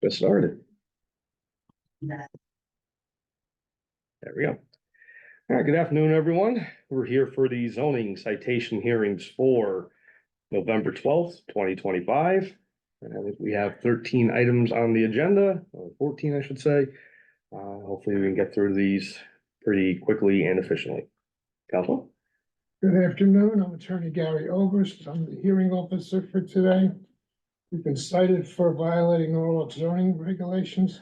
Get started. There we go. All right, good afternoon, everyone. We're here for the zoning citation hearings for November 12th, 2025. And I think we have 13 items on the agenda, or 14, I should say. Hopefully we can get through these pretty quickly and efficiently. Council? Good afternoon, I'm Attorney Gary Oberst, I'm the hearing officer for today. We've been cited for violating all zoning regulations.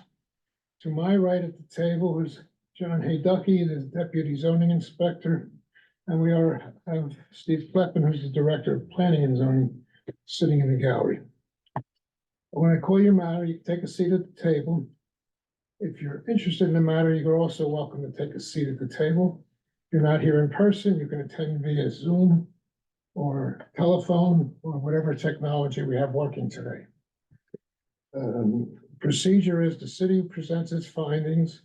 To my right at the table is John Hayducky, the deputy zoning inspector. And we have Steve Kleppen, who's the director of planning and zoning, sitting in the gallery. When I call your matter, you can take a seat at the table. If you're interested in the matter, you're also welcome to take a seat at the table. If you're not here in person, you can attend via Zoom or telephone or whatever technology we have working today. Procedure is the city presents its findings,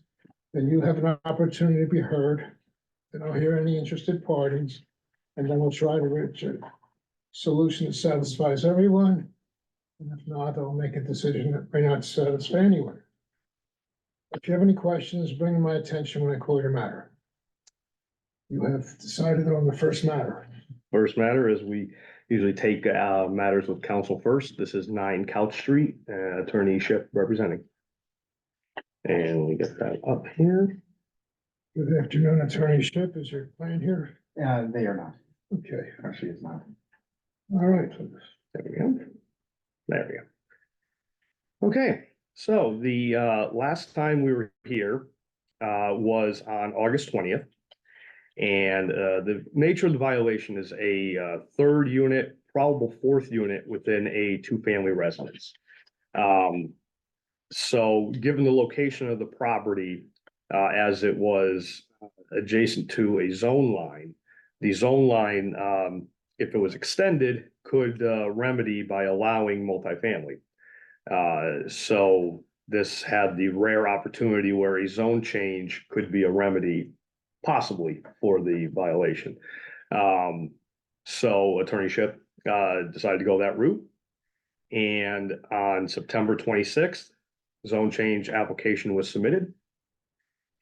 then you have an opportunity to be heard. Then I'll hear any interested parties, and then we'll try to reach a solution that satisfies everyone. And if not, I'll make a decision that may not satisfy anyone. If you have any questions, bring them to my attention when I call your matter. You have decided on the first matter. First matter is we usually take matters with council first. This is 9 Couch Street, Attorney Ship representing. And we get that up here. Good afternoon, Attorney Ship. Is your plan here? They are not. Okay, Actually, it's not. all right. There we go. There we go. Okay, so the last time we were here was on August 20th. And the nature of the violation is a third unit, probable fourth unit within a two-family residence. So given the location of the property, as it was adjacent to a zone line, the zone line, if it was extended, could remedy by allowing multifamily. So this had the rare opportunity where a zone change could be a remedy possibly for the violation. So Attorney Ship decided to go that route. And on September 26th, zone change application was submitted.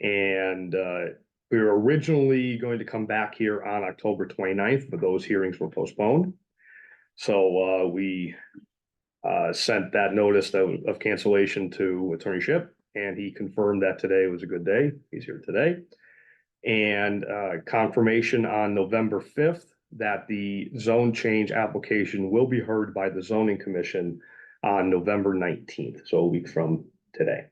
And we were originally going to come back here on October 29th, but those hearings were postponed. So we sent that notice of cancellation to Attorney Ship, and he confirmed that today was a good day. He's here today. And confirmation on November 5th that the zone change application will be heard by the zoning commission on November 19th, so a week from today.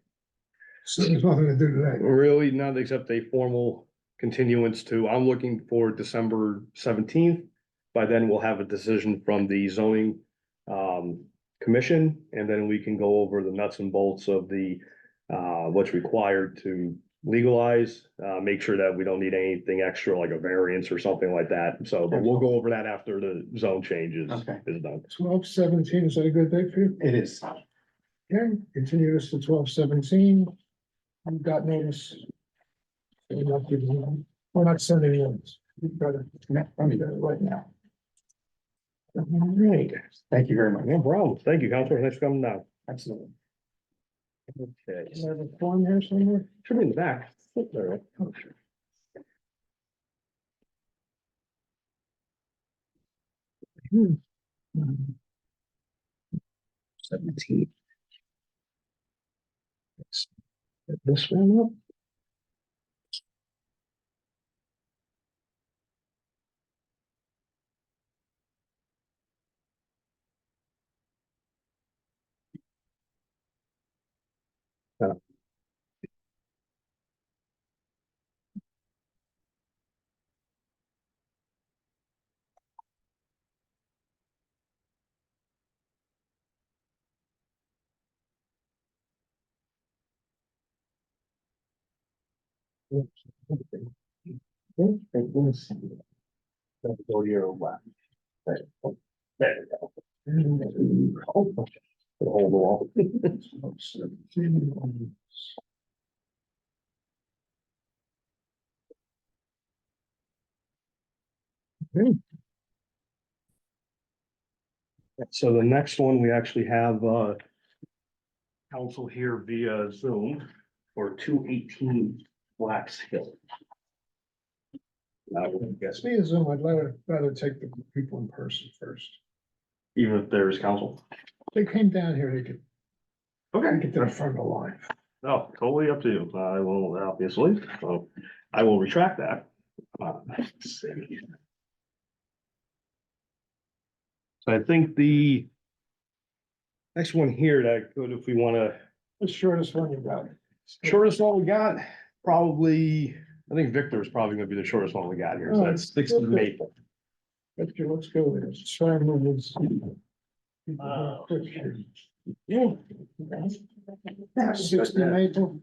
So there's nothing to do today. Really not except a formal continuance to, I'm looking for December 17th. By then we'll have a decision from the zoning commission, and then we can go over the nuts and bolts of the what's required to legalize, make sure that we don't need anything extra like a variance or something like that. So, but we'll go over that after the zone change is done. 12/17, is that a good day for you? It is. Okay, continue this to 12/17. I've got notice. We're not sending notice. We've got it right now. All right. Thank you very much. No problem. Thank you, Counselor. Thanks for coming down. Absolutely. Okay. Is there a form here somewhere? Should be in the back. There. Oh, sure. Hmm. 17. Let's get this one up. Go to your left. There we go. Hold the wall. So the next one, we actually have council here via Zoom for 218 Blacks Hill. I would guess, Me as Zoom, I'd rather take the people in person first. even if there's council. They came down here, they could Okay. get to the front of the line. No, totally up to you. I will obviously, so I will retract that. Let's see. So I think the next one here that could, if we wanna, The shortest one you got. shortest one we got, probably, I think Victor is probably gonna be the shortest one we got here. So that's 60 Maple. Okay, let's go there. Let's try and move this. Yeah. 60 Maple.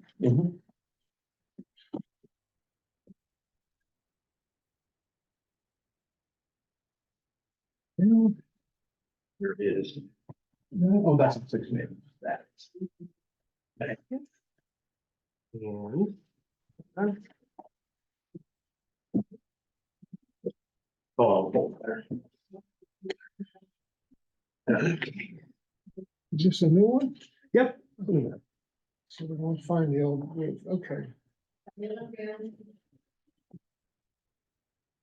Yeah, There is. Oh, that's a 6 Maple. That's. Oh, there. is this a new one? Yep. So we won't find the old, okay.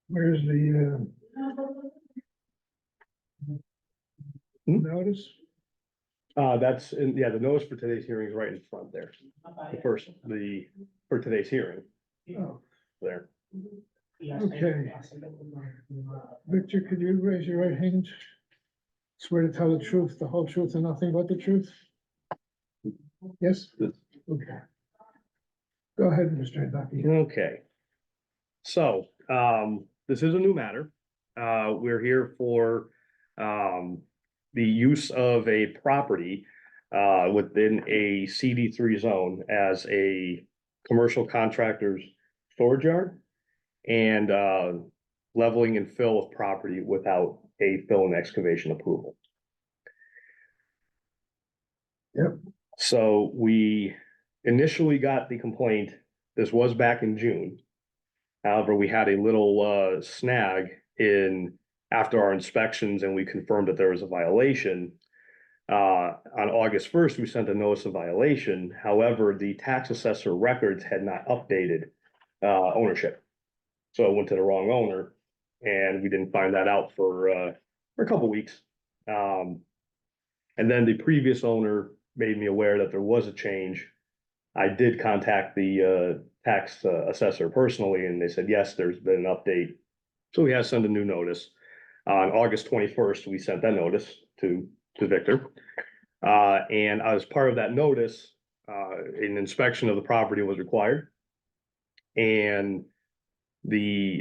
Where's the, notice? That's, yeah, the notice for today's hearing is right in front there. The first, for today's hearing, Oh, there. okay. Victor, could you raise your right hand? Swear to tell the truth, the whole truth, and nothing but the truth? Yes? Yes. Okay. Go ahead, Mr. Duffy. Okay. So, this is a new matter. We're here for, the use of a property, within a CD3 zone as a commercial contractor's storage yard and, leveling and fill of property without a fill and excavation approval. Yep. So we initially got the complaint, this was back in June. However, we had a little snag in after our inspections and we confirmed that there was a violation. On August 1st, we sent a notice of violation. However, the tax assessor records had not updated ownership. So it went to the wrong owner and we didn't find that out for a couple weeks. And then the previous owner made me aware that there was a change. I did contact the tax assessor personally, and they said, yes, there's been an update. So we have sent a new notice. On August 21st, we sent that notice to Victor. And as part of that notice, an inspection of the property was required. And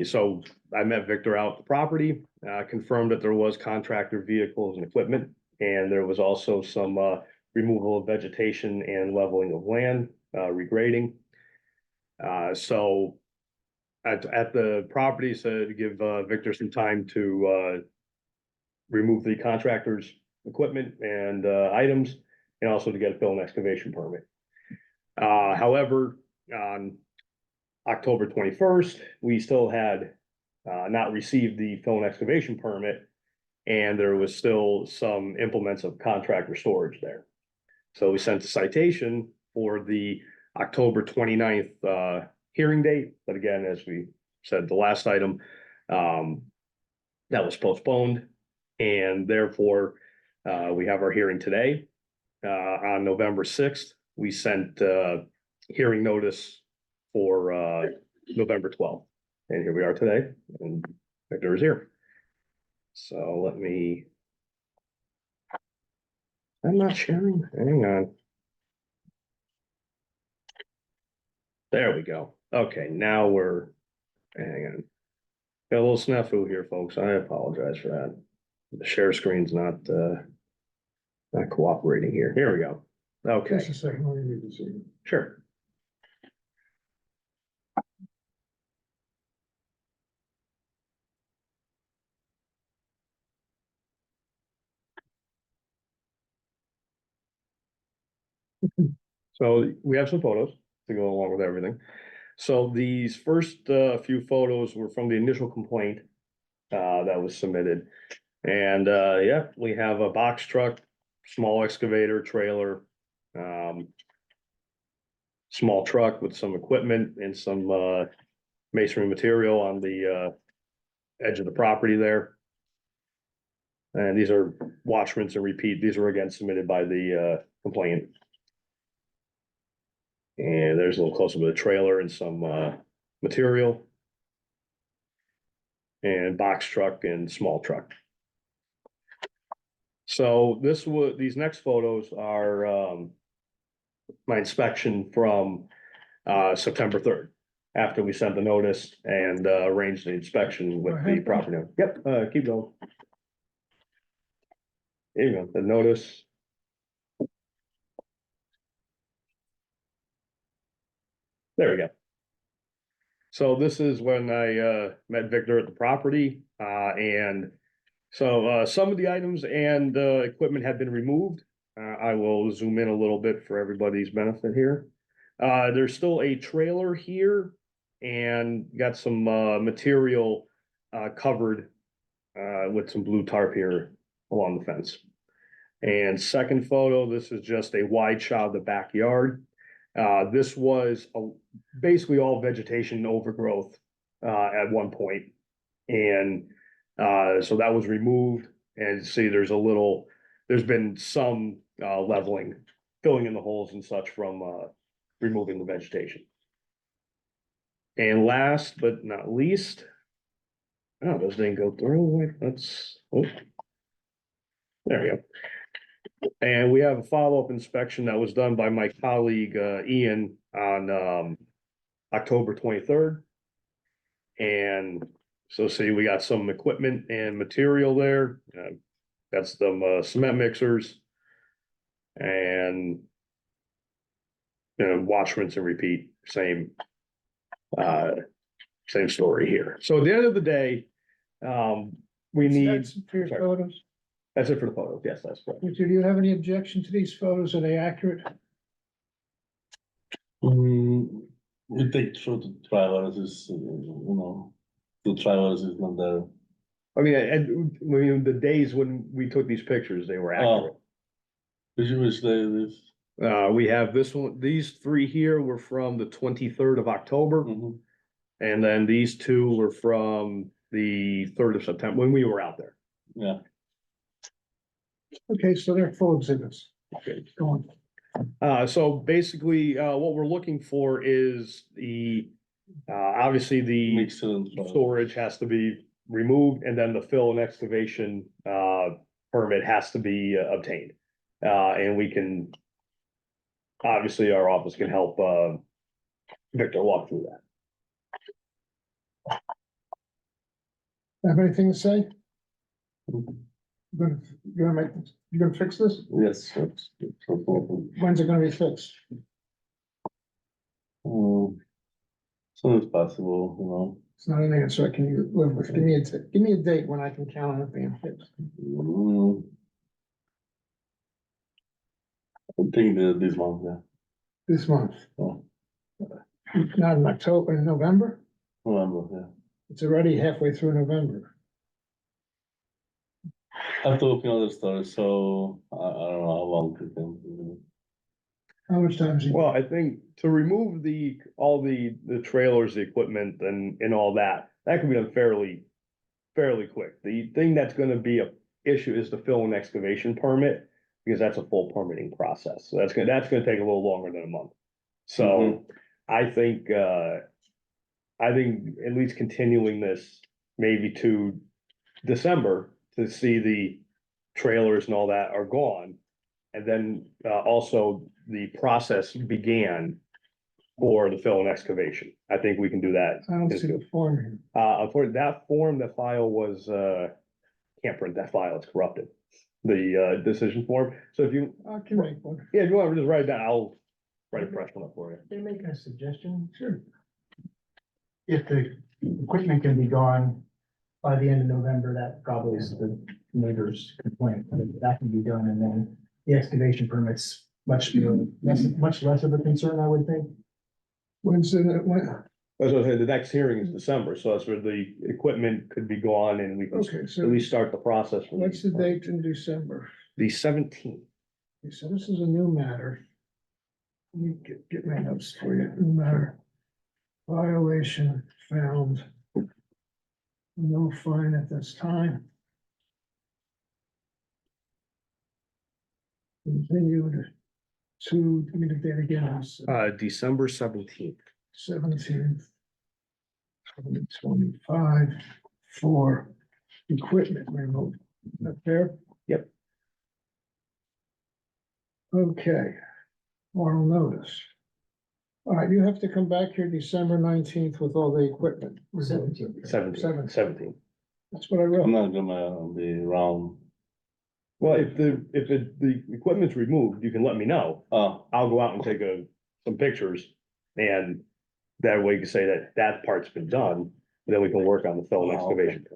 so I met Victor out at the property, confirmed that there was contractor vehicles and equipment. And there was also some removal of vegetation and leveling of land, regrading. So at the property, said to give Victor some time to remove the contractor's equipment and items, and also to get a fill and excavation permit. However, on October 21st, we still had not received the fill and excavation permit, and there was still some implements of contractor storage there. So we sent a citation for the October 29th hearing date, but again, as we said, the last item that was postponed, and therefore we have our hearing today. On November 6th, we sent hearing notice for November 12th, and here we are today, and Victor is here. So let me. I'm not sharing. Hang on. There we go. Okay, now we're, hang on. Got a little snafu here, folks. I apologize for that. The share screen's not cooperating here. Here we go. Okay, Just a second, let me read this. sure. So we have some photos to go along with everything. So these first few photos were from the initial complaint that was submitted. And yeah, we have a box truck, small excavator, trailer, Small truck with some equipment and some masonry material on the edge of the property there. And these are wash, rinse, and repeat. These were again submitted by the complainant. And there's a little closer with a trailer and some material. And box truck and small truck. So these next photos are my inspection from September 3rd. After we sent the notice and arranged the inspection with the property owner. Yep, keep going. There you go, the notice. There we go. So this is when I met Victor at the property, and so some of the items and equipment have been removed. I will zoom in a little bit for everybody's benefit here. There's still a trailer here and got some material covered with some blue tarp here along the fence. And second photo, this is just a wide shot of the backyard. This was basically all vegetation overgrowth at one point. And so that was removed, and see there's been some leveling, filling in the holes and such from removing the vegetation. And last but not least, oh, this didn't go through. There we go. And we have a follow-up inspection that was done by my colleague Ian on October 23rd. And so see, we got some equipment and material there. That's some cement mixers. And wash, rinse, and repeat. Same story here. So at the end of the day, we need. That's for your photos. That's it for the photos. Yes, that's correct. Richard, do you have any objection to these photos? Are they accurate? We take through the trailers is, the trailers is not there. I mean, the days when we took these pictures, they were accurate. Which day it is? We have this one, these three here were from the 23rd of October. And then these two were from the 3rd of September, when we were out there. Yeah. Okay, so they're full exhibits. Okay. Go on. So basically, what we're looking for is obviously the Mixed and storage has to be removed, and then the fill and excavation permit has to be obtained. And we can, obviously, our office can help Victor walk through that. Have anything to say? You're gonna fix this? Yes. When's it gonna be fixed? Soon as possible, It's not an answer I can live with. Give me a date when I can count on it being fixed. I think that this month, yeah. This month. Oh. Not in October, in November? November, yeah. It's already halfway through November. I have to look at other stores, so I don't know how long it can. How much time is it? Well, I think to remove all the trailers, the equipment and all that can be done fairly quick. The thing that's gonna be a issue is the fill and excavation permit, because that's a full permitting process. So that's gonna take a little longer than a month. So I think at least continuing this maybe to December to see the trailers and all that are gone. And then also the process began for the fill and excavation. I think we can do that. I don't see the form here. For that form, the file was, can't print that file, it's corrupted. The decision form. So if you, I can make one. yeah, if you want to just write it down, I'll write a fresh one up for you. Can I make a suggestion? Sure. If the equipment can be gone by the end of November, that probably is the neighbor's complaint. That can be done, and then the excavation permits much less of a concern, I would think. When's it, when? As I said, the next hearing is December, so that's where the equipment could be gone and we can Okay, at so least start the process. what's the date in December? The 17th. Okay, so this is a new matter. Let me get my notes for you. No matter. Violation found. No fine at this time. Continued to, give me the date again, December 17th. 17th. 2025 for equipment removal. Is that fair? Yep. Okay. Oral notice. All right, you have to come back here December 19th with all the equipment. 17th. That's what I I'm wrote. not gonna be around. Well, if the equipment's removed, you can let me know. I'll go out and take some pictures. And that way you can say that that part's been done, then we can work on the fill and Oh, okay. excavation.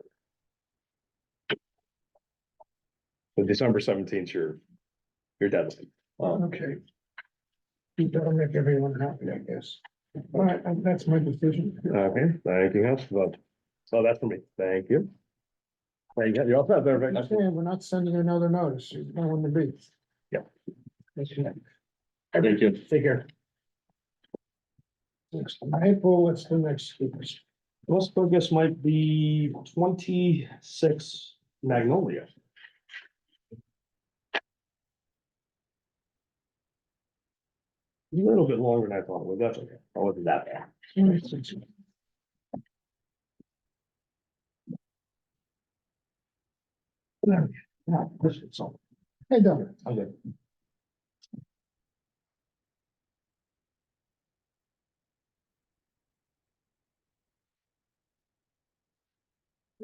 So December 17th, your deadline. Okay. You better make everyone happy, I guess. All right, that's my decision. Okay, anything else? Well, so that's for me. Thank you. You're all set there, Vic. Understand, we're not sending another notice. You know when to be. Yep. Thank you. Take care. Next, April, what's the next speakers? Most focus might be 26 Magnolia. A little bit longer than I thought it would. That's okay. I wasn't that bad. Hey, Doug. Okay.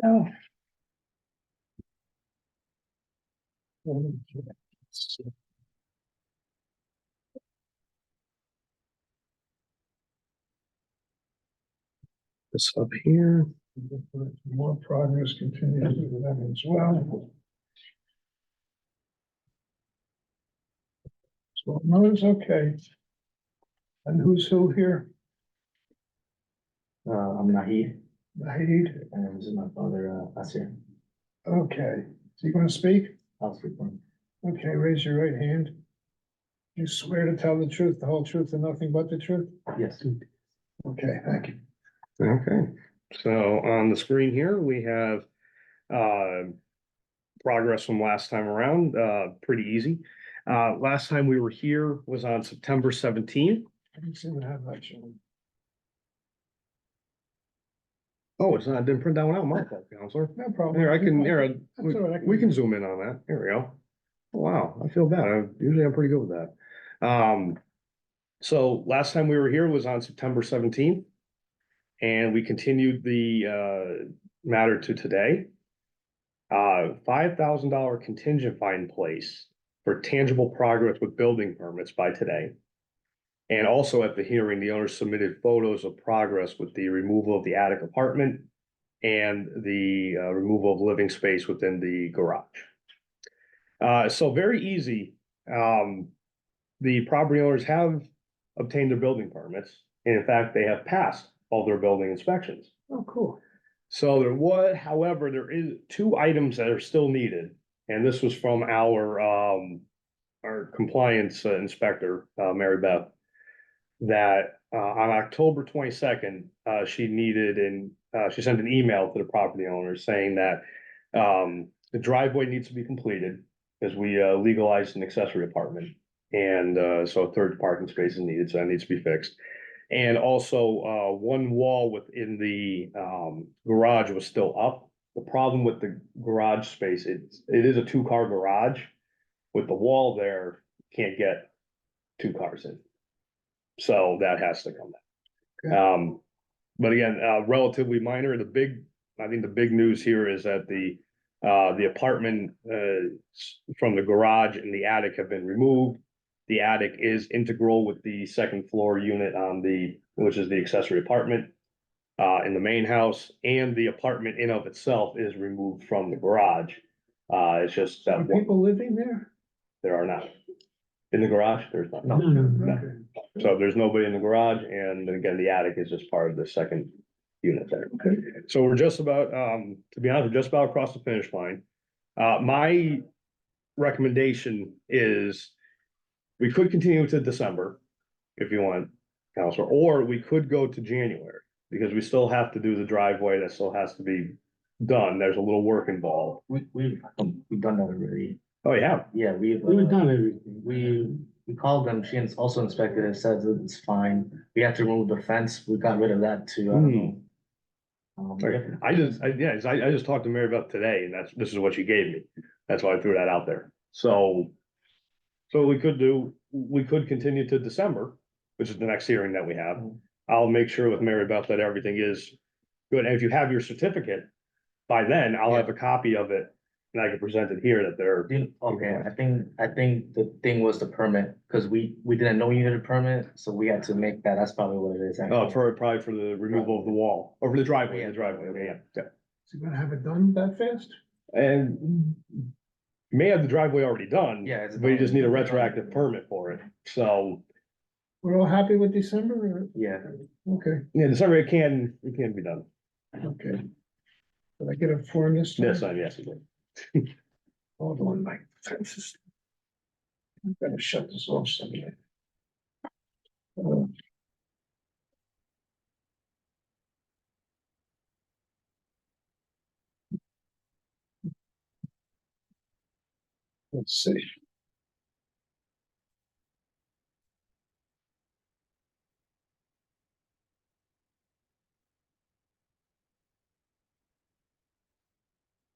Oh. This up here. More progress continues with them as well. So notice, okay. And who's who here? I'm Nahid, Naheed. and this is my father, Asir. Okay, is he gonna speak? I'll speak for him. Okay, raise your right hand. You swear to tell the truth, the whole truth, and nothing but the truth? Yes. Okay, thank you. Okay, so on the screen here, we have progress from last time around, pretty easy. Last time we were here was on September 17th. I didn't seem to have that shown. Oh, it's not, I didn't print that one out, my fault, Counselor. No problem. Here, That's all right, we can zoom in on that. There we go. Wow, I feel bad. Usually I'm pretty good with that. So last time we were here was on September 17th. And we continued the matter to today. $5,000 contingent fine place for tangible progress with building permits by today. And also at the hearing, the owner submitted photos of progress with the removal of the attic apartment and the removal of living space within the garage. So very easy. The property owners have obtained their building permits. And in fact, they have passed all their building inspections. Oh, cool. So however, there is 2 items that are still needed. And this was from our compliance inspector, Mary Beth, that on October 22nd, she sent an email to the property owner saying that the driveway needs to be completed because we legalized an accessory apartment. And so a third parking space is needed, so that needs to be fixed. And also, one wall within the garage was still up. The problem with the garage space, it is a 2-car garage. With the wall there, can't get 2 cars in. So that has to come Okay. back. But again, relatively minor. I think the big news here is that the apartment from the garage and the attic have been removed. The attic is integral with the second floor unit which is the accessory apartment in the main house, and the apartment in of itself is removed from the garage. It's just Are that one, people living there? there are not. In the garage, there's not. Okay. So there's nobody in the garage, and again, the attic is just part of the second unit there. Okay. So we're just about, to be honest, we're just about across the finish line. My recommendation is we could continue to December. if you want, Counselor, or we could go to January, because we still have to do the driveway, that still has to be done, there's a little work involved. We've done that already. Oh, yeah, Yeah, we've done everything. we called them. She also inspected it, said that it's fine. We have to remove the fence. We got rid of that too. I don't know. okay, I just talked to Mary Beth today, and this is what she gave me, that's why I threw that out there, so. So we could continue to December, which is the next hearing that we have. I'll make sure with Mary Beth that everything is good, and if you have your certificate, by then, I'll have a copy of it, and I can present it here that they're. Okay, I think the thing was the permit, because we didn't know you needed a permit, so we had to make that. That's probably what it is. Oh, probably for the removal of the wall, or for the driveway, okay, yeah. Is he gonna have it done that fast? And you may have the driveway already done. Yeah, it's But you just need a done. retroactive permit for it, so, We're all happy with December? Yeah. Okay, yeah, December, it can be done. okay. Did I get a form this time? Yes, yes, it did. Hold on, my fences. I'm gonna shut this off someday. Let's see.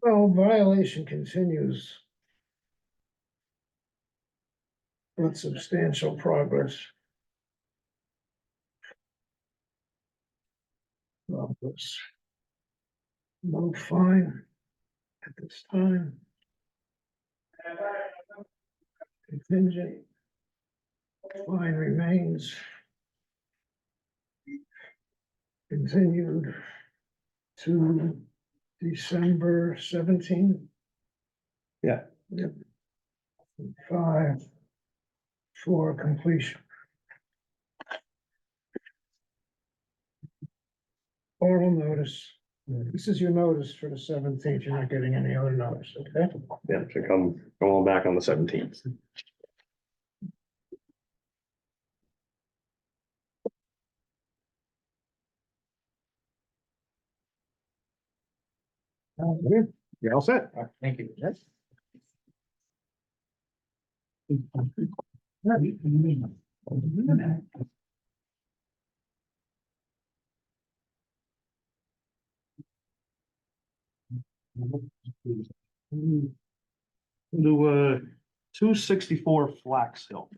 Well, violation continues. With substantial progress. Well, this. No fine at this time. Contingent. Fine remains. Continued to December 17th. Yeah. Yep. 5 for completion. Oral notice. This is your notice for the 17th. You're not getting any other notice, okay? Yeah, should come on back on the 17th. You're all set. Thank you. Yes. Do 264 Flax Hill.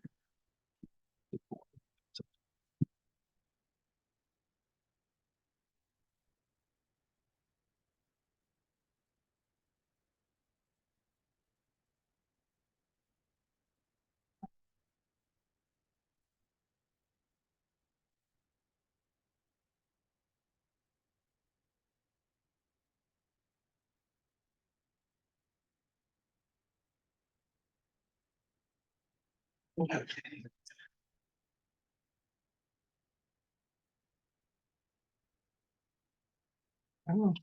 Oh,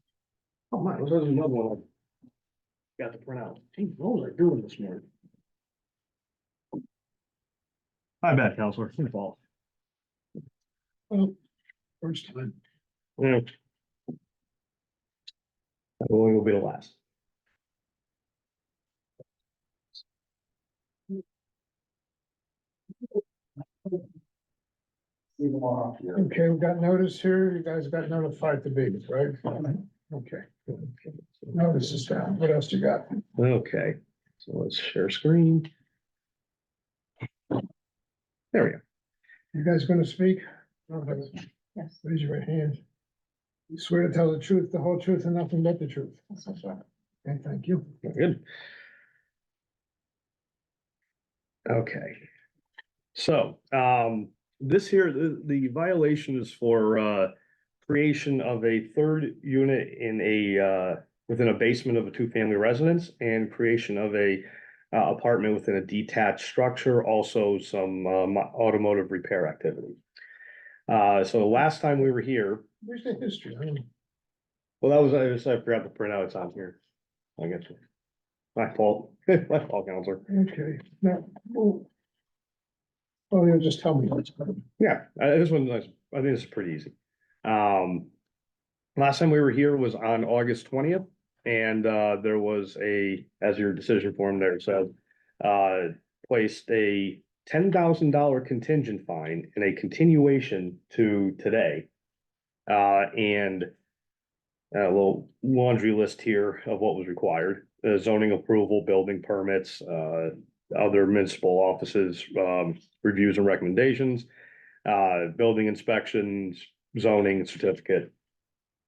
my, there's another one. I got to print out. Gee, what was I doing this morning? My bad, Counselor, it's your fault. Well, first time. Yeah. That only will be the last. Okay, we got notice here. You guys got notified to be, right? Okay. Notice is down. What else you got? Okay, so let's share screen. There we go. You guys gonna speak? Yes. Raise your right hand. You swear to tell the truth, the whole truth, and nothing but the truth. Okay, thank you. Very good. Okay. So, this here, the violation is for, creation of a third unit in a, within a basement of a two-family residence and creation of a, apartment within a detached structure, also some, automotive repair activity. So the last time we were here, Where's the history? I don't- well, I forgot to print out, it's on here. I guess. My fault, my fault, Counselor. Okay, now, well, Well, you'll just tell me. Yeah, this one, I think this is pretty easy. Last time we were here was on August 20th, and there was as your decision form there said, placed a $10,000 contingent fine and a continuation to today. And a little laundry list here of what was required, zoning approval, building permits, other municipal offices, reviews and recommendations, building inspections, zoning certificate,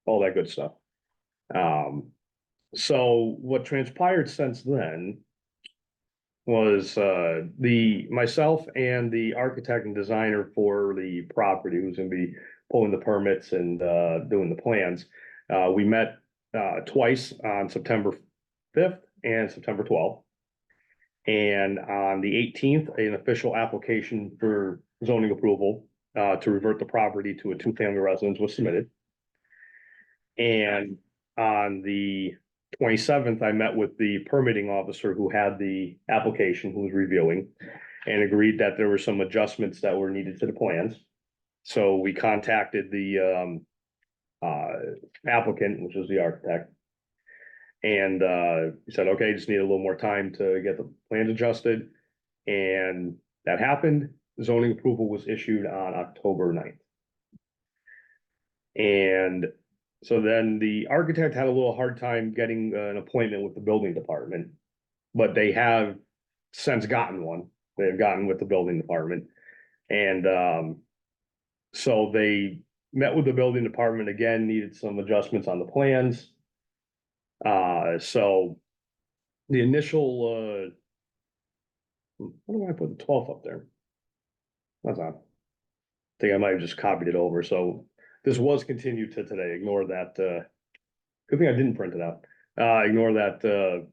all that good stuff. So what transpired since then was myself and the architect and designer for the property who's gonna be pulling the permits and doing the plans. We met twice on September 5th and September 12th. And on the 18th, an official application for zoning approval to revert the property to a two-family residence was submitted. And on the 27th, I met with the permitting officer who had the application, who was reviewing, and agreed that there were some adjustments that were needed to the plans. So we contacted the applicant, which was the architect. And he said, okay, just need a little more time to get the plans adjusted. And that happened. Zoning approval was issued on October 9th. And so then the architect had a little hard time getting an appointment with the building department. But they have since gotten one. They have gotten with the building department. And so they met with the building department again, needed some adjustments on the plans. So the initial, what do I put the 12th up there? That's not. I think I might have just copied it over, so this was continued to today, ignore that, good thing I didn't print it out. Ignore that,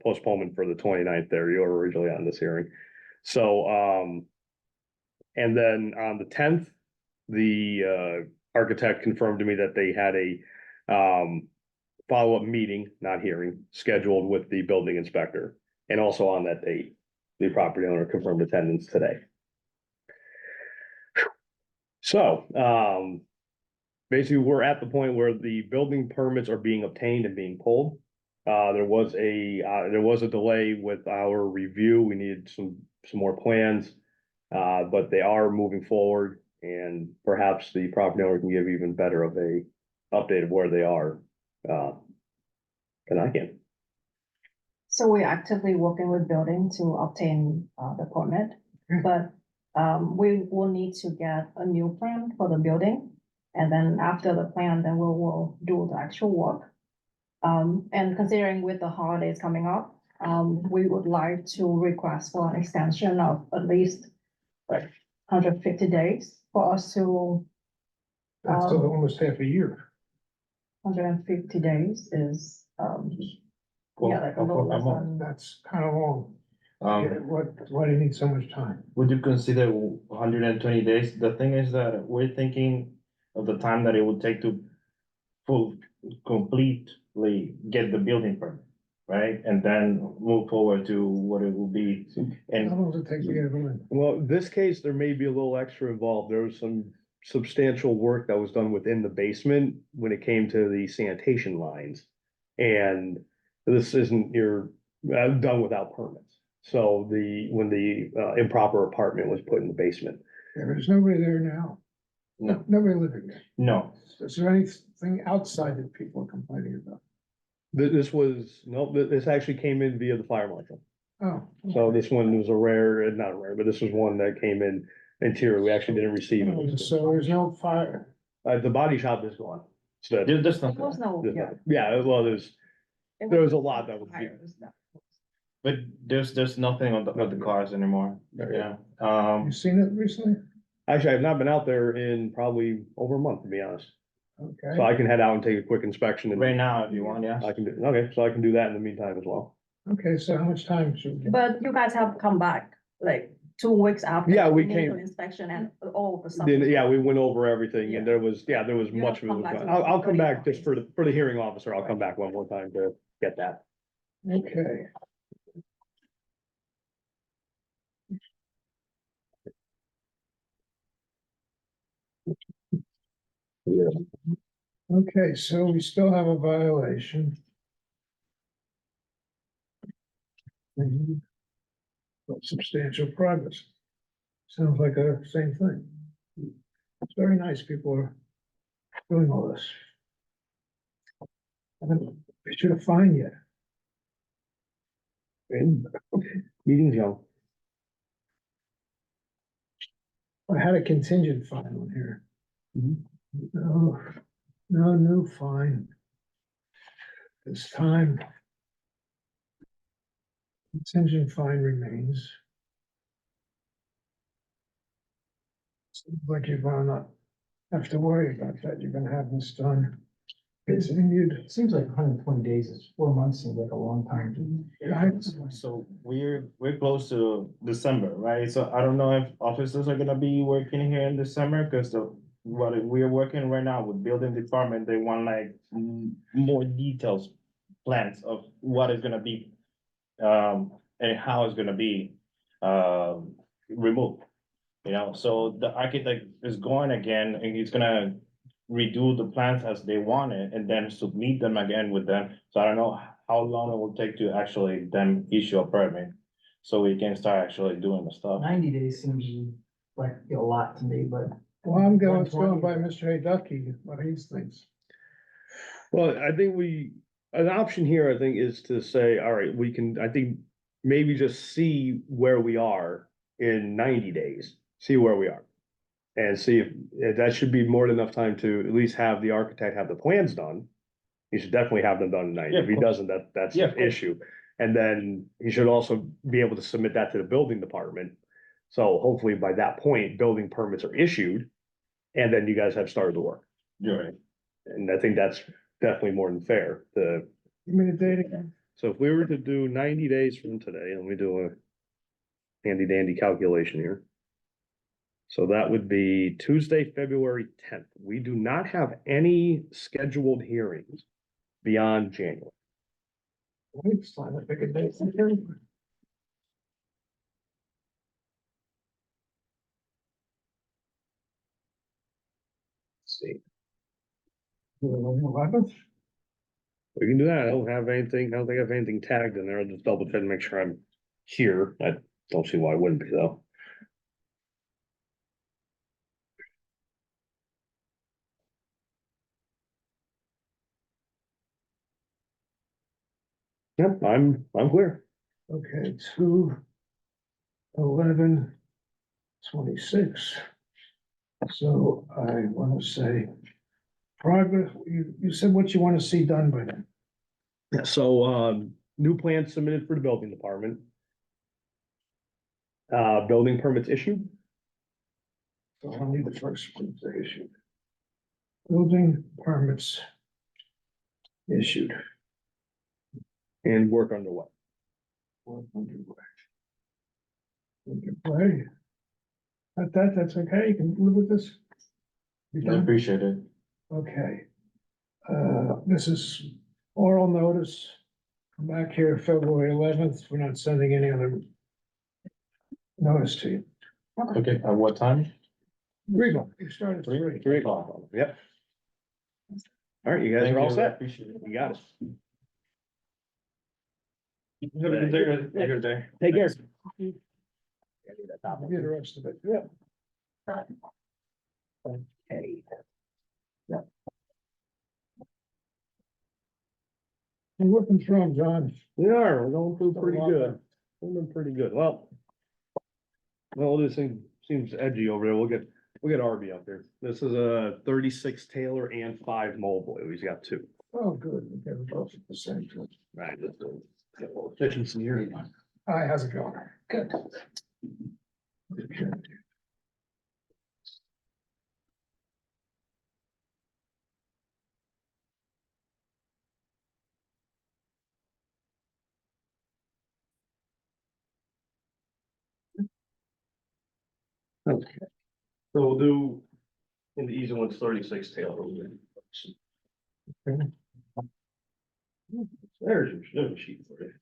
postponement for the 29th there, you were originally on this hearing. So, and then on the 10th, the, architect confirmed to me that they had a, follow-up meeting, not hearing, scheduled with the building inspector. And also on that date, the property owner confirmed attendance today. So, basically, we're at the point where the building permits are being obtained and being pulled. There was a delay with our review. We needed some more plans. But they are moving forward, and perhaps the property owner can give even better of a update of where they are. And I can. So we're actively working with building to obtain the permit, but we will need to get a new plan for the building. And then after the plan, then we will do the actual work. And considering with the holidays coming up, we would like to request for an extension of at least 150 days for us to, That's still almost half a year. 150 days is, yeah, like a little less than. That's kind of long. Yeah, why do you need so much time? Would you consider 120 days? The thing is that we're thinking of the time that it would take to completely get the building permit, right? And then move forward to what it will be. How And long does it take to get it going? Well, in this case, there may be a little extra involved. There was some substantial work that was done within the basement when it came to the sanitation lines. And this isn't done without permits. So when the improper apartment was put in the basement. Yeah, but there's nobody there now. No. Nobody living there. no, Is there anything outside that people are complaining about? This actually came in via the fire marshal. Oh. So this one was not rare, but this was one that came in interior. We actually didn't receive it. So there's no fire. The body shop is gone. So there's There nothing. was no, there's yeah. nothing. Yeah, well, there was a lot that was. Fires that- But there's nothing on the cars anymore. Yeah. You seen it recently? Actually, I've not been out there in probably over a month, to be honest. Okay. So I can head out and take a quick inspection and Right now, if you want, yeah. I can do, okay, so I can do that in the meantime as well. Okay, so how much time should we get? But you guys have come back like 2 weeks after. Yeah, the we initial came- Inspection and all of the stuff. Then, yeah, we went over everything and there was You much have of come it. back to I'll come 30 back just days. for the hearing officer. I'll come back one more time to get that. Okay. Okay, so we still have a violation. Mhm. But substantial progress. Sounds like a same thing. It's very nice people are doing all this. I haven't issued a fine yet. And meetings, I had a contingent fine on here. Mhm. No, no new fine. This time. Contingent fine remains. Seems like you're gonna not have to worry about that. You're gonna have this done. Continued. It seems like 120 days is 4 months, seems like a long time. So we're close to December, right? So I don't know if officers are gonna be working here in December, cause what we are working right now with building department, they want like more details. Plans of what is gonna be, and how it's gonna be, removed. You know, so the architect is going again and he's gonna redo the plans as they want it and then submit them again with them. So I don't know how long it will take to actually them issue a permit. So we can start actually doing the stuff. 90 days seems like a lot to me, but. Well, I'm going by Mr. Hayducky, what he thinks. Well, I think an option here, I think, is to say, all right, I think maybe just see where we are in 90 days, see where we are. And see if that should be more than enough time to at least have the architect have the plans done. He should definitely have them done in 90. Yeah, If he of course. doesn't, that's Yeah, an of course. issue. And then he should also be able to submit that to the building department. So hopefully by that point, building permits are issued. And then you guys have started the work. You're right. And I think that's definitely more than fair. Give me the date again. So if we were to do 90 days from today, let me do a handy dandy calculation here. So that would be Tuesday, February 10th. We do not have any scheduled hearings beyond January. It's time to pick a date. Let's see. 11th? We can do that. I don't think I have anything tagged in there. I'll just double check and make sure I'm here. I don't see why I wouldn't be though. Yep, I'm clear. Okay, 2/11/26. So I want to say progress, you said what you want to see done by then. Yeah, so new plans submitted for the building department. Building permits issued. So I'll need the first one to issue. Building permits issued. And work underway. Work underway. Underway. That's okay, you can live with this? You I done? appreciate it. Okay. This is oral notice. Come back here February 11th. We're not sending any other notice to you. Okay, at what time? You started 3. 3 o'clock. Yep. All right, you guys Thank are all you, I set. appreciate it. You got it. Have a good day, guys. Have a good day. Take care. Get the rest of it. Yeah. Okay. I'm looking through them, John. We are, we're going through pretty good. We've been pretty good. Well, this thing seems edgy over there. We'll get Arby up there. This is a 36 Taylor and 5 mobile. He's got 2. Oh, good. We got them both at the same time. Right. Just a little efficiency here. Hi, how's it going? Good. Okay. So we'll do, in the easy one's 36 Taylor. There's a sheet for you.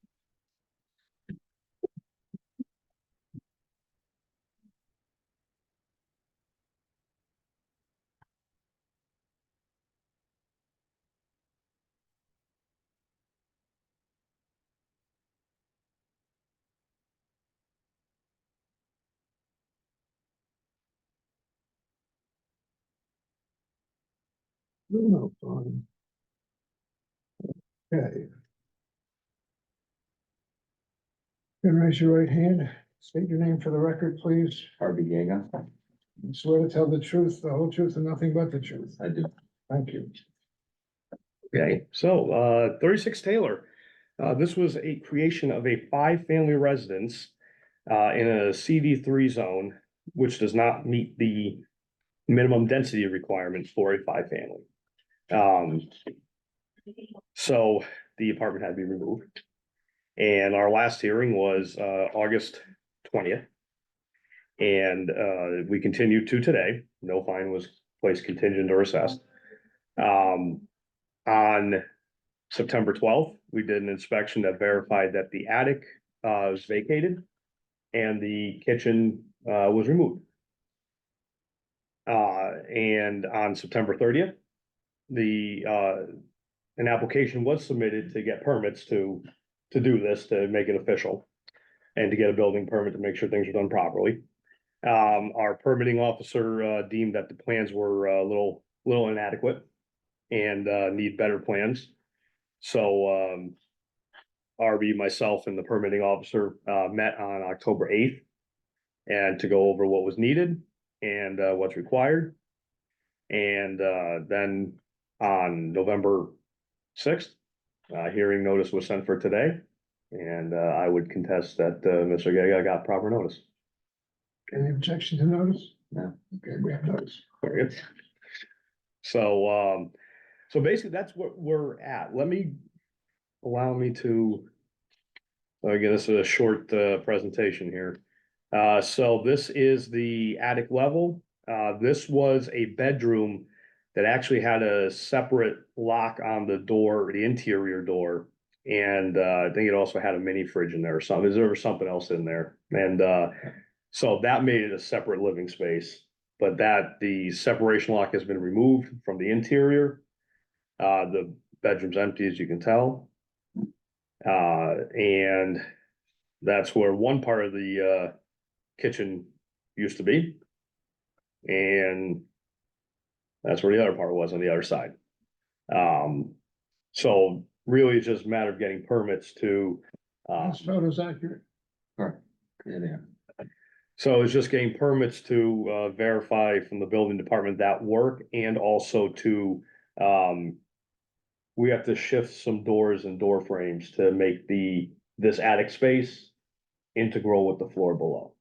No, fine. Okay. Then raise your right hand, state your name for the record, please. Harvey Diego. You swear to tell the truth, the whole truth, and nothing but the truth. I do. Thank you. Okay, so 36 Taylor. This was a creation of a 5-family residence in a CD3 zone, which does not meet the minimum density requirement for a 5-family. So the apartment had to be removed. And our last hearing was August 20th. And we continued to today. No fine was placed contingent or assessed. On September 12th, we did an inspection that verified that the attic was vacated and the kitchen was removed. And on September 30th, an application was submitted to get permits to do this, to make it official. And to get a building permit to make sure things are done properly. Our permitting officer deemed that the plans were a little inadequate and need better plans. So RB, myself, and the permitting officer met on October 8th and to go over what was needed and what's required. And then on November 6th, hearing notice was sent for today. And I would contest that Mr. Gega got proper notice. Any objection to notice? No. Okay, we have notice. Very good. So, so basically that's what we're at. Allow me to. Again, this is a short presentation here. So this is the attic level. This was a bedroom that actually had a separate lock on the door, the interior door. And I think it also had a mini fridge in there or something. There was something else in there. And so that made it a separate living space. But the separation lock has been removed from the interior. The bedroom's empty, as you can tell. And that's where one part of the kitchen used to be. And that's where the other part was on the other side. So really it's just a matter of getting permits to. This photo's accurate. Correct. Yeah, they are. So it's just getting permits to verify from the building department that work, and also to, we have to shift some doors and door frames to make this attic space integral with the floor below.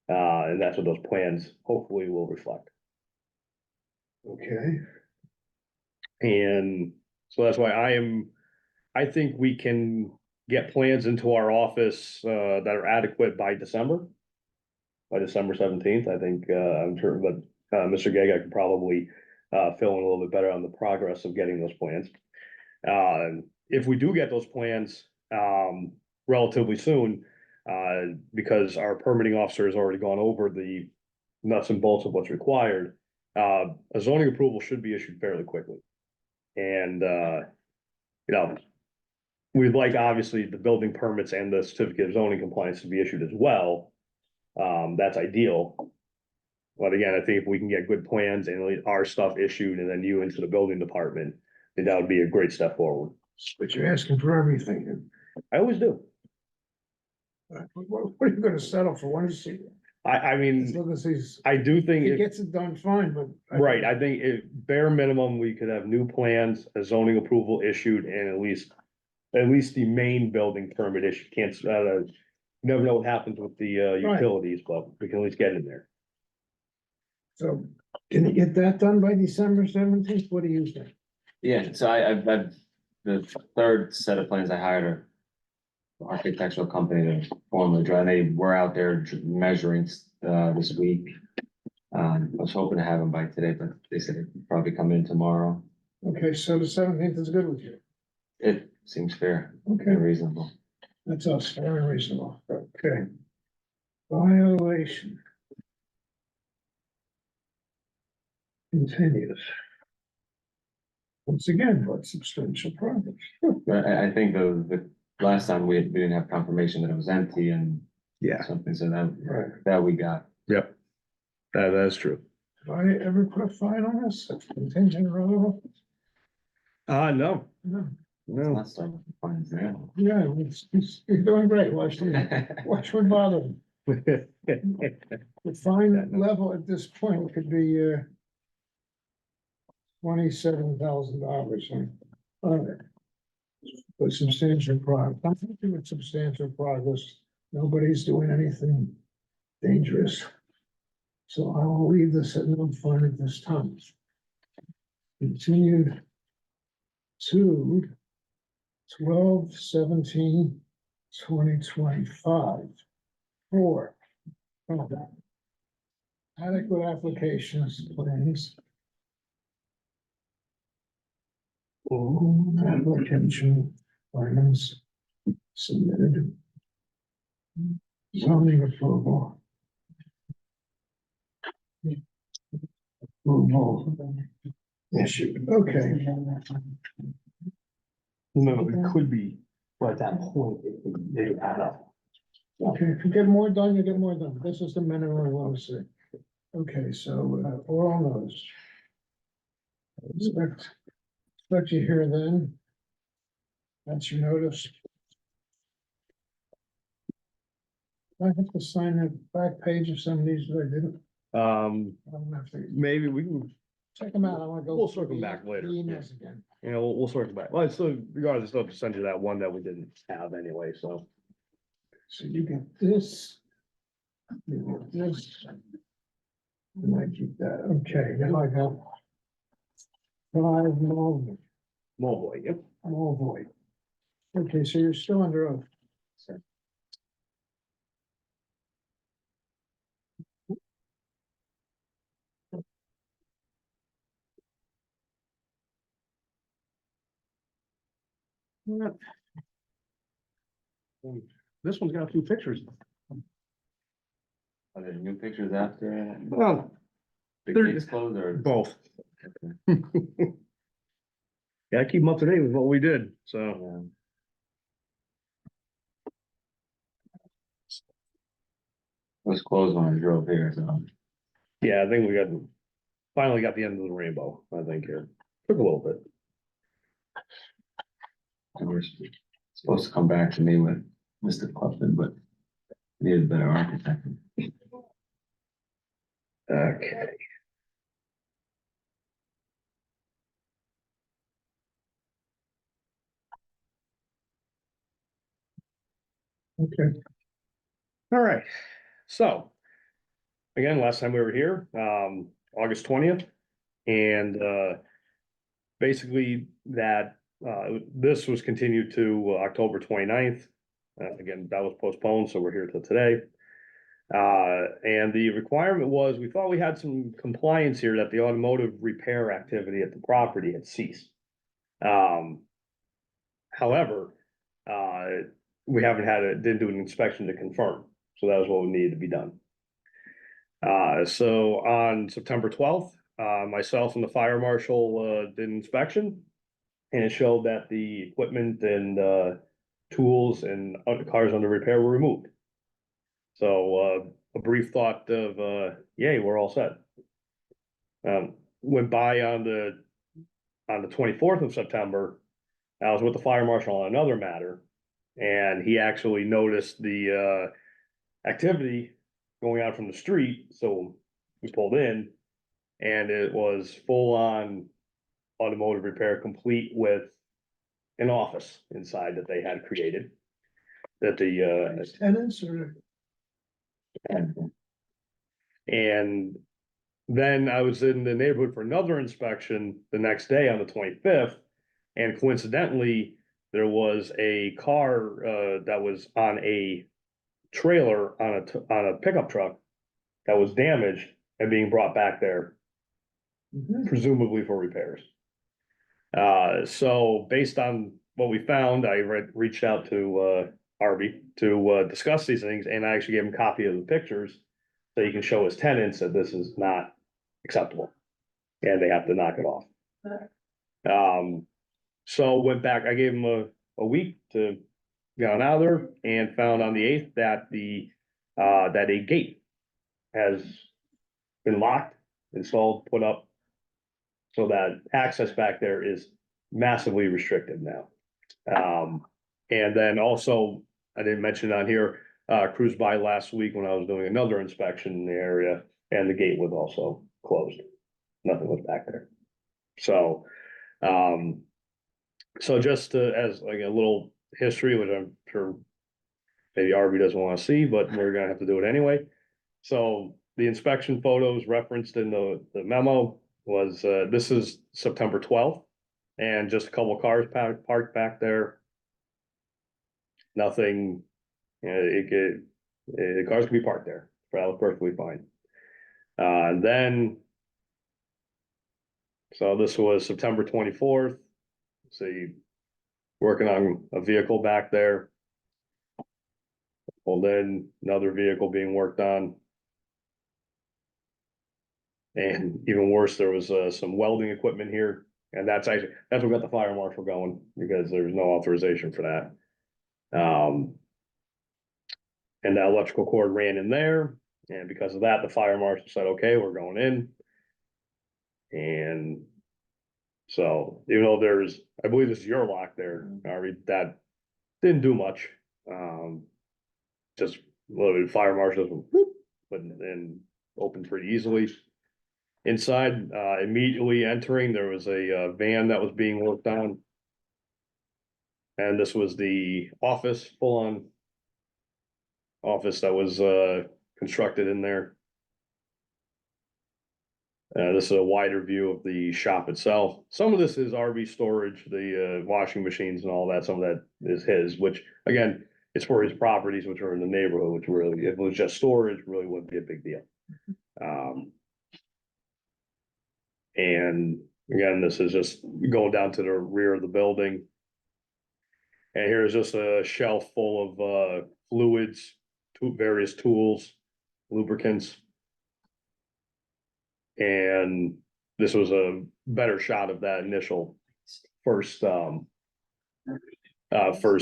And that's what those plans hopefully will reflect. Okay. And so that's why I think we can get plans into our office that are adequate by December 17th. I think, I'm sure, but Mr. Gega could probably fill in a little bit better on the progress of getting those plans. If we do get those plans relatively soon, because our permitting officer has already gone over the nuts and bolts of what's required, a zoning approval should be issued fairly quickly. And we'd like, obviously, the building permits and the certificate of zoning compliance to be issued as well. That's ideal. But again, I think if we can get good plans and our stuff issued and then you into the building department, then that would be a great step forward. But you're asking for everything. I always do. What are you gonna settle for? What is he? I As mean, long as he's, I do think, he gets it done, fine, but. right, I think bare minimum, we could have new plans, a zoning approval issued, and at least the main building permit issue. Can't, never know what happens with the utilities, but we can at least get in there. So, can you get that done by December 17th? What do you think? Yeah, so I've the third set of plans I hired an architectural company to formally draw. They were out there measuring this week. I was hoping to have them by today, but they said it'd probably come in tomorrow. Okay, so the 17th is good with you. It seems fair Okay, and reasonable. that's us, very reasonable. Okay. Violation. Continues. Once again, but substantial progress. But I think the last time we didn't have confirmation that it was empty and Yeah. something, so Right. that we got. Yep. That is true. I ever put a fine on us, contingent or otherwise? No, No, no. That's starting to find now. yeah, he's doing great, watch what bother him. The fine level at this point could be, $27,000. But substantial progress, I'm thinking with substantial progress, nobody's doing anything dangerous. So I will leave this at no fine at this time. Continued to 12/17/2025. For adequate applications, plans. Application plans submitted. Zoning approval. Approval issued, okay. No, it could be, but at that point, they add up. Okay, if you get more done, you get more done. This is the minimum I want to see. Okay, so, all those. Expect you here then. That's your notice. I have to sign the back page of some of these that I didn't. I don't have to Maybe we can, check them out. I want to go. We'll through circle the- back later. the Emails again. you know, we'll sort it back. Well, so regardless, I'll just send you that one that we didn't have anyway, so. So you get this. You get this. And I keep that, okay, then I got. Five more. Boy, yep. Oh, boy. Okay, so you're still under oath. This one's got a few pictures. Are there new pictures after Well, the There- gates closed or? both. Yeah, I keep them up to date with what we did, so. Yeah. It was closed when I drove here, so. Yeah, I think we finally got the end of the rainbow, I think here. Took a little bit. They were supposed to come back to me with Mr. Clifton, but needed a better architect. Okay. Okay, All right, so. Again, last time we were here, August 20th, and, basically that, this was continued to October 29th. Again, that was postponed, so we're here till today. And the requirement was, we thought we had some compliance here that the automotive repair activity at the property had ceased. However, we didn't do an inspection to confirm, so that was what needed to be done. So on September 12th, myself and the fire marshal, did an inspection. And it showed that the equipment and, tools and other cars under repair were removed. So, a brief thought of, yay, we're all set. Went by on the 24th of September, I was with the fire marshal on another matter. And he actually noticed the, activity going out from the street, so we pulled in. And it was full on automotive repair, complete with an office inside that they had created. That the, tenants or? and then I was in the neighborhood for another inspection the next day on the 25th. And coincidentally, there was a car, that was on a trailer on a pickup truck that was damaged and being brought back there, presumably for repairs. So based on what we found, I reached out to, Arby to, discuss these things, and I actually gave him a copy of the pictures. So he can show his tenants that this is not acceptable, and they have to knock it off. So went back, I gave him a week to get on out of there, and found on the 8th that that a gate has been locked installed, put up. So that access back there is massively restricted now. And then also, I didn't mention on here, cruised by last week when I was doing another inspection in the area, and the gate was also closed. Nothing was back there. So, so just as like a little history, which I'm sure maybe RV doesn't want to see, but we're gonna have to do it anyway. So the inspection photos referenced in the memo was, this is September 12th. And just a couple of cars parked back there. Nothing, the cars can be parked there, that was perfectly fine. And then. So this was September 24th. See, working on a vehicle back there. Well, then another vehicle being worked on. And even worse, there was some welding equipment here, and that's what got the fire marshal going, because there's no authorization for that. And that electrical cord ran in there, and because of that, the fire marshal said, okay, we're going in. And so, even though there's, I believe this is your lock there, Ari, that didn't do much. Just a little bit of fire marshal, but then opened pretty easily. Inside, immediately entering, there was a van that was being worked on. And this was the office, full-on office that was constructed in there. This is a wider view of the shop itself. Some of this is RV storage, the washing machines and all that. Some of that is his, which again, it's for his properties, which are in the neighborhood, which really, if it was just storage, really wouldn't be a big deal. And again, this is just going down to the rear of the building. And here's just a shelf full of fluids, various tools, lubricants. And this was a better shot of that initial first van. These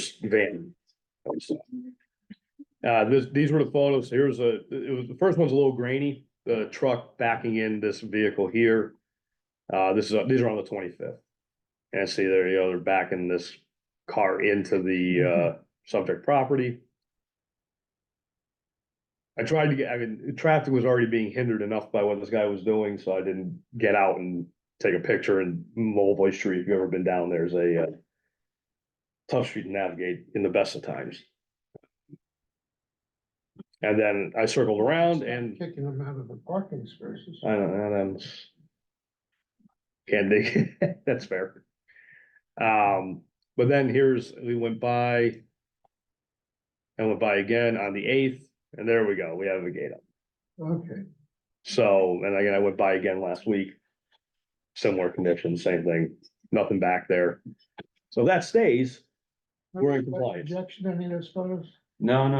were the photos. The first one's a little grainy, the truck backing in this vehicle here. These are on the 25th. And see there, they're backing this car into the subject property. I tried to traffic was already being hindered enough by what this guy was doing, so I didn't get out and take a picture. And Mulvoy Street, if you've ever been down there, is a tough street to navigate in the best of times. And then I circled around and Kicking them out of the parking spaces. I don't know, and can't dig, that's fair. But then we went by. And went by again on the 8th, and there we go, we have a gate up. Okay, So, and again, I went by again last week. Similar conditions, same thing, nothing back there. So that stays. We're in compliance. objection, any of those photos? No. I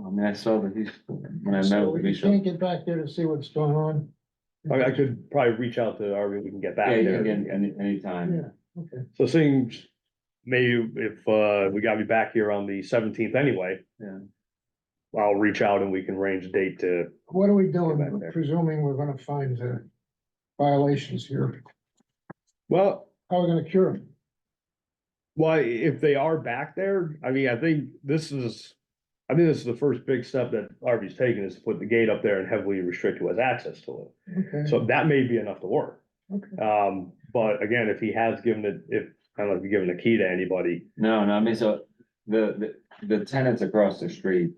mean, I saw that he's, when I met So with we Bishop. can't get back there to see what's going on? I could probably reach out to RV, we can get back Yeah, you there. can get anytime. Yeah, okay. So seems, maybe if we gotta be back here on the 17th anyway. Yeah. I'll reach out and we can arrange a date to, What are we Go back doing, there. presuming we're gonna find violations here? well, How are we gonna cure them? why, if they are back there, I mean, I think this is the first big step that RV's taken, is to put the gate up there and heavily restrict who has access to it. Okay, So that may be enough to work. okay. But again, if he has given it, I don't know if he's given a key to anybody. No, I mean, so the tenants across the street,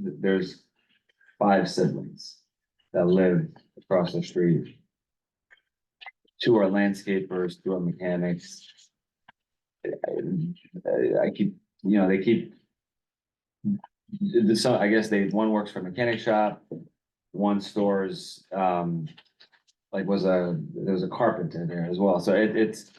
there's 5 siblings that live across the street. 2 are landscapers, 2 are mechanics. I keep, they keep. I guess one works for a mechanic shop, one stores, there's a carpenter there as well, so it's.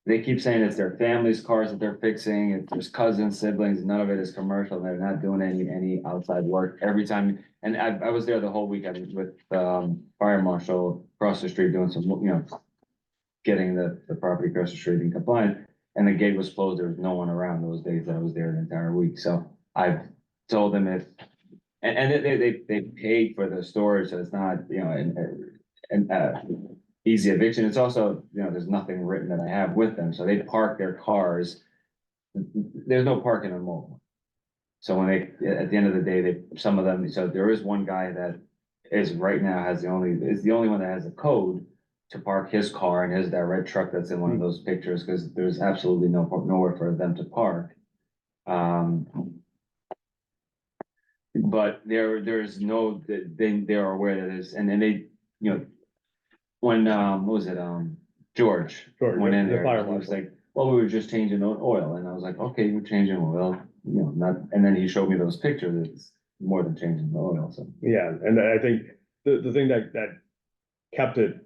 They keep saying it's their family's cars that they're fixing, if there's cousins, siblings, none of it is commercial, they're not doing any outside work every time. And I was there the whole weekend with, fire marshal across the street doing some, getting the property across the street in compliance. And the gate was closed, there was no one around those days that I was there the entire week, so I've told them and they paid for the storage, so it's not, and, easy eviction. It's also, there's nothing written that I have with them, so they park their cars. There's no parking on mobile. So when they, at the end of the day, some of them, so there is one guy that is right now is the only one that has a code to park his car and that red truck that's in one of those pictures, because there's absolutely nowhere for them to park. But there's no, they're aware that there's, and then they, when, what was it, George George, went in the there, fire he was marshal. like, well, we were just changing the oil, and I was like, okay, we're changing oil, not, and then he showed me those pictures, it's more than changing the oil, so. Yeah, and I think the thing that kept it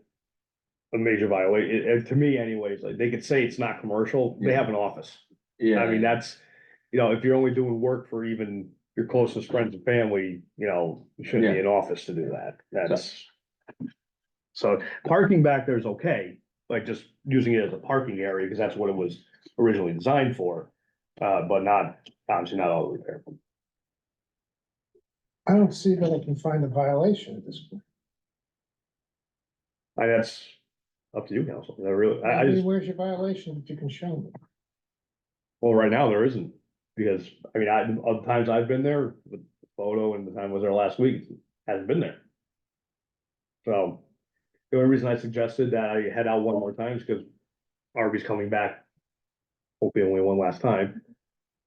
a major violation, to me anyways, like they could say it's not commercial, they Yeah. have an office. Yeah. I mean, that's, if you're only doing work for even your closest friends and family, you shouldn't be in office to do that. That's. So parking back there is okay, like just using it as a parking area, because that's what it was originally designed for. But not, obviously not all the repair. I don't see that I can find a violation at this point. That's up to you, council. I really, I mean, just, where's your violation that you can show me? well, right now there isn't, because, I mean, of the times I've been there, the photo and the time I was there last week, it hasn't been there. So, the only reason I suggested that I head out one more time is because Arby's coming back. Hopefully only one last time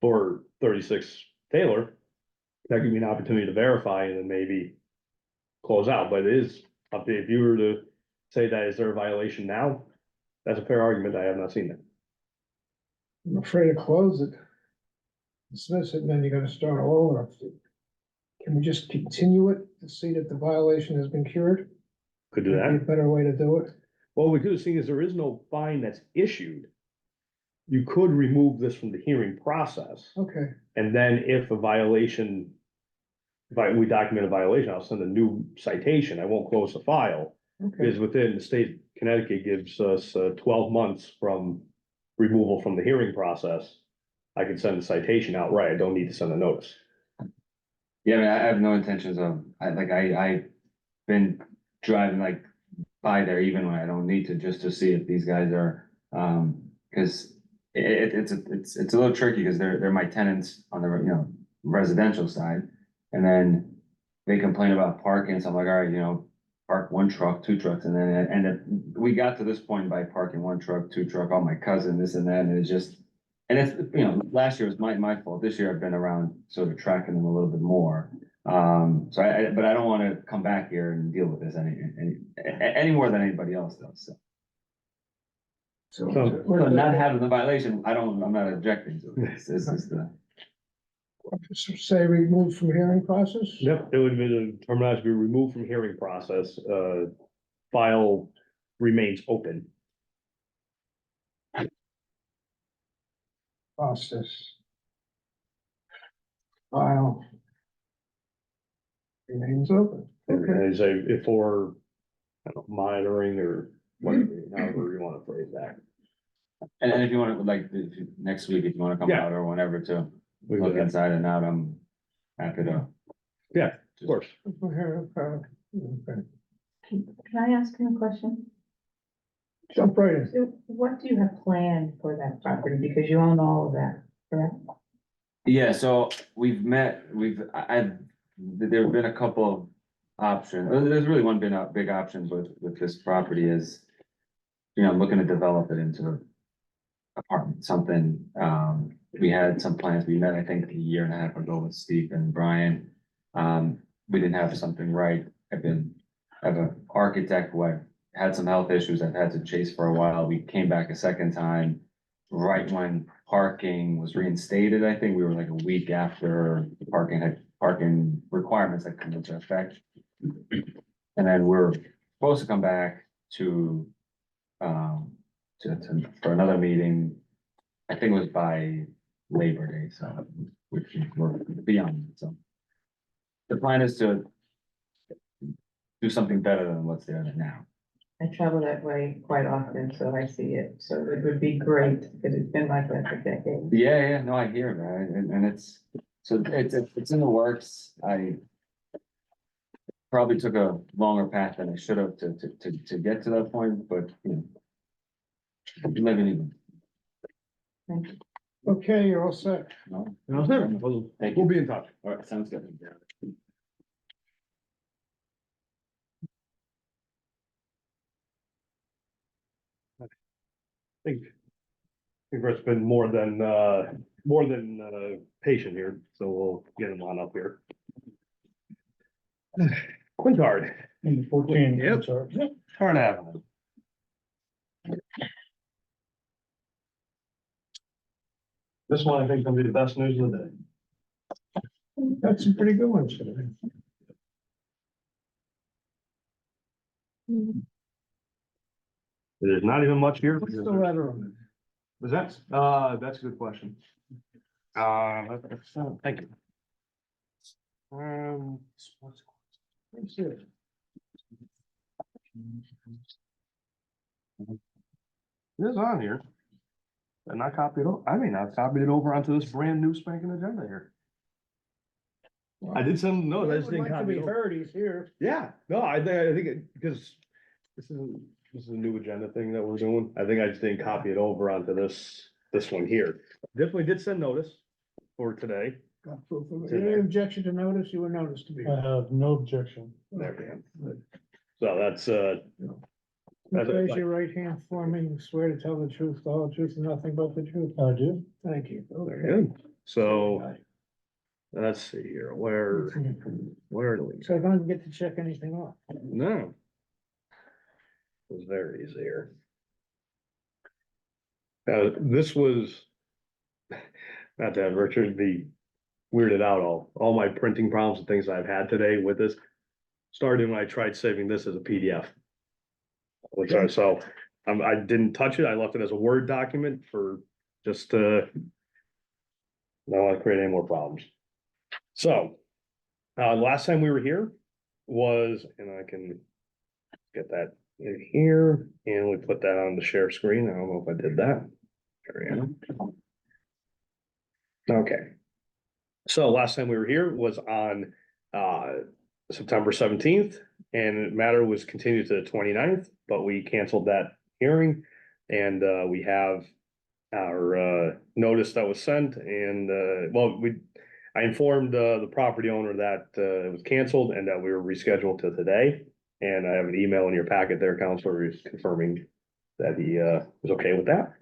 for 36 Taylor. That gives me an opportunity to verify and then maybe close out, but it is up to, if you were to say that, is there a violation now? That's a fair argument. I have not seen that. I'm afraid to close it. Dismiss it, and then you gotta start all over. Can we just continue it to see that the violation has been cured? Could do Might be a that. better way to do it. Well, we could have seen is there is no fine that's issued. You could remove this from the hearing process, Okay, and then if a violation, we document a violation, I'll send a new citation. I won't close the file. okay. Is within the state, Connecticut gives us 12 months from removal from the hearing process. I can send a citation outright. I don't need to send a notice. Yeah, I mean, I have no intentions of, I've been driving by there even when I don't need to, just to see if these guys are, cause it's a little tricky, because they're my tenants on the, residential side. And then they complain about parking, so I'm like, all right, park one truck, two trucks, and then, we got to this point by parking one truck, two truck, oh, my cousin, this and that, and it's just. And it's, last year was my fault. This year I've been around sort of tracking them a little bit more. So but I don't want to come back here and deal with this any more than anybody else does, so. So, So- So not having the violation, I'm not objecting to it. It's just the. say remove from hearing process? Yep, it would be the terminology be removed from hearing process. File remains open. Process. File. Remains open. Okay. And say if for, I don't know, monitoring or whatever, however you want to phrase that. And if you want to, next week, if you want to come Yeah. out or whenever to We look do that. inside and out, I'm happy to. Yeah, of course. Okay. Can I ask him a question? Jump right in. So what do you have planned for that property? Because you own all of that, correct? Yeah, so we've met, there have been a couple of options. There's really one big option with this property is, I'm looking to develop it into an apartment, something. We had some plans. We met, I think, a year and a half ago with Steve and Brian. We didn't have something right. I have an architect who I had some health issues I've had to chase for a while. We came back a second time, right when parking was reinstated. I think we were like a week after the parking requirements had come into effect. And then we're supposed to come back to for another meeting. I think it was by Labor Day, so which we're beyond it, so. The plan is to do something better than what's there now. I travel that way quite often, so I see it. So it would be great, because it's been like that for decades. Yeah, no, I hear that, and it's, so it's in the works. probably took a longer path than I should have to get to that point, but, you know. Living even. Okay, you're all set. No. We'll Thank you. be in touch. All right, sounds good. Think Rick's been more than patient here, so we'll get him on up here. Quintard. Number 14. Yep. Sorry. Turn Avenue. This one I think will be the best news of the day. That's some pretty good ones today. There's not even much here. What's the letter on Was that, that's a good question. Thank you. Let's see it. It is on here. And I copied it, I mean, I've copied it over onto this brand new spanking agenda here. I did send notes, I just Would didn't like to copy be it over. heard, he's here. Yeah, no, I think because this is a new agenda thing that we're doing. I think I just didn't copy it over onto this one here. Definitely did send notice for today. Got proof of it. Any objection to notice, you were noticed to be. I have no objection. There we go. So that's, That's it, Raise like- your right hand for me and swear to tell the truth, the whole truth, and nothing but the truth. I do. Thank you. good. So let's see here, where do we? So I don't get to check anything off. No. It was very easy here. This was, not to have Richard be weirded out, all my printing problems and things I've had today with this started when I tried saving this as a PDF. Which I, so, I didn't touch it, I left it as a Word document for just, I don't want to create any more problems. So, last time we were here was, and I can get that in here, and we put that on the share screen. I don't know if I did that. There we go. Okay. So last time we were here was on September 17th, and the matter was continued to the 29th, but we canceled that hearing. And we have our notice that was sent, and I informed the property owner that it was canceled and that we were rescheduled to today. And I have an email in your packet there, Counselor, is confirming that he was okay with that.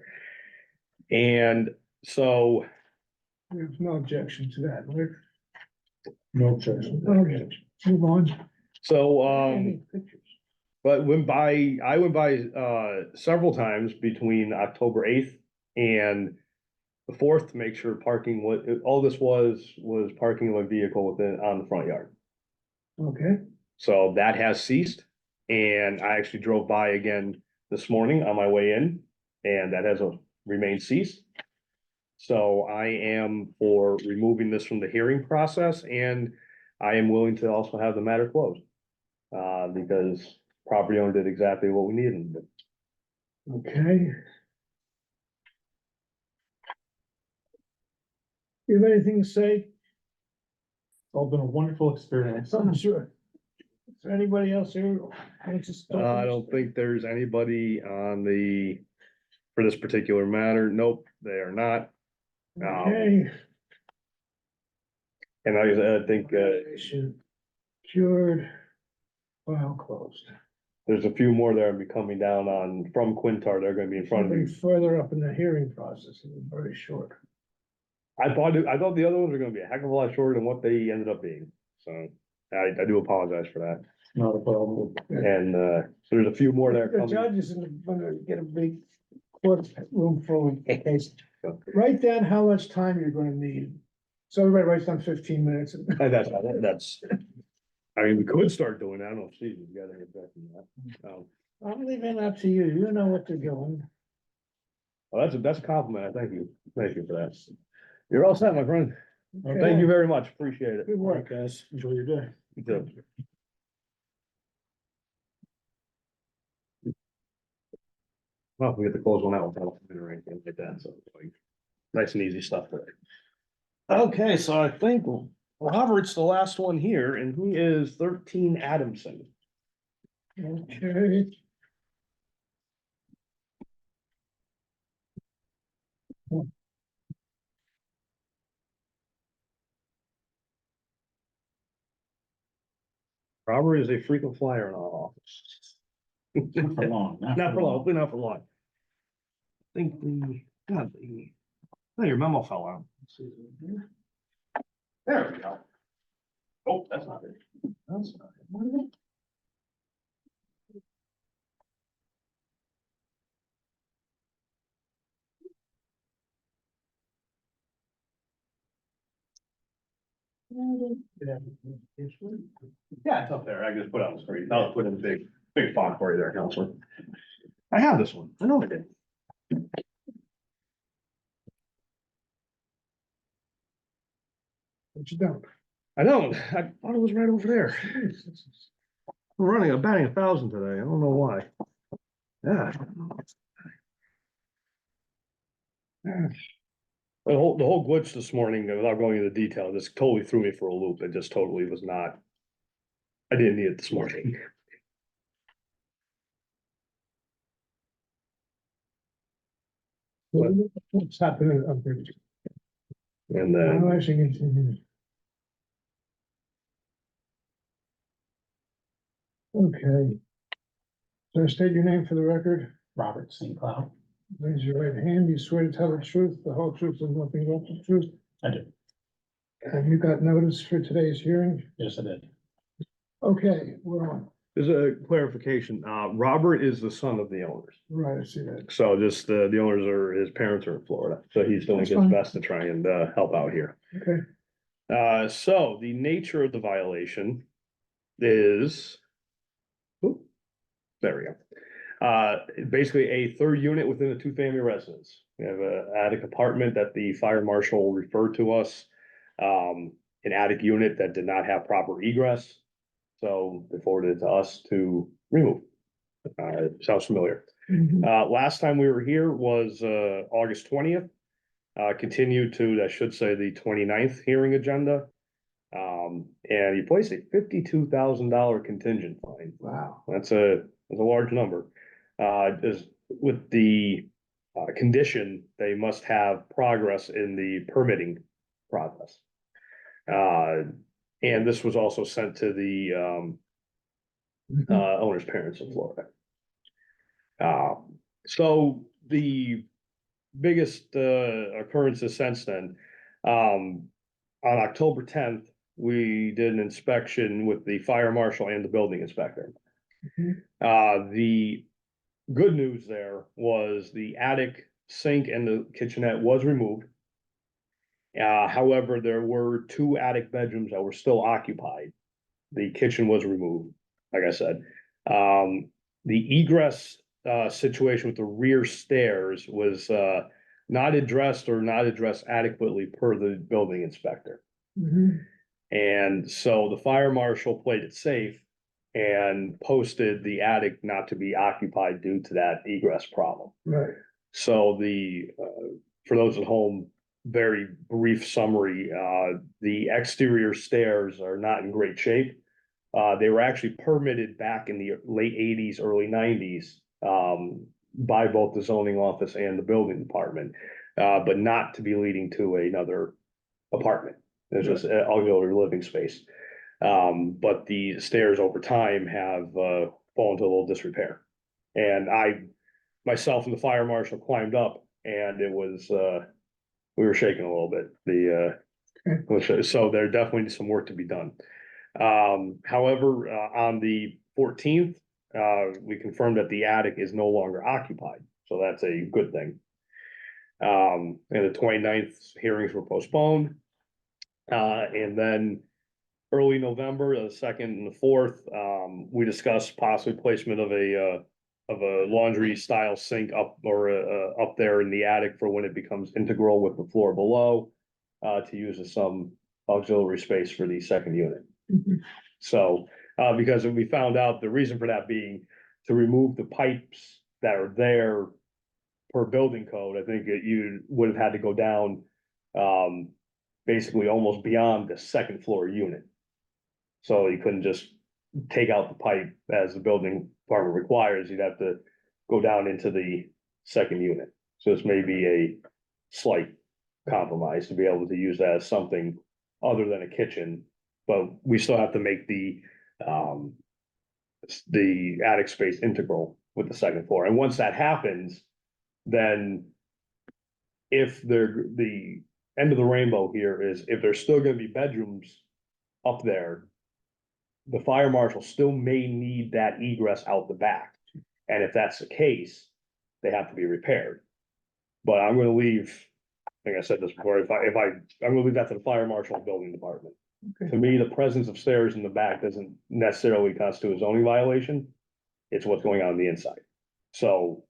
And so, There's no objection to that. Rick. No objection. No objection. Move on. so, Any pictures? but I went by several times between October 8th and the 4th to make sure parking, all this was parking of a vehicle on the front yard. Okay, So that has ceased, and I actually drove by again this morning on my way in, and that has remained ceased. So I am for removing this from the hearing process, and I am willing to also have the matter closed. Because property owner did exactly what we needed him to do. okay. You have anything to say? It's all been a wonderful experience. I'm sure. Is there anybody else here? I don't think there's anybody for this particular matter. Nope, they are not. Okay. And I think, Violation Cured. File closed. there's a few more that are coming down from Quintar. They're gonna be in front of Something me. further up in the hearing process, it was very short. I thought the other ones were gonna be a heck of a lot shorter than what they ended up being. So I do apologize for that. Not a problem. And, so there's a few more that are The coming. judge is gonna get a big courtroom full of cases. Write down how much time you're gonna need. So everybody writes down 15 minutes. And that's, I mean, we could start doing that. I don't know if Steve, you got any objection to that. I'm leaving it up to you. You know what they're doing. Well, that's a compliment. Thank you. Thank you for that. You're all set, my friend. Thank you very much. Appreciate it. Good All right, work. guys, enjoy your day. You too. Well, we get to close one out without or anything like that, so it's like nice and easy stuff today. Okay, so I think Robert's the last one here, and he is 13 Adamson. Okay. Robert is a frequent flyer in our office. Not for long, Not for long, hopefully not for long. I think your memo fell out. Let's see. There we go. Oh, that's not it. That's not it. Yeah, it's up there. I just put it on the screen. I'll put in big font for you there, Counselor. I have this one. I know I did. What you done? I don't. I thought it was right over there. I'm batting 1,000 today. I don't know why. Yeah. The whole glitch this morning, without going into detail, just totally threw me for a loop. It just totally was not. I didn't need it this morning. What's happening up there? And then, Analyzing it. Okay. So state your name for the record. Robert St. Cloud. Raise your right hand. You swear to tell the truth, the whole truth, and nothing but the truth. I do. Have you got notice for today's hearing? Yes, I did. Okay, we're on. there's a clarification. Robert is the son of the owners. Right, I see that. So just, the owners his parents are in Florida, so he's doing That's his fine. best to try and, help out here. Okay. So the nature of the violation is. Oop, there we go. Basically a third unit within a two-family residence. We have an attic apartment that the fire marshal referred to us. An attic unit that did not have proper egress. So they forwarded it to us to remove. Sounds familiar. Mhm. Last time we were here was, August 20th. Continued to, I should say, the 29th hearing agenda. And he placed a $52,000 contingent fine. Wow. That's a large number. Is with the condition, they must have progress in the permitting process. And this was also sent to the owner's parents in Florida. So the biggest occurrences since then, on October 10th, we did an inspection with the fire marshal and the building inspector. The good news there was the attic sink and the kitchenette was removed. However, there were two attic bedrooms that were still occupied. The kitchen was removed, like I said. The egress situation with the rear stairs was not addressed adequately per the building inspector. Mhm. And so the fire marshal played it safe and posted the attic not to be occupied due to that egress problem. Right. So for those at home, very brief summary, the exterior stairs are not in great shape. They were actually permitted back in the late 80s, early 90s, by both the zoning office and the building department, but not to be leading to another apartment. It's just auxiliary living space. But the stairs over time have fallen to a little disrepair. And myself and the fire marshal climbed up and it was, we were shaking a little bit. So there definitely is some work to be done. However, on the 14th, we confirmed that the attic is no longer occupied. So that's a good thing. And the 29th hearings were postponed. And then early November, the 2nd and the 4th, we discussed possible placement of a laundry style sink up there in the attic for when it becomes integral with the floor below, to use as some auxiliary space for the second unit. Mhm. So, because we found out the reason for that being to remove the pipes that are there per building code, I think you would have had to go down, basically almost beyond the second floor unit. So you couldn't just take out the pipe as the building department requires, you'd have to go down into the second unit. So this may be a slight compromise to be able to use that as something other than a kitchen. But we still have to make the attic space integral with the second floor. And once that happens, then if the end of the rainbow here is if there's still gonna be bedrooms up there, the fire marshal still may need that egress out the back. And if that's the case, they have to be repaired. But I'm gonna leave, I think I said this before, I'm gonna leave that to the fire marshal and building department. Okay. To me, the presence of stairs in the back doesn't necessarily constitute a zoning violation. It's what's going on the inside. So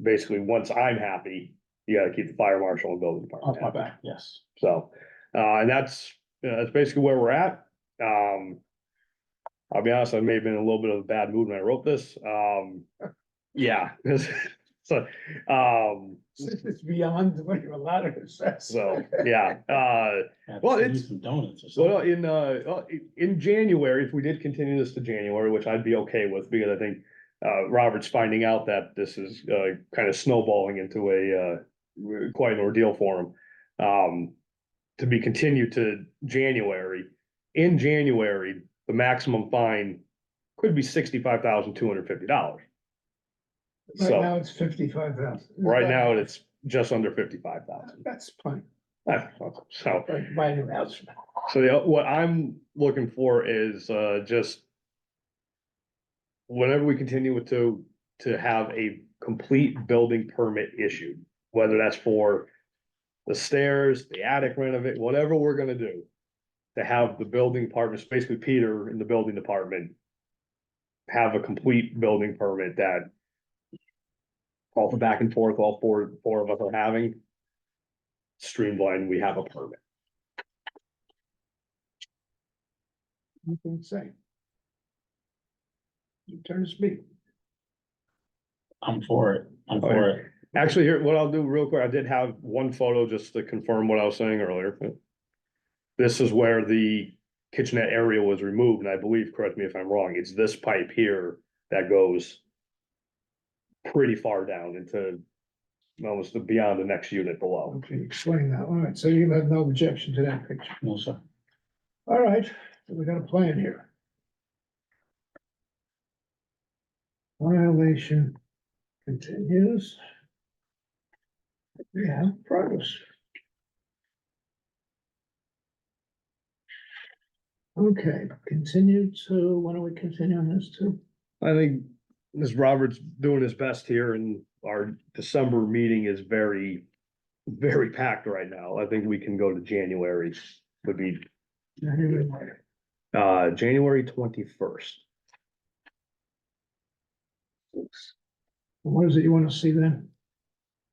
basically, once I'm happy, you gotta keep the fire marshal and building department Off my happy. back, yes. So, and that's basically where we're at. I'll be honest, I may have been in a little bit of a bad mood when I wrote this. Yeah. So, It's beyond what you're allowed to assess. yeah, Have Well, to it's- use some donuts or well, something. in January, if we did continue this to January, which I'd be okay with, because I think Robert's finding out that this is kind of snowballing into a quite an ordeal for him. To be continued to January. In January, the maximum fine could be $65,250. Right So now, it's 55,000. right now, it's just under 55,000. That's fine. So. Like buy a new house. So what I'm looking for is just. Whenever we continue to have a complete building permit issued, whether that's for. The stairs, the attic renovate, whatever we're gonna do. To have the building department, basically Peter in the building department. Have a complete building permit that. All the back and forth, all four of us are having. Streamlined, we have a permit. You can say. You turn to speak. I'm for it, I'm for it. Actually, here, what I'll do real quick, I did have one photo just to confirm what I was saying earlier. This is where the kitchenette area was removed, and I believe, correct me if I'm wrong, it's this pipe here that goes. Pretty far down into. Almost beyond the next unit below. Okay, explain that. All right, so you have no objection to that picture. No, sir. All right, so we got a plan here. Violation continues. We have progress. Okay, continue to, when are we continuing this to? I think Ms. Roberts doing his best here, and our December meeting is very, very packed right now. I think we can go to January would be, January 21st. What is it you want to see then?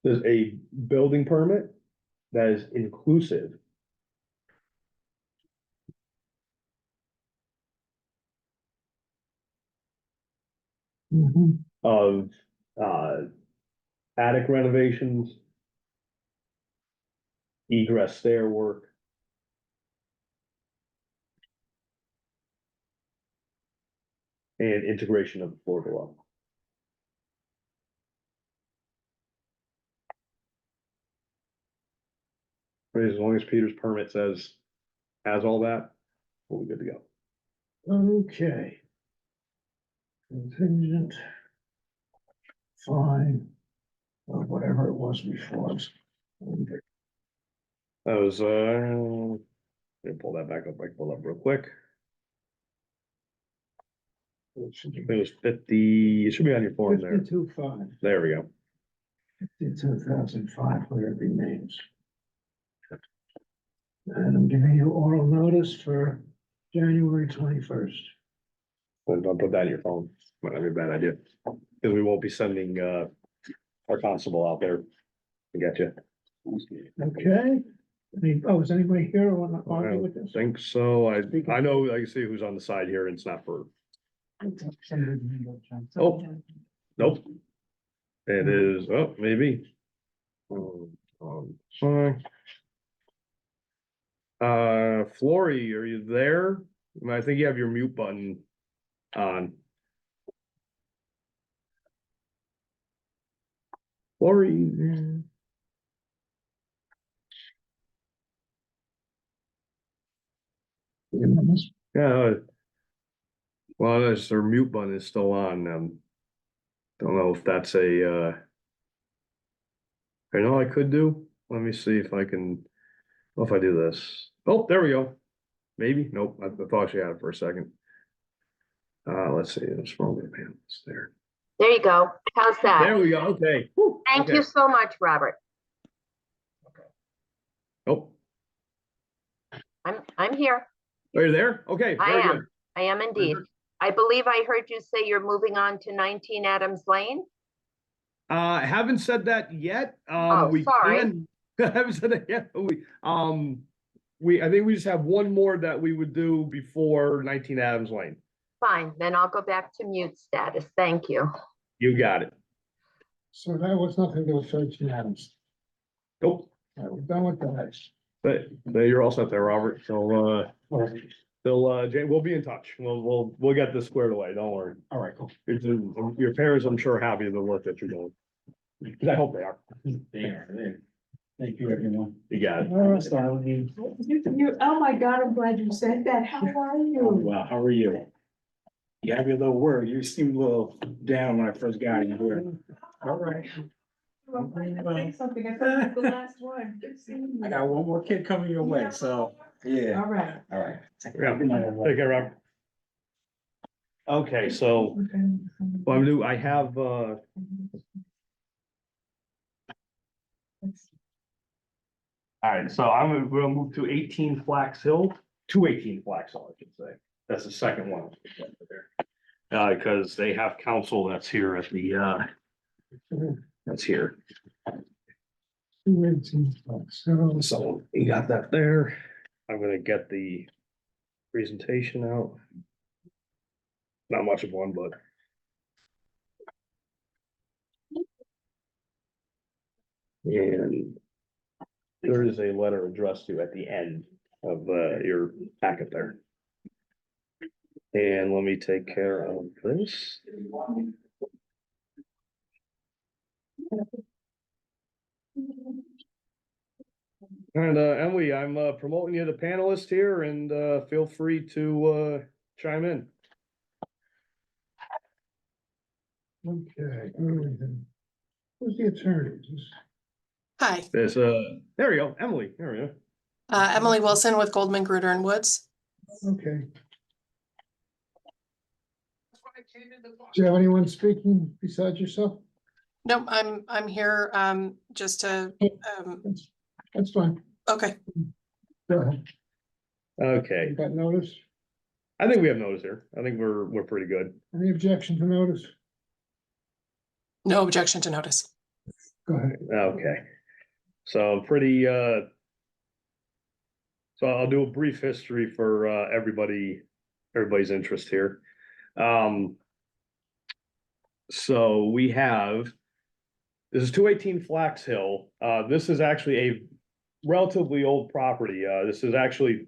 There's a building permit that is inclusive. Of, attic renovations. Egress stair work. And integration of the floor below. As long as Peter's permit says, has all that, we'll be good to go. Okay. Contingent. Fine. Or whatever it was before. That was, let me pull that back up, I can pull it up real quick. It was 50, it should be on your form there. 52.5. There we go. 52,005, where it remains. And I'm giving you oral notice for January 21st. Don't put that in your phone, might not be a bad idea, because we won't be sending, our constable out there to get you. Okay? Is anybody here who want to argue with this? Think so, I know, I can see who's on the side here, and it's not for, oh, nope. It is, oh, maybe. Sorry. Flory, are you there? I think you have your mute button on. Flory. Yeah. Well, that's their mute button is still on. Don't know if that's a, I know I could do. Let me see if I can, if I do this. Oh, there we go. Maybe, nope, I thought she had it for a second. Let's see, the smaller panels there. There you go. How's that? There we go, okay. Whew, Thank okay. you so much, Robert. Oh, I'm here. are you there? Okay, I very am. good. I am indeed. I believe I heard you say you're moving on to 19 Adams Lane. I haven't said that yet. Oh, We sorry. can, I haven't said that yet. I think we just have one more that we would do before 19 Adams Lane. Fine, then I'll go back to mute status. Thank you. You got it. So that was nothing to do with 13 Adams. Nope. All right, we're done with that. But you're all set there, Robert. So, Jane, we'll be in touch. We'll get this squared away. Don't worry. All right, cool. Your parents, I'm sure, happy with the work that you're doing. Because I hope they are. They are. Thank you, everyone. You got it. Oh my God, I'm glad you said that. How are you? Well, how are you? You have your little word. You seemed a little down when I first got in here. All right. I'm going to say something. I thought it was the last one. Good seeing you. I got one more kid coming your way, so, yeah. All right. All right. Yeah. Take care, Rob. Okay, so what I'm do, I have, all right, so we'll move to 18 Flax Hill, 218 Flax Hill, I should say. That's the second one. Because they have counsel that's here at the, that's here. 218 bucks. So you got that there. I'm gonna get the presentation out. Not much of one, but. And there is a letter addressed to you at the end of your packet there. And let me take care of this. And Emily, I'm promoting you to panelist here and feel free to chime in. Okay. Who's the attorney? Hi, There's there you go, Emily, there we go. Emily Wilson with Goldman Gruder and Woods. Okay. Do you have anyone speaking besides yourself? No, I'm here just to That's fine. okay. Go ahead. Okay, You got notice? I think we have notice here. I think we're pretty good. Any objection to notice? No objection to notice. Go ahead. Okay. So I'm pretty so I'll do a brief history for everybody's interest here. So we have, this is 218 Flax Hill. This is actually a relatively old property. This is actually,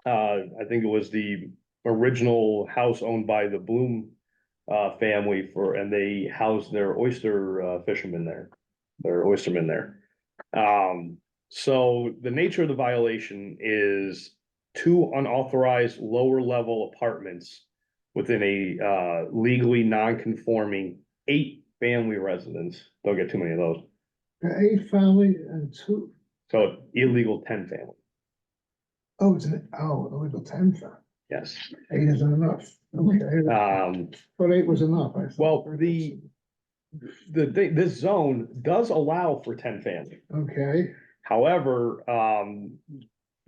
I think it was the original house owned by the Bloom family and they housed their oyster fishermen there, their oystermen there. So the nature of the violation is 2 unauthorized lower level apartments within a legally non-conforming 8-family residence. Don't get too many of those. 8 family and 2. So illegal 10-family. Oh, it's an illegal 10 family. Yes. 8 isn't enough. Okay. But 8 was enough. I thought. Well, this zone does allow for 10-family. Okay. However,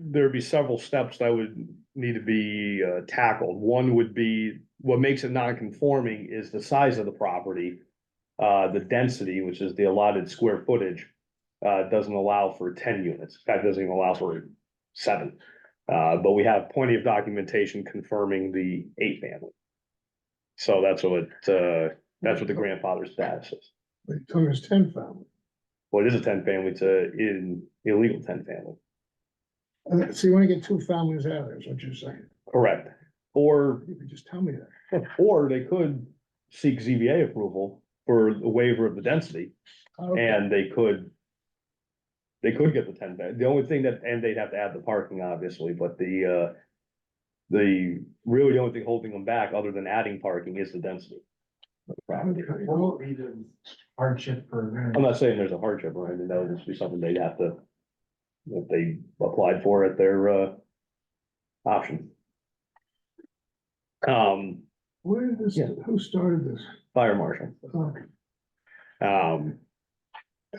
there'd be several steps that would need to be tackled. One would be, what makes it non-conforming is the size of the property. The density, which is the allotted square footage, doesn't allow for 10 units. In fact, doesn't even allow for 7. But we have plenty of documentation confirming the 8-family. So that's what the grandfather's status is. They told us 10 family. Well, it is a 10-family, it's an illegal 10-family. So you wanna get two families out of there, is what you're saying? Correct. Or, You could just tell me that. or they could seek ZBA approval for the waiver of the density, Okay. and they could. They could get the 10 bed. The only thing that, and they'd have to add the parking, obviously, but really the only thing holding them back, other than adding parking, is the density. of the property. Okay, What well, would be the hardship for? I'm not saying there's a hardship or anything, that would just be something they'd have to. If they applied for it, their option. where did this, Yeah. who started this? Fire marshal. Okay.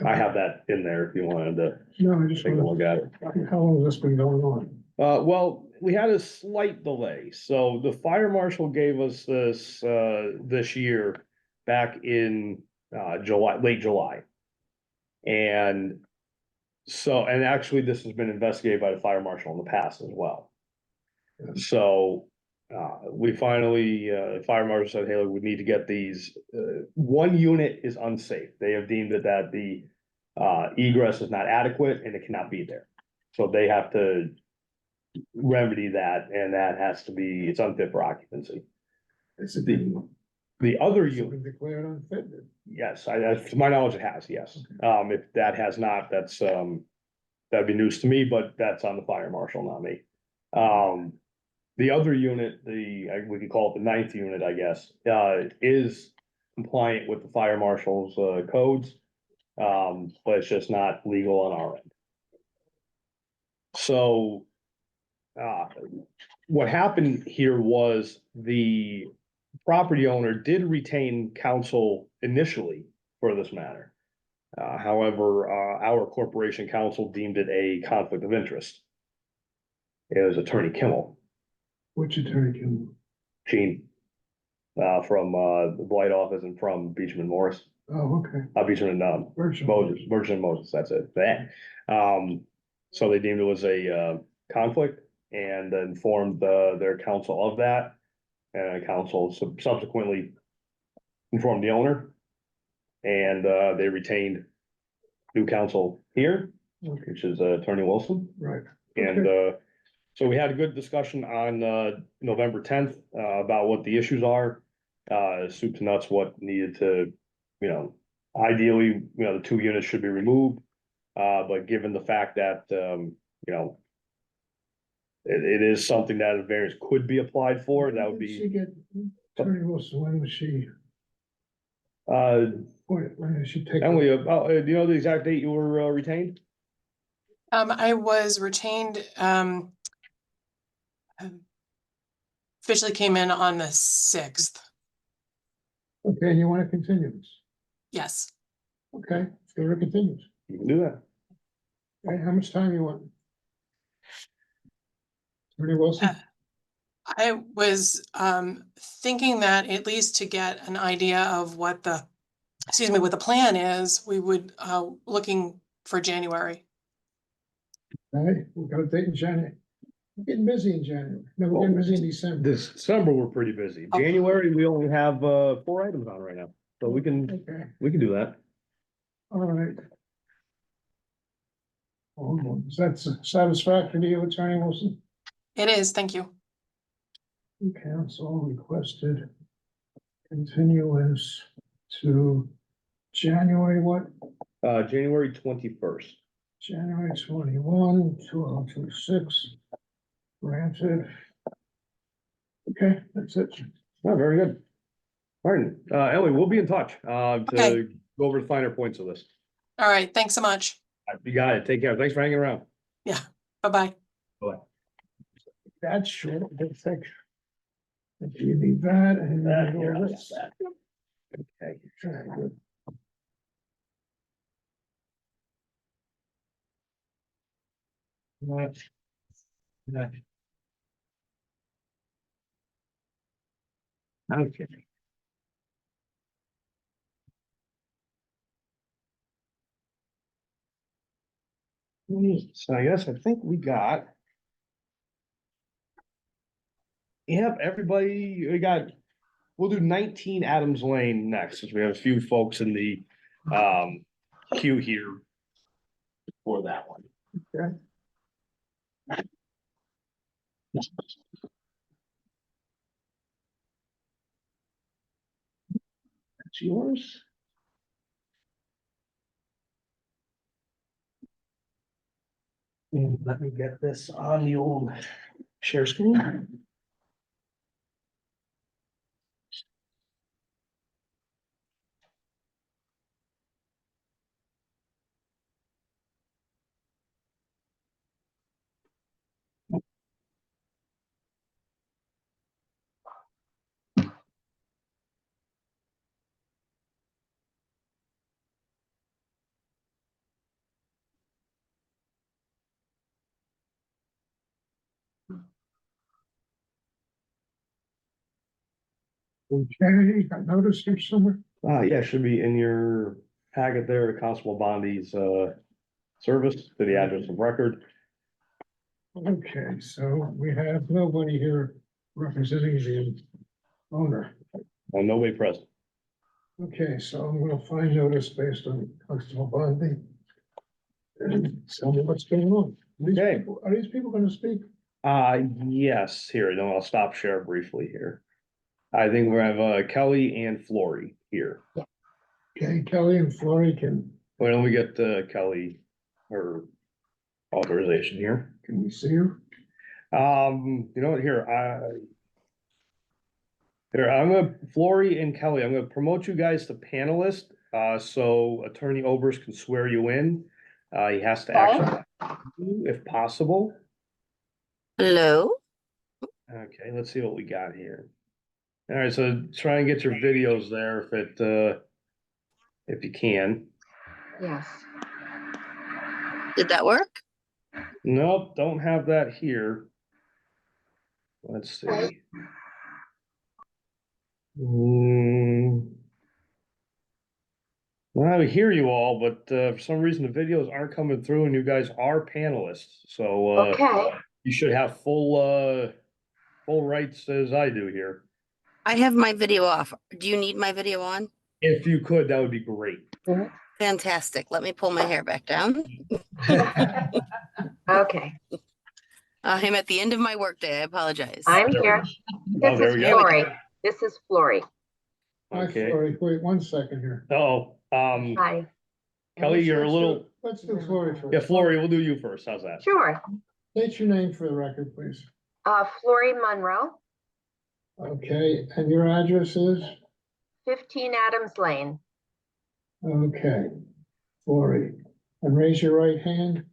I have that in there if you wanted to No, I just take a wanna, look at it. how long has this been going on? Well, we had a slight delay, so the fire marshal gave us this year back in, July, late July. And so, and actually, this has been investigated by the fire marshal in the past as well. So, we finally, the fire marshal said, hey, look, we need to get these, one unit is unsafe. They have deemed it that the, egress is not adequate and it cannot be there. So they have to remedy that, and that has to be, it's unfit for occupancy. Is it been, The other has it unit, been declared unfit? yes, to my knowledge, it has, yes. If that has not, that's, that'd be news to me, but that's on the fire marshal, not me. The other unit, we could call it the 9th unit, I guess, is compliant with the fire marshal's, codes. But it's just not legal on our end. So, what happened here was the property owner did retain counsel initially for this matter. However, our corporation counsel deemed it a conflict of interest. It was Attorney Kimmel, Which attorney can, Gene, from, the Blight office and from Beechman Morris, oh, okay. Beechman and, Virgil. Moses, that's it, that. So they deemed it was a, conflict and informed, their counsel of that. And counsel subsequently informed the owner. And, they retained new counsel here, Okay, which is Attorney Wilson. right. And, so we had a good discussion on, November 10th, about what the issues are. Soup to nuts, what needed to, ideally, the 2 units should be removed. But given the fact that, it is something that a variance could be applied for, that would When did she be, get, Attorney Wilson, when was she, when did she take? Emily, do you know the exact date you were, retained? I was retained, officially came in on the 6th. Okay, and you want to continue this? Yes. Okay, let's go to continues. You can do that. Okay, how much time you want? Attorney Wilson? I was thinking that at least to get an idea of what the, what the plan is, we would looking for January. Okay, we've got a date in January. We're getting busy in January. No, we're getting busy in December. December, we're pretty busy. Oh. January, we only have, 4 items on right now, so we can do that. All right. Is that satisfactory to you, Attorney Wilson? It is, thank you. Council requested continuance to January what? January 21st. January 21, 2026. Granted. Okay, that's it. Oh, very good. All right, Ellie, we'll be in touch, Okay. to go over the finer points of this. All right, thanks so much. You got it. Take care. Thanks for hanging around. Bye-bye. That's short, big section. If you need that and That, you here, need all I this. got Okay, very good. Okay. So I guess I think we got. Yep, everybody, we'll do 19 Adams Lane next, since we have a few folks in the queue here for that one. Okay. That's yours. And let me get this on the old share screen. Okay, got notice here somewhere. Yeah, should be in your packet there, Constable Bondi's service to the address of record. Okay, so we have nobody here representing the owner. And nobody present. Okay, so I'm gonna find notice based on Constable Bondi. And tell me what's going on. Okay. Are these people gonna speak? Yes, here, no, I'll stop share briefly here. I think we have Kelly and Flory here. Okay, Kelly and Flory can Why don't we get Kelly her authorization here? Can we see her? You know what, I'm gonna, Flory and Kelly, I'm gonna promote you guys to panelist, so Attorney Oberst can swear you in. He has to actually, if possible. Hello? Okay, let's see what we got here. All right, so try and get your videos there if you can. Yes. Did that work? Nope, don't have that here. Let's see. Well, I hear you all, but for some reason the videos aren't coming through and you guys are panelists, so Okay. you should have full rights as I do here. I have my video off. Do you need my video on? If you could, that would be great. Fantastic. Let me pull my hair back down. Okay. I'm at the end of my workday. I apologize. I'm here. Oh, there we go. Flory. This is Flory. Hi, Okay. Flory, wait 1 second here. Hi. Kelly, you're a little, Let's do Flory first. yeah, Flory, we'll do you first. How's that? Sure. State your name for the record, please. Flory Monroe, Okay, and your address is? 15 Adams Lane. Okay, Flory, and raise your right hand.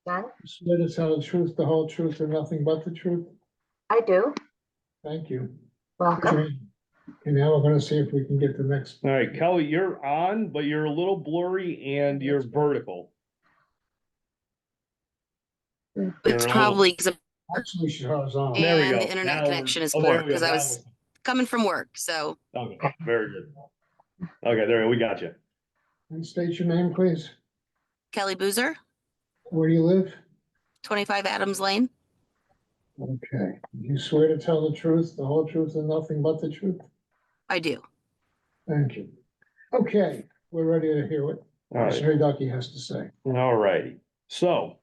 Done? Swear to tell the truth, the whole truth, and nothing but the truth. I do. Thank you. Welcome. And now we're gonna see if we can get the next. All right, Kelly, you're on, but you're a little blurry and you're vertical. It's probably because Actually, she's horizontal. There we and go. the internet Now connection is there poor we go. because I Now was coming from work. So okay, very good. Okay, there we got you. And state your name, please. Kelly Boozer, Where do you live? 25 Adams Lane. Okay, you swear to tell the truth, the whole truth, and nothing but the truth? I do. Thank you. Okay, we're ready to hear what All right. Sherry Ducky has to say. All righty. So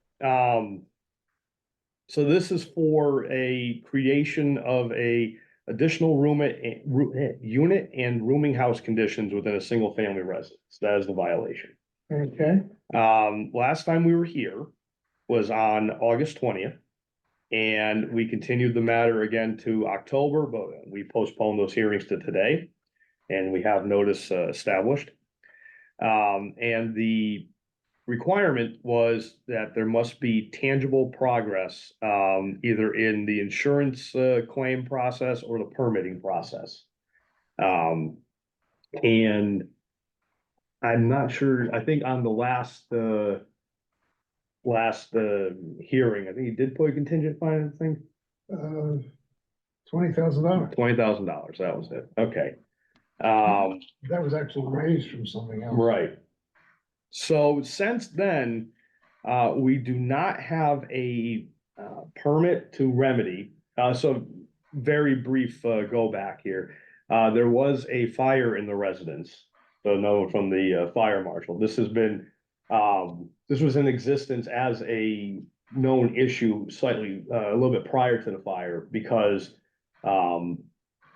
this is for a creation of a additional unit and rooming house conditions within a single family residence. That is the violation. Okay, Last time we were here was on August 20th. And we continued the matter again to October, but we postponed those hearings to today. And we have notice established. And the requirement was that there must be tangible progress, either in the insurance claim process or the permitting process. And I'm not sure, I think on the last hearing, I think he did put a contingent financing. $20,000. $20,000, that was it, okay. That was actually raised from something else. Right. So since then, we do not have a permit to remedy. So very brief go back here. There was a fire in the residence. So no, from the fire marshal. This has been, this was in existence as a known issue slightly, a little bit prior to the fire because,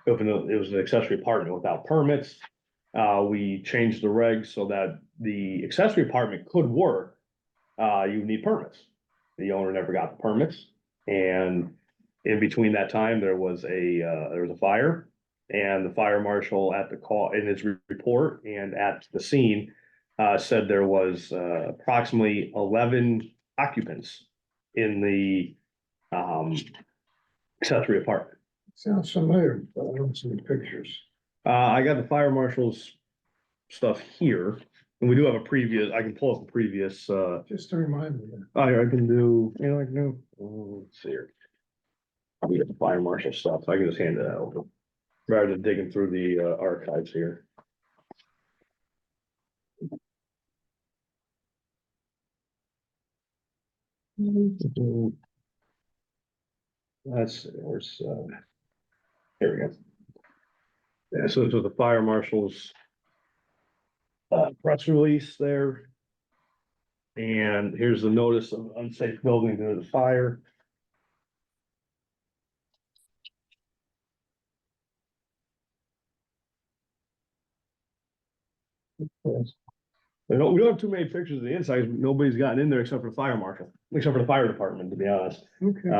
it was an accessory apartment without permits. We changed the regs so that the accessory apartment could work. You need permits. The owner never got the permits. And in between that time, there was a fire. And the fire marshal at the call in his report and at the scene, said there was, approximately 11 occupants in the, accessory apartment. Sounds familiar, but I don't see any pictures. I got the fire marshal's stuff here, and we do have a previous, I can pull up the previous, Just to remind me. I can do, you know, I can do, let's see here. We got the fire marshal stuff, so I can just hand it out, rather than digging through the, archives here. That's, where's, here we go. Yeah, so the fire marshal's press release there. And here's the notice of unsafe building due to the fire. We don't have too many pictures of the inside. Nobody's gotten in there except for the fire marshal, except for the fire department, to be honest. Okay.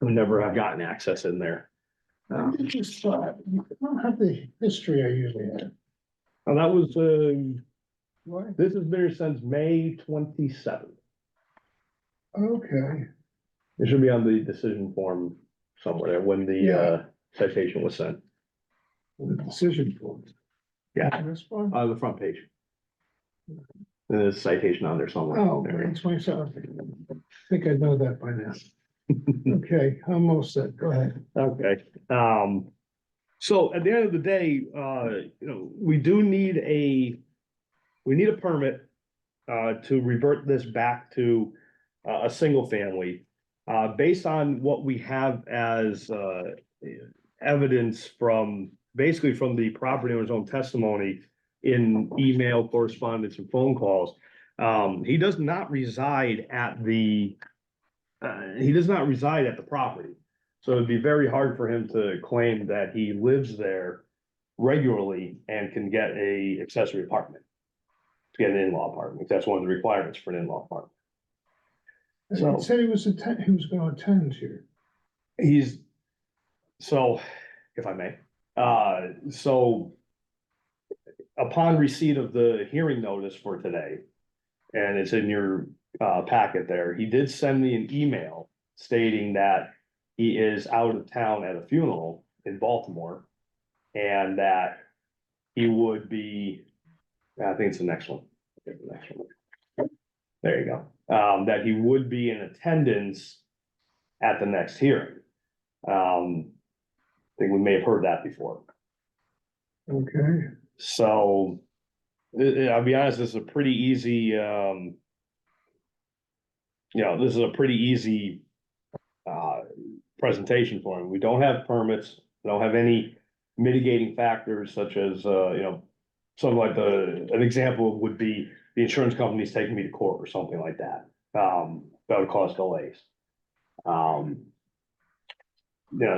We never have gotten access in there. Just, you don't have the history I usually have. Oh, that was, Why? this has been here since May 27th. Okay, It should be on the decision form somewhere when the, Yeah. citation was sent. the decision form. Yeah. This one? On the front page. There's a citation on there somewhere. Oh, There. it's myself. I think I know that by now. Okay, I'm all set. Go ahead. Okay, so at the end of the day, we do need we need a permit to revert this back to a single family. Based on what we have as evidence from, basically from the property owner's own testimony in email correspondence and phone calls. He does not reside at the property. So it'd be very hard for him to claim that he lives there regularly and can get a accessory apartment. To get an in-law apartment, that's one of the requirements for an in-law apartment. So he said he was he was gonna attend here. So, if I may, so upon receipt of the hearing notice for today, and it's in your packet there, he did send me an email stating that he is out of town at a funeral in Baltimore, and that he would be, I think it's the next one. Okay, the next one. There you go. That he would be in attendance at the next hearing. I think we may have heard that before. Okay, So, I'll be honest, this is a pretty easy, this is a pretty easy presentation for him. We don't have permits, we don't have any mitigating factors such as, something like an example would be the insurance company's taking me to court or something like that. That would cause delays.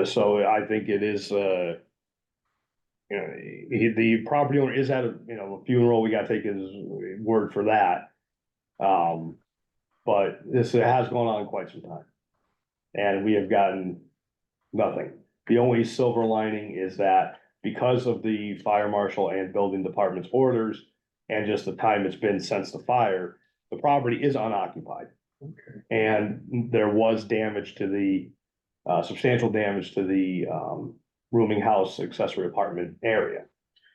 So I think it is, the property owner is at a funeral, we gotta take his word for that. But this has gone on quite some time. And we have gotten nothing. The only silver lining is that because of the fire marshal and building department's orders and just the time it's been since the fire, the property is unoccupied. okay. And there was damage to the, substantial damage to the, rooming house accessory apartment area.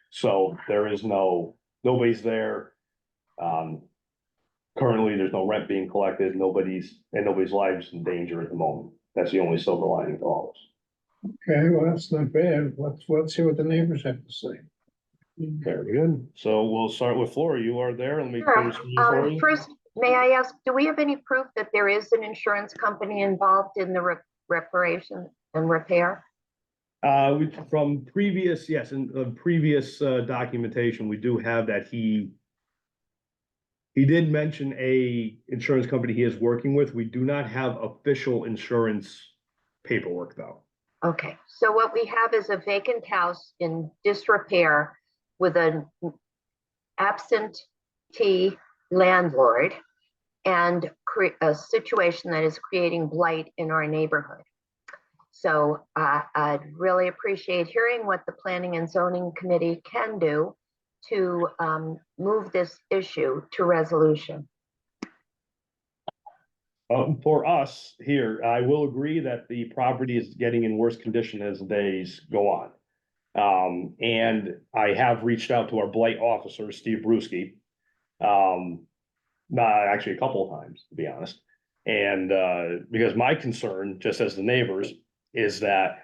So there is nobody's there. Currently, there's no rent being collected, nobody's lives in danger at the moment. That's the only silver lining to all this. Okay, well, that's not bad. Let's hear what the neighbors have to say. Very good. So we'll start with Flora. You are there. Let me. Sure. First, may I ask, do we have any proof that there is an insurance company involved in the reparation and repair? From previous, yes, in previous documentation, we do have that he He did mention a insurance company he is working with. We do not have official insurance paperwork, though. Okay, so what we have is a vacant house in disrepair with an absentee landlord and a situation that is creating blight in our neighborhood. So I'd really appreciate hearing what the Planning and Zoning Committee can do to move this issue to resolution. For us here, I will agree that the property is getting in worse condition as the days go on. And I have reached out to our blight officer, Steve Bruschi. Not actually a couple of times, to be honest. And because my concern, just as the neighbors, is that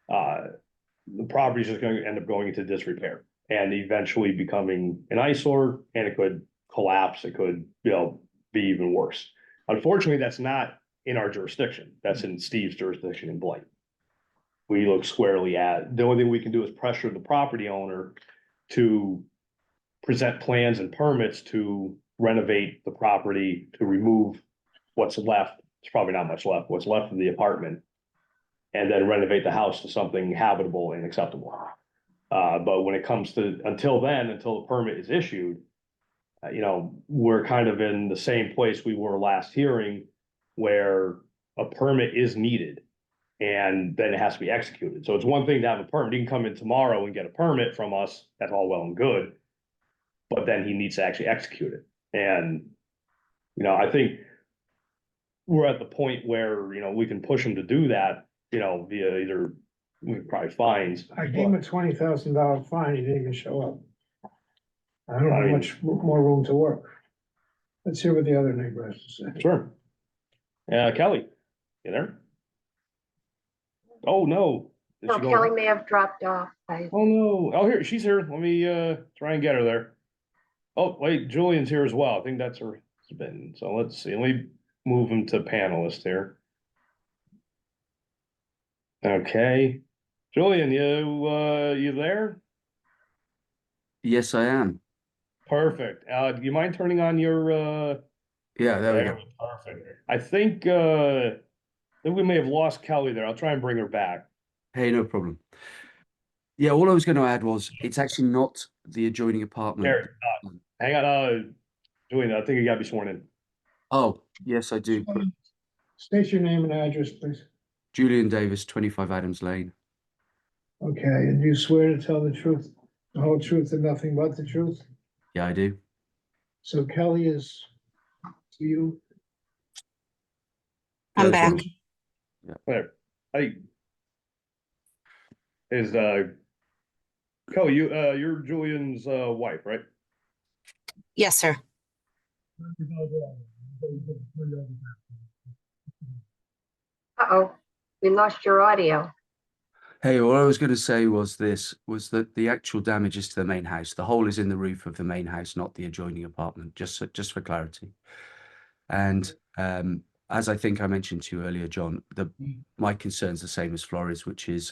the property is just going to end up going into disrepair and eventually becoming an eyesore, and it could collapse. It could, be even worse. Unfortunately, that's not in our jurisdiction. That's in Steve's jurisdiction in Blight. We look squarely at, the only thing we can do is pressure the property owner to present plans and permits to renovate the property, to remove what's left. It's probably not much left, what's left of the apartment, and then renovate the house to something habitable and acceptable. But when it comes to, until then, until the permit is issued, we're kind of in the same place we were last hearing, where a permit is needed and then it has to be executed. So it's one thing to have a permit. You can come in tomorrow and get a permit from us. That's all well and good. But then he needs to actually execute it. And, I think we're at the point where, we can push him to do that, via either probably fines. I gave him a $20,000 fine, he didn't even show up. I don't I have mean- much more room to work. Let's hear what the other neighbor has to say. Sure. Kelly, you there? Oh, no. Did No, she go? Kelly may have dropped off. Oh, no. Oh, here, she's here. Let me, try and get her there. Oh, wait, Julian's here as well. I think that's her husband. So let's see. Let me move him to panelist here. Okay. Julian, you there? Yes, I am. Perfect. Do you mind turning on your, Yeah, there we go. Perfect. I think we may have lost Kelly there. I'll try and bring her back. Hey, no problem. Yeah, all I was going to add was it's actually not the adjoining apartment. There, hang on, Julian, I think you gotta be sworn in. Oh, yes, I do. State your name and address, please. Julian Davis, 25 Adams Lane. Okay, and you swear to tell the truth, the whole truth and nothing but the truth? Yeah, I do. So Kelly is to you? I'm back. There. Hey. Is, Kelly, you're Julian's, wife, right? Yes, sir. Uh-oh, we lost your audio. Hey, what I was going to say was that the actual damage is to the main house. The hole is in the roof of the main house, not the adjoining apartment, just for clarity. And as I think I mentioned to you earlier, John, my concern's the same as Flores, which is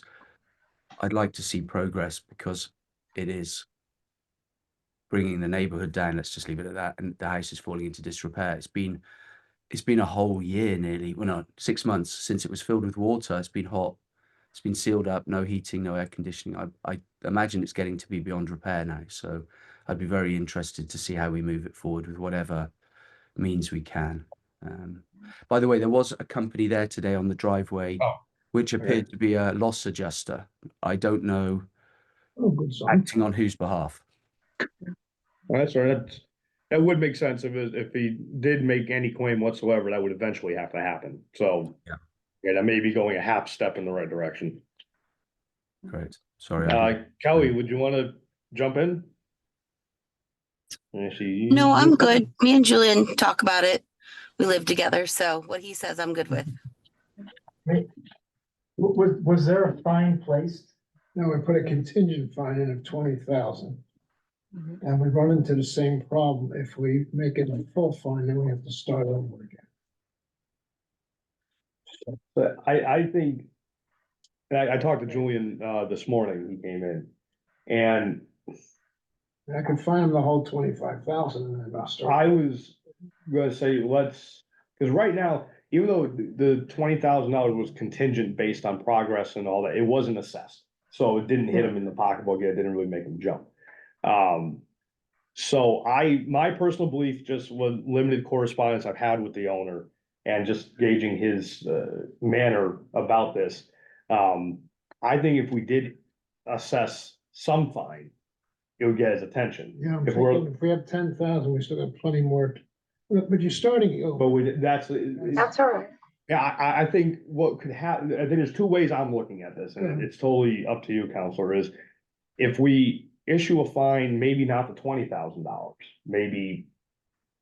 I'd like to see progress because it is bringing the neighborhood down. Let's just leave it at that. And the house is falling into disrepair. It's been a whole year nearly, well, no, 6 months since it was filled with water. It's been hot. It's been sealed up, no heating, no air conditioning. I imagine it's getting to be beyond repair now. So I'd be very interested to see how we move it forward with whatever means we can. By the way, there was a company there today on the driveway, which appeared to be a loss adjuster. I don't know acting on whose behalf. That's right. That would make sense if he did make any claim whatsoever, that would eventually have to happen. So. Yeah, that may be going a half step in the right direction. Great. Sorry. Kelly, would you want to jump in? No, I'm good. Me and Julian talk about it. We live together, so what he says, I'm good with. Was there a fine placed? No, we put a contingent fine in of 20,000. And we run into the same problem. If we make it a full fine, then we have to start over again. But I think, I talked to Julian, this morning, he came in, and I can find them the whole 25,000 and then I'll start. I was gonna say, cause right now, even though the $20,000 was contingent based on progress and all that, it wasn't assessed. So it didn't hit him in the pocketbook, it didn't really make him jump. So my personal belief, just with limited correspondence I've had with the owner and just gauging his manner about this. I think if we did assess some fine, it would get his attention. Yeah, I'm If we're, thinking if we have 10,000, we still got plenty more. But you're starting, but that's. That's all right. Yeah, I think what could happen, I think there's two ways I'm looking at this, and it's totally up to you, Counselor, is if we issue a fine, maybe not the $20,000, maybe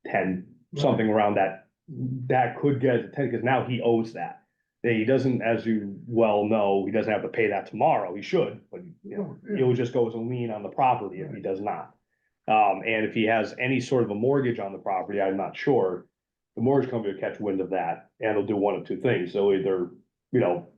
10, something around that, that could get attention, because now he owes that. And he doesn't, as you well know, he doesn't have to pay that tomorrow. He should, but you know, it will just go as a lien on the property if he does not. And if he has any sort of a mortgage on the property, I'm not sure. The mortgage company will catch wind of that and they'll do one of two things. They'll either, you know,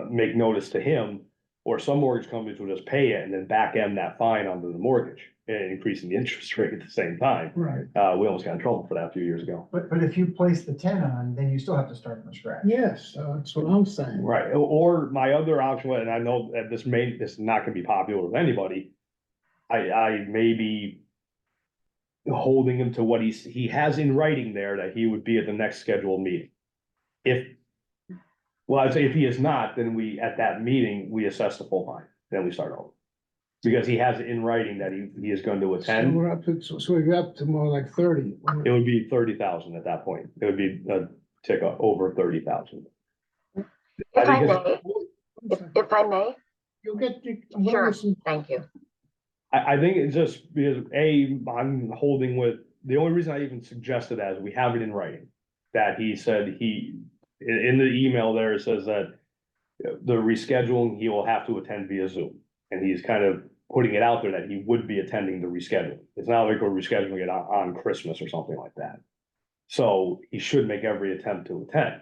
make notice to him, or some mortgage companies will just pay it and then back end that fine onto the mortgage and increasing the interest rate at the same time. right, We almost got in trouble for that a few years ago. But if you place the 10 on, then you still have to start from scratch. yes, that's what I'm saying. Right, or my other option, and I know that this is not gonna be popular with anybody. I may be holding him to what he has in writing there, that he would be at the next scheduled meeting. Well, I'd say if he is not, then at that meeting, we assess the full fine, then we start over. Because he has it in writing that he is going to So attend, we're up to, so we're up to more like 30. it would be 30,000 at that point, it would be a tick up over 30,000. If I may, if I may, You'll get. sure, thank you. I think it's just because I'm holding with, the only reason I even suggested that is we have it in writing. That he said in the email there, it says that the rescheduling, he will have to attend via Zoom. And he's kind of putting it out there that he would be attending the rescheduling. It's not like we're rescheduling it on Christmas or something like that. So he should make every attempt to attend.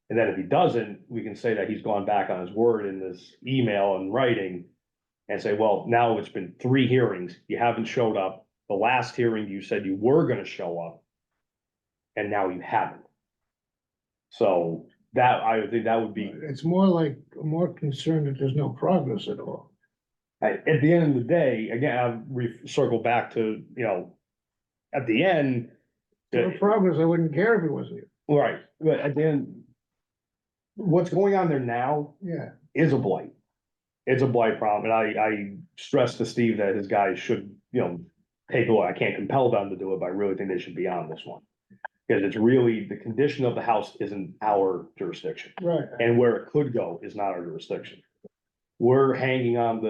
And then if he doesn't, we can say that he's gone back on his word in this email and writing. And say, well, now it's been 3 hearings, you haven't showed up. The last hearing, you said you were gonna show up. And now you haven't. So that, I think that would be, It's more like, more concerned that there's no progress at all. at the end of the day, again, I'll circle back to, you know, at the end. No progress, I wouldn't care if it wasn't here. Right, but at the end. What's going on there now Yeah, is a blight. It's a blight problem, and I stressed to Steve that his guys should, you know, take a look. I can't compel them to do it, but I really think they should be on this one. Because it's really, the condition of the house isn't our jurisdiction, right. and where it could go is not our jurisdiction. We're hanging on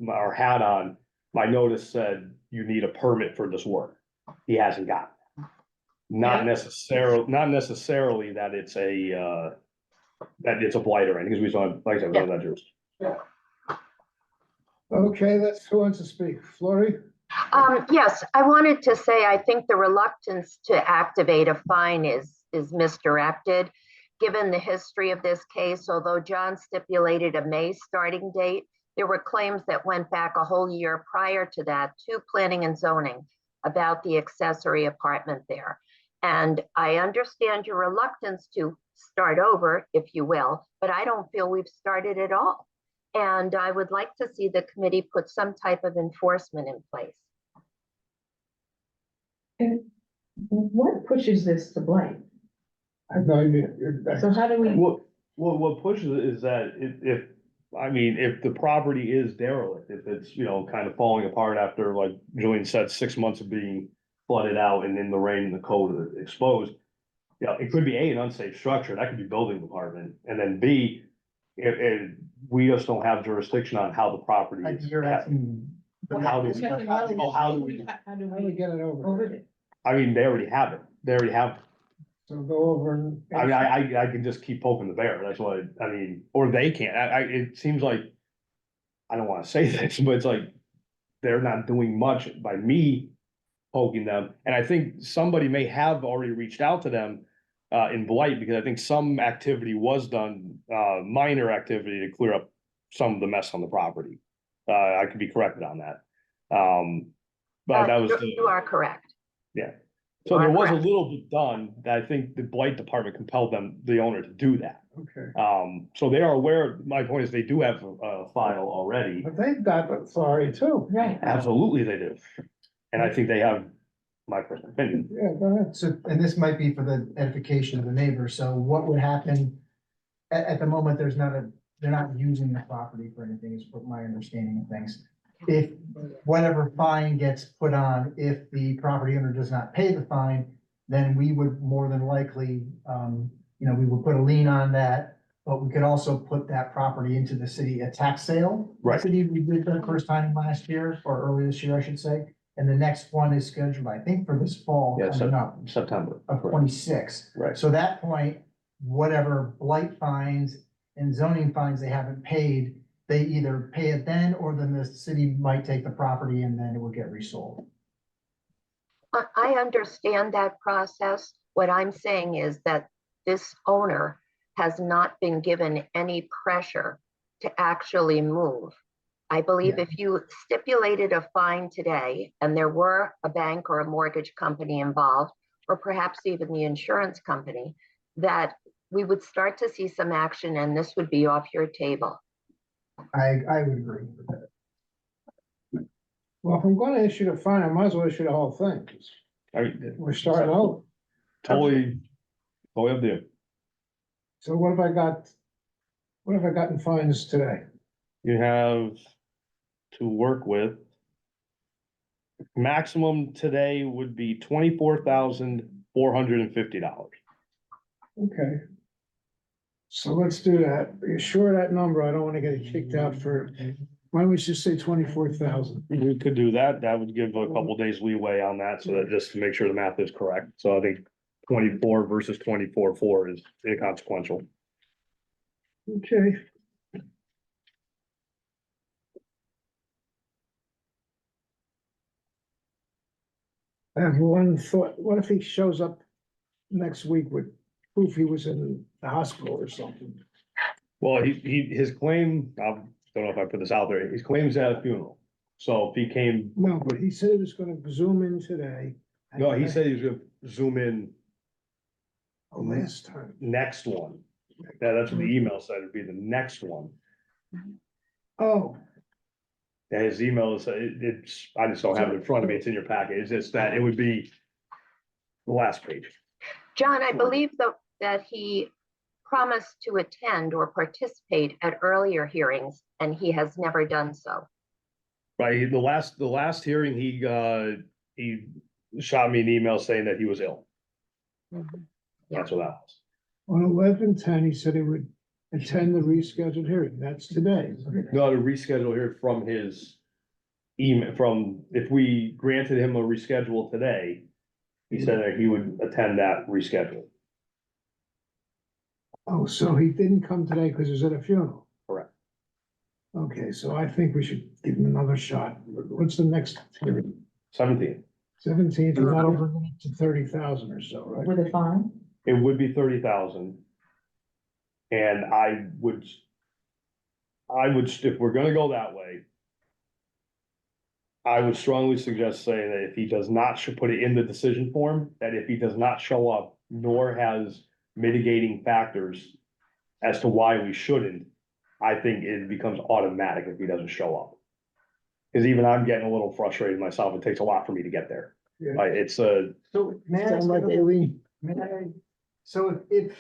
our hat on, my notice said you need a permit for this work. He hasn't got it. Not necessarily that it's a blight or anything, because we don't, like I said, we don't have that jurisdiction. Okay, who wants to speak? Florrie? Yes, I wanted to say, I think the reluctance to activate a fine is misdirected. Given the history of this case, although John stipulated a May starting date, there were claims that went back a whole year prior to that to planning and zoning about the accessory apartment there. And I understand your reluctance to start over, if you will, but I don't feel we've started at all. And I would like to see the committee put some type of enforcement in place. And what pushes this to blight? I have no idea. So how do we? What pushes it is that if the property is derelict, if it's, you know, kind of falling apart after, like Julian said, 6 months of being flooded out and in the rain and the cold exposed. You know, it could be an unsafe structure, that could be building department, and then B, if we just don't have jurisdiction on how the property is. You're asking. How do we How do we get it over? it? I mean, they already have it, they already have, So go over and. I mean, I can just keep poking the bear, that's what, I mean, or they can't, it seems like. I don't wanna say this, but it's like, they're not doing much by me poking them, and I think somebody may have already reached out to them. In blight, because I think some activity was done, minor activity to clear up some of the mess on the property. I could be corrected on that. But that was, You are correct. yeah. You So there are was a correct. little bit done that I think the blight department compelled the owner to do that. Okay, So they are aware, my point is they do have a file already. but they've got authority too. Right. Absolutely they do. And I think they have my personal opinion. Yeah, go ahead. So, and this might be for the edification of the neighbor, so what would happen? At the moment, they're not using the property for anything, is what my understanding of things. If whatever fine gets put on, if the property owner does not pay the fine, then we would more than likely, we would put a lien on that. But we could also put that property into the city, a tax sale. Right. City, we did the first time last year, or early this year, I should say. And the next one is scheduled, I think, for this fall Yeah, coming up September. of 26. Right. So at that point, whatever blight fines and zoning fines they haven't paid, they either pay it then, or then the city might take the property and then it will get resold. I understand that process. What I'm saying is that this owner has not been given any pressure to actually move. I believe Yeah. if you stipulated a fine today and there were a bank or a mortgage company involved, or perhaps even the insurance company, that we would start to see some action and this would be off your table. I would agree with that. Well, if I'm gonna issue the fine, I might as well issue the whole thing. We're starting out. Totally up there. So what have I got in fines today? You have to work with. Maximum today would be $24,450. Okay. So let's do that. Are you sure of that number? I don't wanna get kicked out for, why don't we just say 24,000? We could do that. That would give a couple days leeway on that, so that just to make sure the math is correct. So I think 24 versus 24.4 is inconsequential. Okay. I have one thought. What if he shows up next week with proof he was in the hospital or something? Well, his claim, I don't know if I put this out there, his claim's at a funeral. So if he came, No, but he said he was gonna zoom in today. no, he said he was gonna zoom in Oh, last time. next one. Yeah, that's what the email said, it'd be the next one. Oh, Yeah, his email is, it's, I just don't have it in front of me, it's in your packet, it's just that it would be the last page. John, I believe that he promised to attend or participate at earlier hearings and he has never done so. Right, the last hearing, he shot me an email saying that he was ill. That's what that was. on 11/10, he said he would attend the rescheduled hearing. That's today. No, to reschedule here from his email, if we granted him a reschedule today, he said that he would attend that reschedule. Oh, so he didn't come today because he was at a funeral. Correct. Okay, so I think we should give him another shot. What's the next hearing? 17th. 17th, and that'll bring it to 30,000 or so, right? With a fine? It would be 30,000. And I would, if we're gonna go that way, I would strongly suggest saying that if he does not, should put it in the decision form, that if he does not show up, nor has mitigating factors as to why we shouldn't, I think it becomes automatic if he doesn't show up. Cause even I'm getting a little frustrated myself. It takes a lot for me to get there. Yeah. It's a, So may I Sound ask like another- Aileen. So if,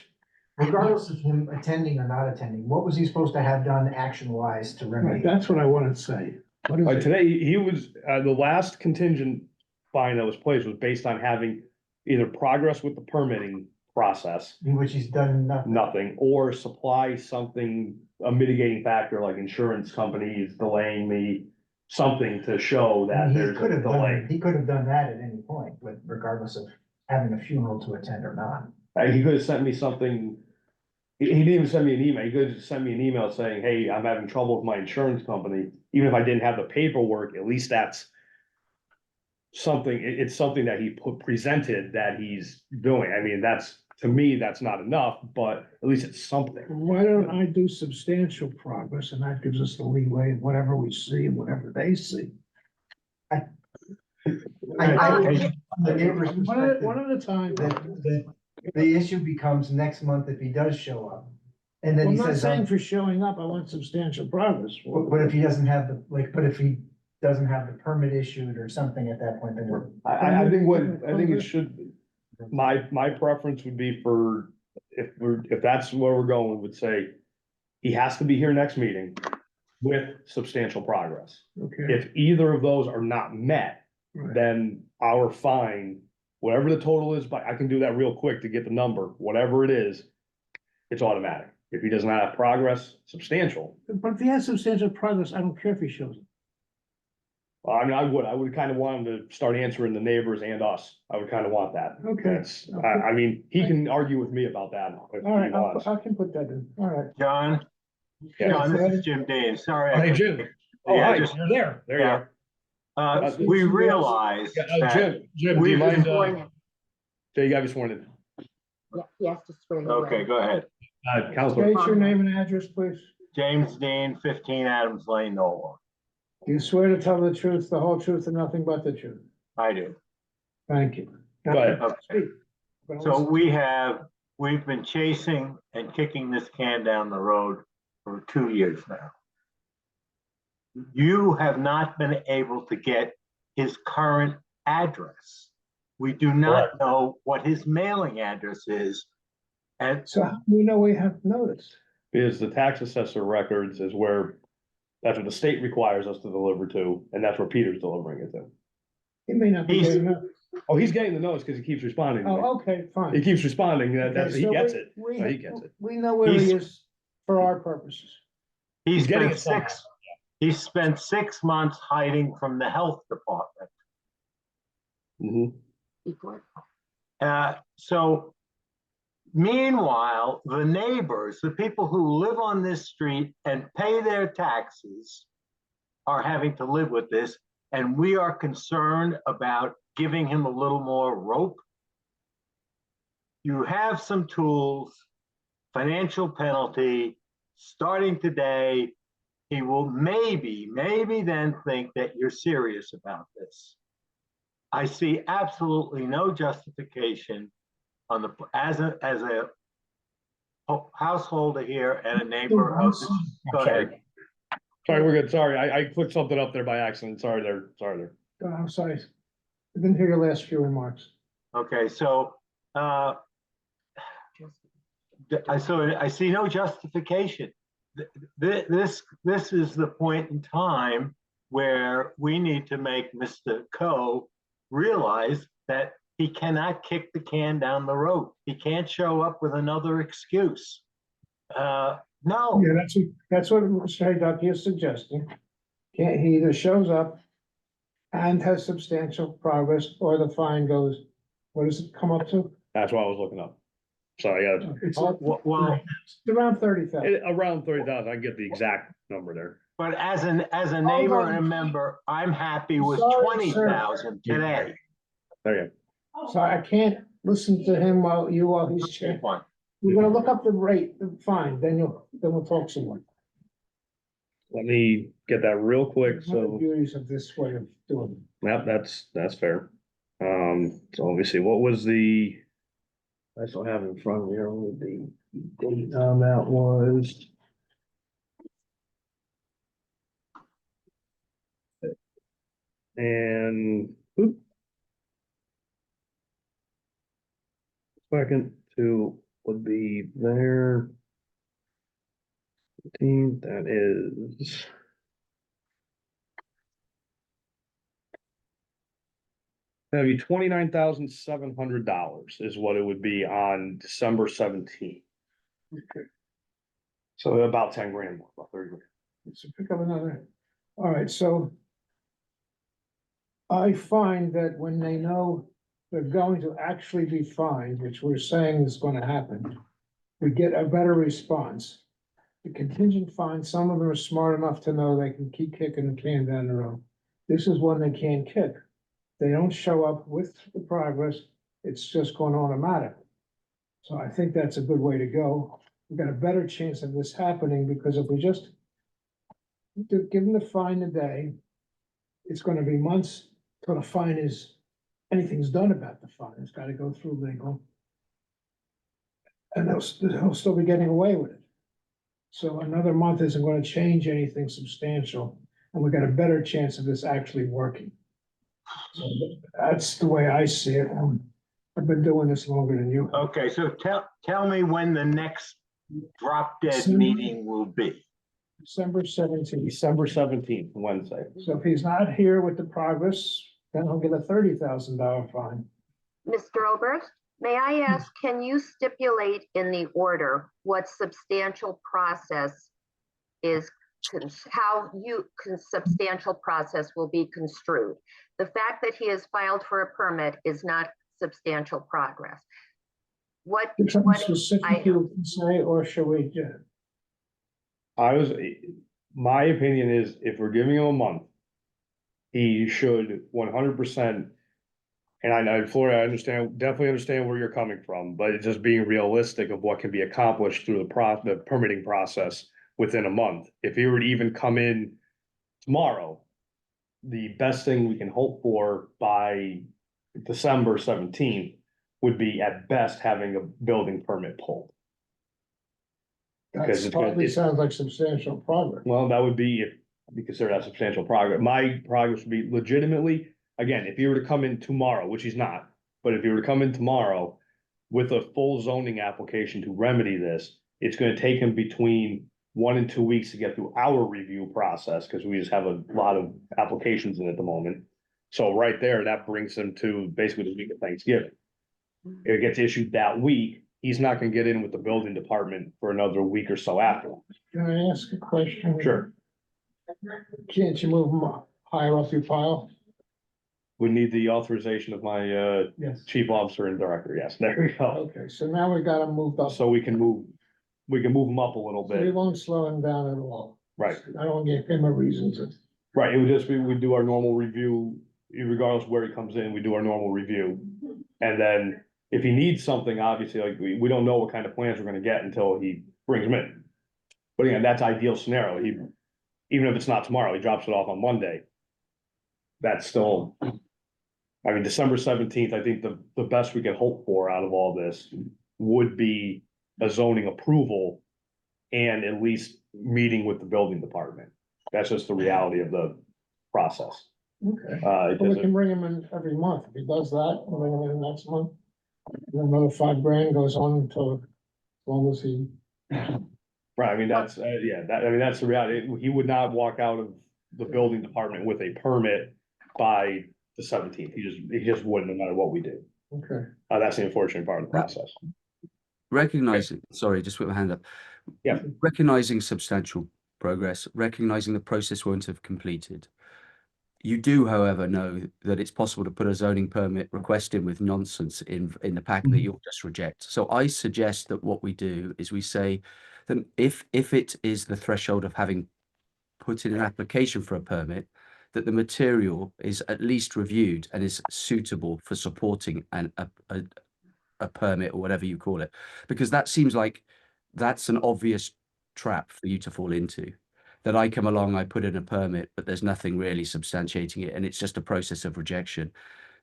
regardless of him attending or not attending, what was he supposed to have done action wise to Right, remedy? that's what I want to say. What is it? today, he was, the last contingent fine that was placed was based on having either progress with the permitting process, In which he's done nothing. nothing, or supply something, a mitigating factor like insurance companies delaying me, something to show that He there's could a have delay. done, he could have done that at any point, but regardless of having a funeral to attend or not. He could have sent me something. He didn't even send me an email. He could have just sent me an email saying, hey, I'm having trouble with my insurance company. Even if I didn't have the paperwork, at least that's something, it's something that he presented that he's doing. I mean, to me, that's not enough, but at least it's something. Why don't I do substantial progress, and that gives us the leeway of whatever we see and whatever they see. The neighbor's perspective, One at a time. the issue becomes next month if he does show up. And then I'm he not says, saying for showing up, I want substantial progress. but if he doesn't have the, but if he doesn't have the permit issued or something at that point, then we're. I think it should be. My preference would be for, if that's where we're going, would say. He has to be here next meeting with substantial progress. Okay, If either of those are not met, right. then our fine, whatever the total is, but I can do that real quick to get the number, whatever it is. It's automatic. If he does not have progress, substantial, But if he has substantial progress, I don't care if he shows up. I mean, I would kind of want him to start answering the neighbors and us. I would kind of want that. Okay. That's, I mean, he can argue with me about that if he All right, wants. I can put that in, all right. John, Yeah. John, this is Jim Dane. Sorry. I Hey, couldn't- Jim. Oh, Yeah, hi, just- you're there. There you are. We realize that Jim, do we've you mind, Sworn Jay, you got to be sworn in. in. Yeah, he has to swear you okay, in. go ahead. Counselor, State your name and address, please. James Dean, 15 Adams Lane, Norwalk. Do you swear to tell the truth, the whole truth, and nothing but the truth? I do. Thank you. Go ahead. Okay. Speak. So we've been chasing and kicking this can down the road for 2 years now. You have not been able to get his current address. We do not know what his mailing address is. And So how do we know we have notice? Because the tax assessor records is where, that's what the state requires us to deliver to, and that's where Peter's delivering it to. He may not be He's- getting notice. Oh, he's getting the notice because he keeps responding to me. Oh, okay, fine. He keeps responding, that's, Okay, he so gets we- it. we- No, he gets it. We know where he He's- is for our purposes. he's getting been it somehow. he spent 6 months hiding from the health department. Mhm. Before. So meanwhile, the neighbors, the people who live on this street and pay their taxes are having to live with this, and we are concerned about giving him a little more rope. You have some tools, financial penalty, starting today. He will maybe then think that you're serious about this. I see absolutely no justification on the, as a householder here and a neighbor of this. Go ahead. Sorry, we're good. Sorry, I clicked something up there by accident. Sorry there. I'm sorry. I didn't hear your last few remarks. Okay, so, I see no justification. This is the point in time where we need to make Mr. Coe realize that he cannot kick the can down the road. He can't show up with another excuse. No. Yeah, that's what Mr. Hayducky is suggesting. He either shows up and has substantial progress, or the fine goes, what does it come up to? That's what I was looking up. Sorry, I got It's Well, around 30,000. around 30,000. I can get the exact number there. but as a neighbor and a member, I'm happy with Sorry, sir. 20,000 today. There you So I can't listen to him while he's chair. Fine. We're gonna look up the rate, the fine, then we'll talk some more. go. Let me get that real quick. One of the So, beauties of this way of doing yep, that's fair. So let me see, what was the, I still have it in front of me here, what the date on that was. And, oop. Second to would be there. 15, that is. That'd be $29,700 is what it would be on December 17th. Okay. So about 10 grand more, about 30 grand. So pick up another, all right, so. I find that when they know they're going to actually be fined, which we're saying is gonna happen, we get a better response. The contingent fine, some of them are smart enough to know they can keep kicking the can down the road. This is one they can't kick. They don't show up with the progress, it's just going automatic. So I think that's a good way to go. We've got a better chance of this happening, because if we just give them the fine today, it's gonna be months till the fine is, anything's done about the fine, it's gotta go through legal. And he'll still be getting away with it. So another month isn't gonna change anything substantial, and we got a better chance of this actually working. So that's the way I see it. I've been doing this longer than you. Okay, so tell me when the next drop dead December- meeting will be. December 17th. December 17th, Wednesday. So if he's not here with the progress, then he'll get a $30,000 fine. Mr. Oberst, may I ask, can you stipulate in the order what substantial process is, how substantial process will be construed? The fact that he has filed for a permit is not substantial progress. What Something I- specific you can say, or should we just? My opinion is if we're giving him a month, he should 100%. And I know, Florida, I definitely understand where you're coming from, but it's just being realistic of what can be accomplished through the permitting process within a month. If he were to even come in tomorrow, the best thing we can hope for by December 17th would be at best having a building permit pulled. Because That it's gonna, probably sounds like substantial progress. well, that would be if you consider that substantial progress. My progress would be legitimately, again, if he were to come in tomorrow, which he's not, but if he were to come in tomorrow with a full zoning application to remedy this, it's gonna take him between 1 and 2 weeks to get through our review process, because we just have a lot of applications in at the moment. So right there, that brings him to basically the week of Thanksgiving. If it gets issued that week, he's not gonna get in with the building department for another week or so after. Can I ask a question? Sure. Can't you move them higher up your pile? We need the authorization of my Yes. chief officer and director, yes, there we go. Okay, so now we got them moved up. So we can move them up a little So we bit, won't slow him down at all. right, I don't give him a reason to. right, it would just be, we do our normal review, regardless of where he comes in, we do our normal review. And then if he needs something, obviously, like, we don't know what kind of plans we're gonna get until he brings them in. But again, that's ideal scenario, even if it's not tomorrow, he drops it off on Monday. That's still, I mean, December 17th, I think the best we can hope for out of all this would be a zoning approval and at least meeting with the building department. That's just the reality of the process. Okay. It But we doesn't- can bring him in every month. If he does that, we'll bring him in next month. And another $5,000 goes on until, as long as he. Right, I mean, that's, that's the reality. He would not walk out of the building department with a permit by the 17th. He just wouldn't, no matter what we do. Okay. That's the unfortunate part of the process. Recognizing, sorry, just put my hand up. Yeah. Recognizing substantial progress, recognizing the process won't have completed. You do, however, know that it's possible to put a zoning permit request in with nonsense in the pack that you'll just reject. So I suggest that what we do is we say that if it is the threshold of having put in an application for a permit, that the material is at least reviewed and is suitable for supporting a permit or whatever you call it, because that seems like that's an obvious trap for you to fall into. That I come along, I put in a permit, but there's nothing really substantiating it, and it's just a process of rejection.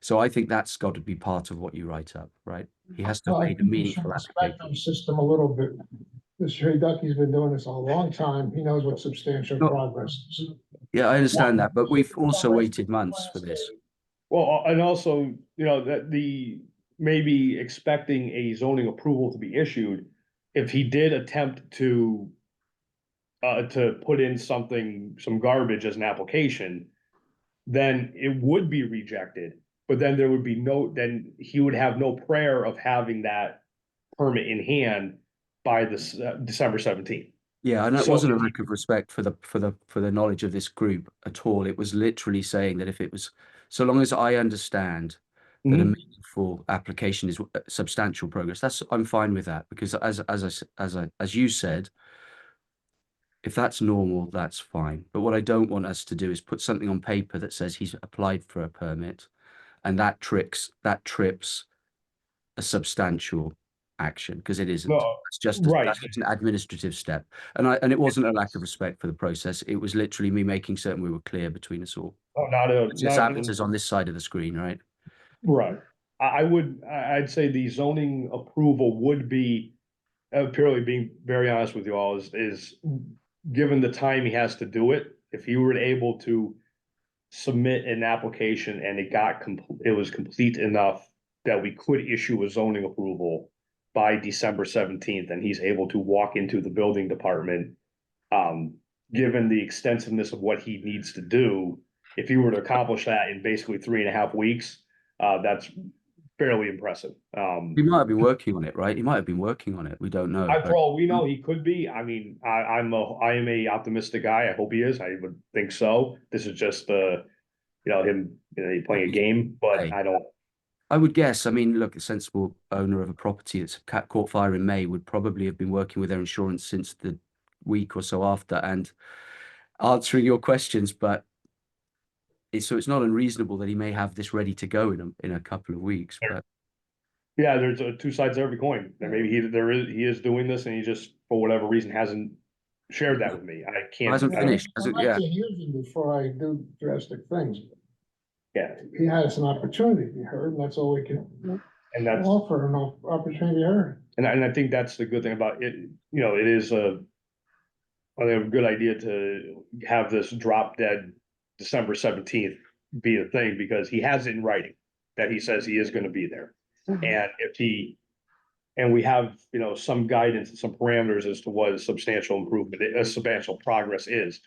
So I think that's got to be part of what you write up, right? He has to Well, I make a think we should meaningful respect application. our system a little bit. Mr. Ducky's been doing this a long time. He knows what substantial No. progress is. Yeah, I understand that, but we've also waited months for this. Well, and also, that maybe expecting a zoning approval to be issued, if he did attempt to put in some garbage as an application, then it would be rejected, but then there would be then he would have no prayer of having that permit in hand by this December 17th. Yeah, and that So wasn't a if he- lack of respect for the knowledge of this group at all. It was literally saying that if it was, so long as I understand that a Mhm. meaningful application is substantial progress, I'm fine with that, because as you said, if that's normal, that's fine. But what I don't want us to do is put something on paper that says he's applied for a permit, and that trips a substantial action, because it isn't. No, It's just right. that's just an administrative step. And it wasn't a lack of respect for the process. It was literally me making certain we were clear between us all. Oh, not a, This not, happens is on this side of the screen, right? right. I'd say the zoning approval would be, purely being very honest with you all, is given the time he has to do it, if he were able to submit an application and it was complete enough that we could issue a zoning approval by December 17th, and he's able to walk into the building department, given the extensiveness of what he needs to do, if he were to accomplish that in basically 3.5 weeks, that's fairly impressive. He might have been working on it, right? He might have been working on it. We don't know. For all we know, he could be. I mean, I am a optimistic guy. I hope he is. I would think so. This is just him, playing a game, but Hey. I don't. I would guess. I mean, look, a sensible owner of a property that's caught fire in May would probably have been working with their insurance since the week or so after and answering your questions. But it's not unreasonable that he may have this ready to go in a couple of weeks. But Yeah, there's two sides to every coin. And maybe he is doing this, and he just for whatever reason hasn't shared that with me. I can't. hasn't finished. I like Yeah. to use him before I do drastic things. Yeah, He has an opportunity to be heard, and that's all we can and that's. offer, an opportunity to be heard. And I think that's the good thing about it, it is I think a good idea to have this drop dead December 17th be a thing, because he has it in writing that he says he is gonna be there. And we have, some guidance and some parameters as to what a substantial improvement, a substantial progress is.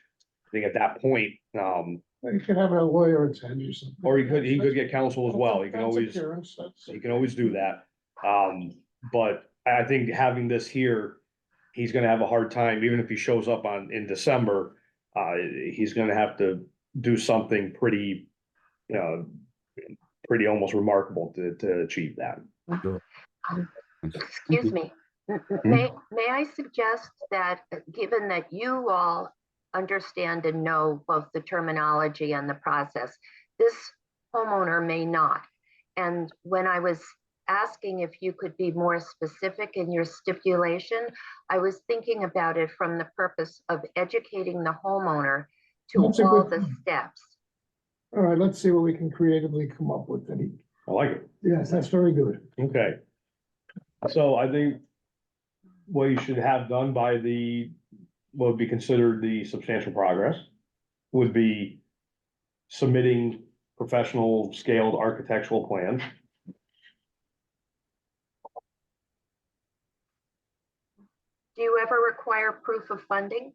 I think at that point, You could have a lawyer attend you something. or he could get counsel as well. He can always do that. But I think having this here, he's gonna have a hard time, even if he shows up in December, he's gonna have to do something pretty almost remarkable to achieve that. Excuse me. May I suggest that, given that you all understand and know both the terminology and the process, this homeowner may not. And when I was asking if you could be more specific in your stipulation, I was thinking about it from the purpose of educating the homeowner to That's a all good the point. steps. All right, let's see what we can creatively come up with. I like it. Yes, that's very good. Okay. So I think what you should have done by what would be considered the substantial progress would be submitting professional scaled architectural plans. Do you ever require proof of funding?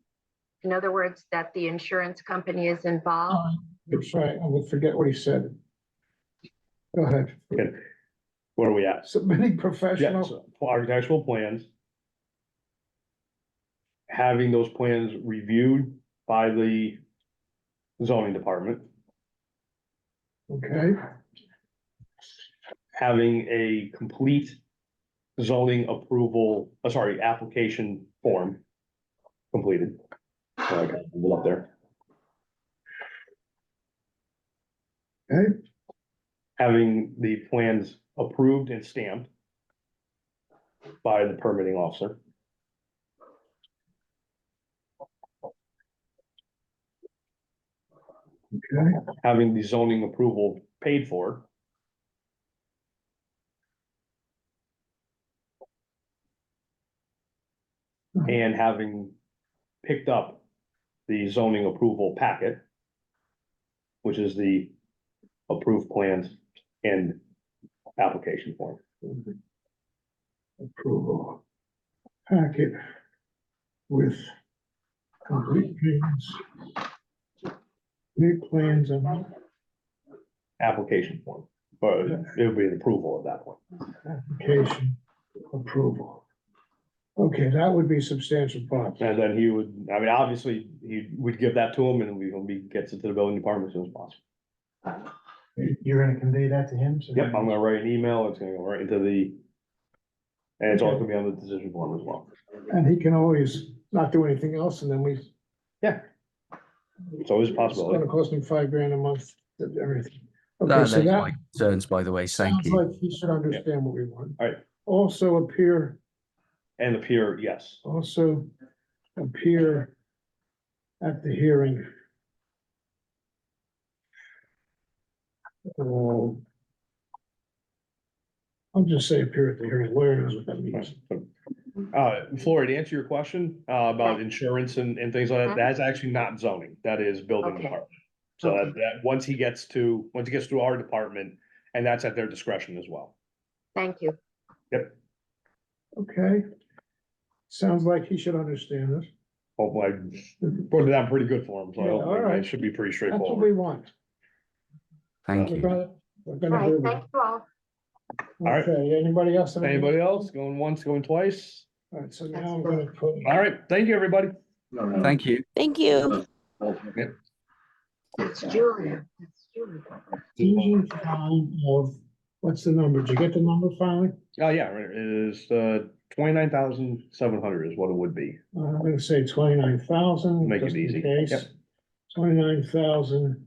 In other words, that the insurance company is involved? That's right, I would forget what he said. Go ahead. Okay. Where are we at? Submitting Yeah, professional. so architectural plans. Having those plans reviewed by the zoning department, Okay, having a complete zoning approval, application form completed. So I got it up there. okay, Having the plans approved and stamped by the permitting officer. okay. Having the zoning approval paid for. And having picked up the zoning approval packet, which is the approved plans and application form. Approval. Packet with complete plans. Complete plans and Application form, but it would be an approval at that point. application approval. Okay, that would be substantial progress. And then he would, obviously, he would give that to him, and he gets it to the building department as soon as possible. You're gonna convey that to him? So Yep, I'm gonna write an email, it's gonna go right into and it's all gonna be on the decision form as well. And he can always not do anything else, and then It's always a it's possibility. gonna cost me $5,000 a month, everything. Okay, That so lays that my concerns, by the way. Thank sounds you. like he should understand what we want. All right, also appear, And the pier, yes. also appear at the hearing. I'll just say appear at the hearing, lawyer knows what that means. Flory, to answer your question, about insurance and things like that, that's actually not zoning, that is building Okay. department. So that, once he gets to our department, and that's at their discretion as well. Thank you. Yep. Okay. Sounds like he should understand this. Hopefully, I put it down pretty good for him, so Yeah, all right. it should be pretty That's what straightforward. we want. Thank We're you. gonna, we're All gonna right, do thank that. you all. right. Okay, anybody else? have anything? Anybody else going once, going twice? All right, so now I'm gonna put. All right, thank you, everybody. Thank you. Thank you. That's Julia. That's Julia. Fusion time of, what's the number? Did you get the number finally? Oh, yeah, right, it is, 29,700 is what it would be. I'm gonna say 29,000. Make it just in easy. case. Yep. 29,000.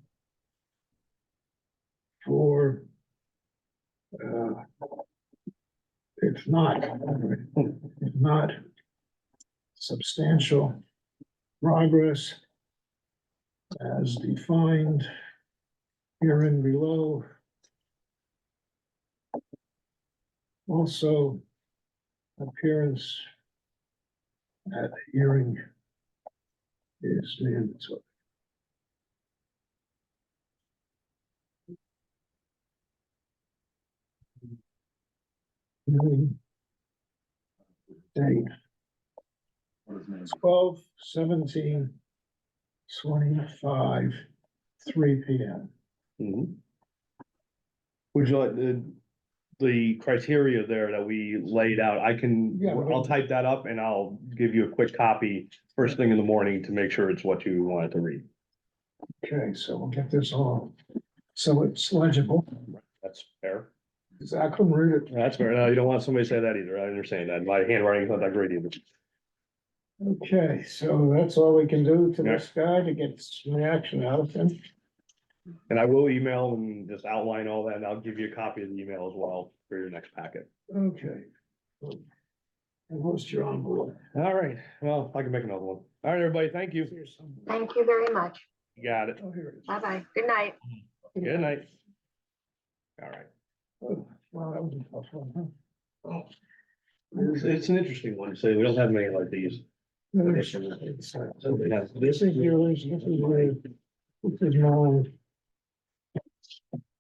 For. If not substantial progress as defined herein below. Also, appearance at hearing is mandatory. Date 12/17/25, 3 p.m. Mhm. Would you like the criteria there that we laid out? Yeah, I'll type that up and I'll give you a quick copy first thing in the morning to make sure it's what you wanted to read. Okay, so we'll get this all, so it's legible. That's fair. 'Cause I couldn't read it. That's fair. No, you don't want somebody to say that either. I understand that. My handwriting's not that great either. Okay, so that's all we can do to this guy to get some reaction out of him. And I will email and just outline all that, and I'll give you a copy of the email as well for your next packet. Okay. And most you're on board. All right, well, I can make another one. All right, everybody, thank you. Thank you very much. You got it. Oh, here it is. Bye-bye. Good night. Good night. All right. Oh, wow, that was a tough one, huh? Oh. It's an interesting one, so we don't have many like these. This is yours, this is yours, this is mine.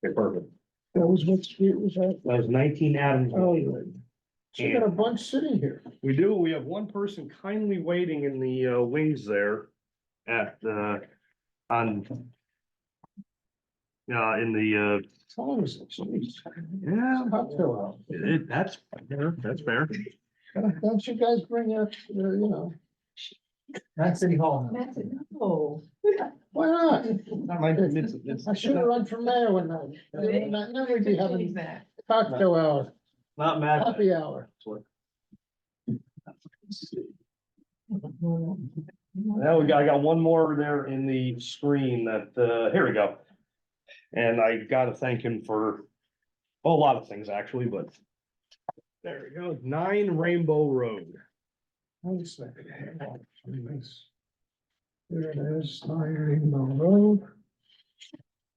Okay, perfect. That was what street was that? That was 19 Adams. Oh, yeah. So you got a bunch sitting here. We do, we have one person kindly waiting in the wings there at on. In the Oh, it's- geez. yeah, Cocktail hour. that's fair. Don't you guys bring up, Not City Hall. no. That's it, no. why not? It's I should have run for mayor one night. Now we'd be having that. cocktail hour, not mad. happy hour. Now I got one more there in the screen that, here we go. And I gotta thank him for a lot of things actually, but there we go, 9 Rainbow Road. Wait a second. There it is, 9 Rainbow Road.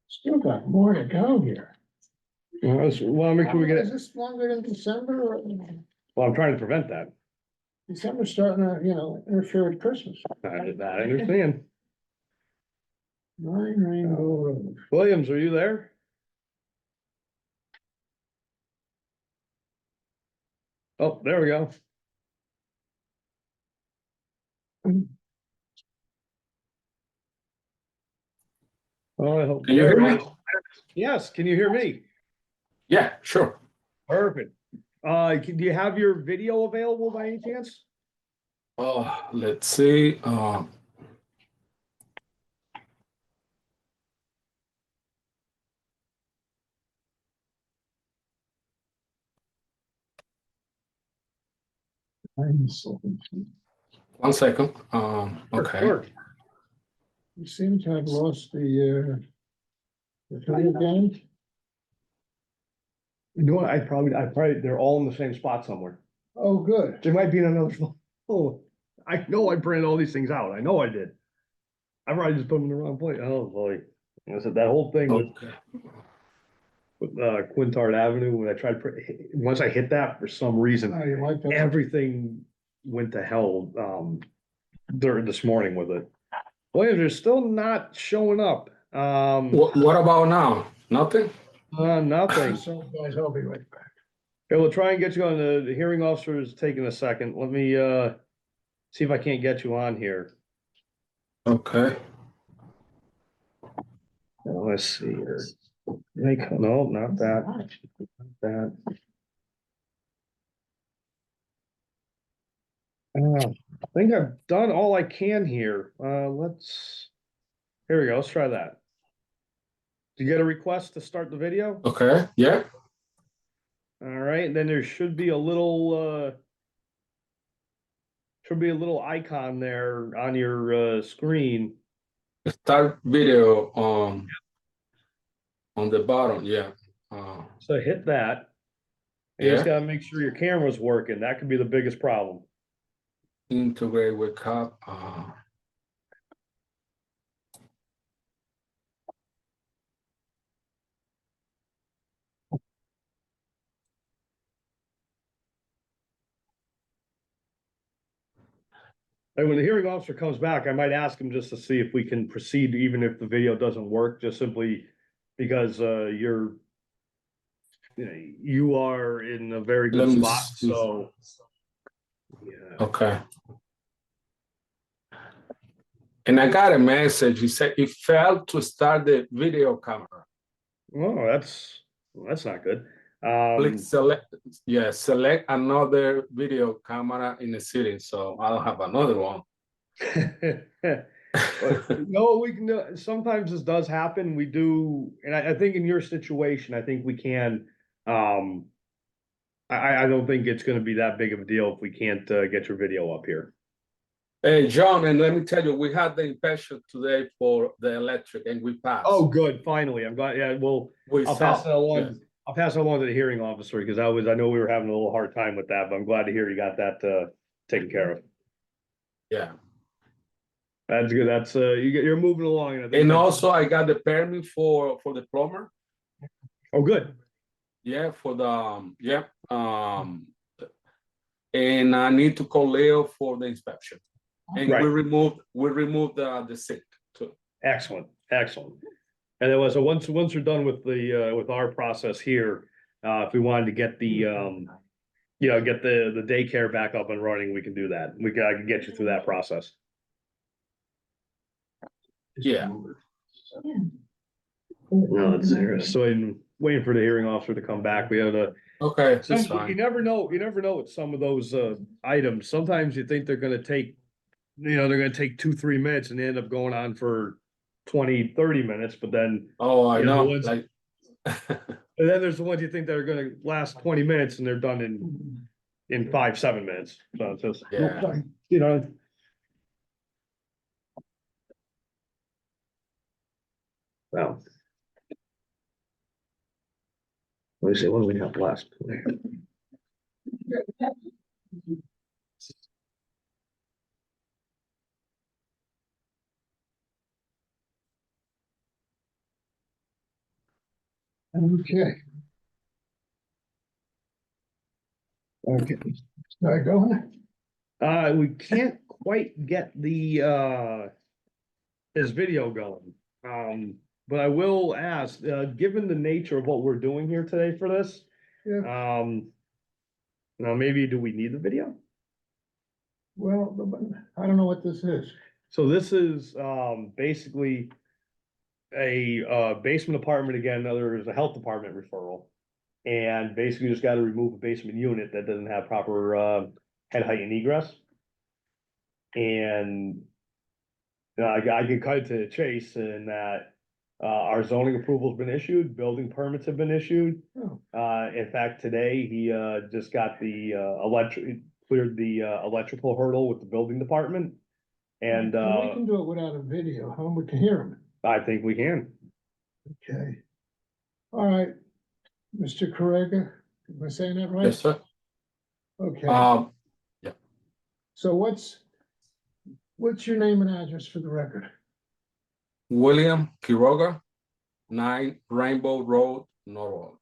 Still got more to go here. Well, make sure we get Is it. this longer than December or Well, I'm trying to prevent that. December starting to, interfere with Christmas? I understand. 9 Rainbow Road. Williams, are you there? Oh, there we go. Oh, I hope. Can you hear me? Yes, can you hear me? Yeah, sure. Perfect. Do you have your video available by any chance? Let's see. One second. Okay. Sure. You seem to have lost the thing again. You know what, they're all in the same spot somewhere. Oh, good. They might be in another phone. Oh, I know I printed all these things out. I know I did. I probably just put them in the wrong place. Oh, boy. I said that whole thing Okay. with Quintard Avenue, when I tried, once I hit that, for some reason, Oh, you like that? everything went to hell, during this morning with it. Well, they're still not showing up. What about now? Nothing? Nothing. So, guys, I'll be right back. Okay, we'll try and get you on. The hearing officer is taking a second. Let me, see if I can't get you on here. Okay. Let's see here. No, not that. Not that. I think I've done all I can here. Here we go. Let's try that. Did you get a request to start the video? Okay. Yeah. All right, then there should be a little icon there on your screen. Start video on the bottom. Yeah. So hit that. You just Yeah. gotta make sure your camera's working. That could be the biggest problem. Integrate with cup. And when the hearing officer comes back, I might ask him just to see if we can proceed, even if the video doesn't work, just simply because you are in a very Let good me spot, see. so. Yeah. Okay. And I got a message. He said it failed to start the video camera. Oh, that's not good. Please select another video camera in the setting. So I'll have another one. No, we can, sometimes this does happen. We do, and I think in your situation, I think we can, I don't think it's gonna be that big of a deal if we can't, get your video up here. Hey, John, and let me tell you, we had the inspection today for the electric and we passed. Oh, good, finally. I'm glad, yeah, well, We I'll saw, pass that along. yes. I'll pass it along to the hearing officer because I know we were having a little hard time with that, but I'm glad to hear you got that, taken care of. Yeah. That's good. That's, you're moving along. And I think And that's- also I got the permit for the plumber. Oh, good. Yeah, for the, and I need to call Leo for the inspection. And Right. we removed the sink too. Excellent, excellent. And it was, so once we're done with with our process here, if we wanted to get get the daycare back up and running, we can do that. I can get you through that process. Yeah. No, it's there. So I'm waiting for the hearing officer to come back. We have Okay, that's you fine. never know with some of those items. Sometimes you think they're gonna take, they're gonna take 2-3 minutes and they end up going on for 20-30 minutes, but then. Oh, I You know, know, the ones- like, And then there's the ones you think that are gonna last 20 minutes and they're done in 5-7 minutes. So it's just, Yeah. Well. Let me see, what do we have last? Okay. Okay, start going. We can't quite get his video going. But I will ask, given the nature of what we're doing here today for this, Yeah, now maybe do we need the video? well, I don't know what this is. So this is basically a basement apartment again, there's a health department referral. And basically just gotta remove a basement unit that doesn't have proper head height and egress. And I can cut it to the chase in that our zoning approval's been issued, building permits have been issued. Oh. In fact, today he just got the cleared the electrical hurdle with the building department. And We can do it without a video, huh? We can hear him. I think we can. Okay. All right. Mr. Correga, am I saying that right? Yes, sir. Okay, so what's your name and address for the record? William Quiroga, 9 Rainbow Road, Norwalk.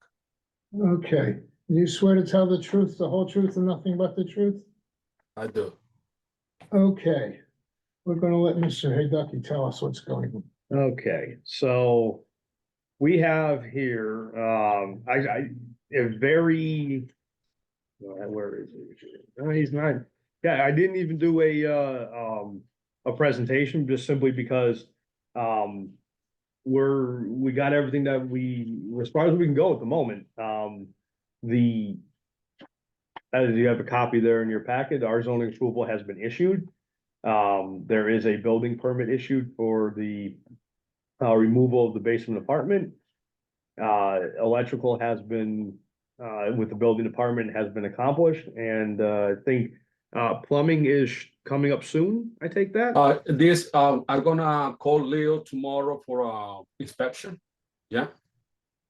Okay, you swear to tell the truth, the whole truth, and nothing but the truth? I do. Okay, we're gonna let Mr. Hideki tell us what's going on. Okay, so we have here, a very. Where is he? No, he's not. Yeah, I didn't even do a presentation just simply because, we got everything that as far as we can go at the moment. As you have a copy there in your packet, our zoning approval has been issued. There is a building permit issued for the removal of the basement apartment. Electrical has been, with the building department has been accomplished, and I think plumbing is coming up soon, I take that? I'm gonna call Leo tomorrow for inspection. Yeah,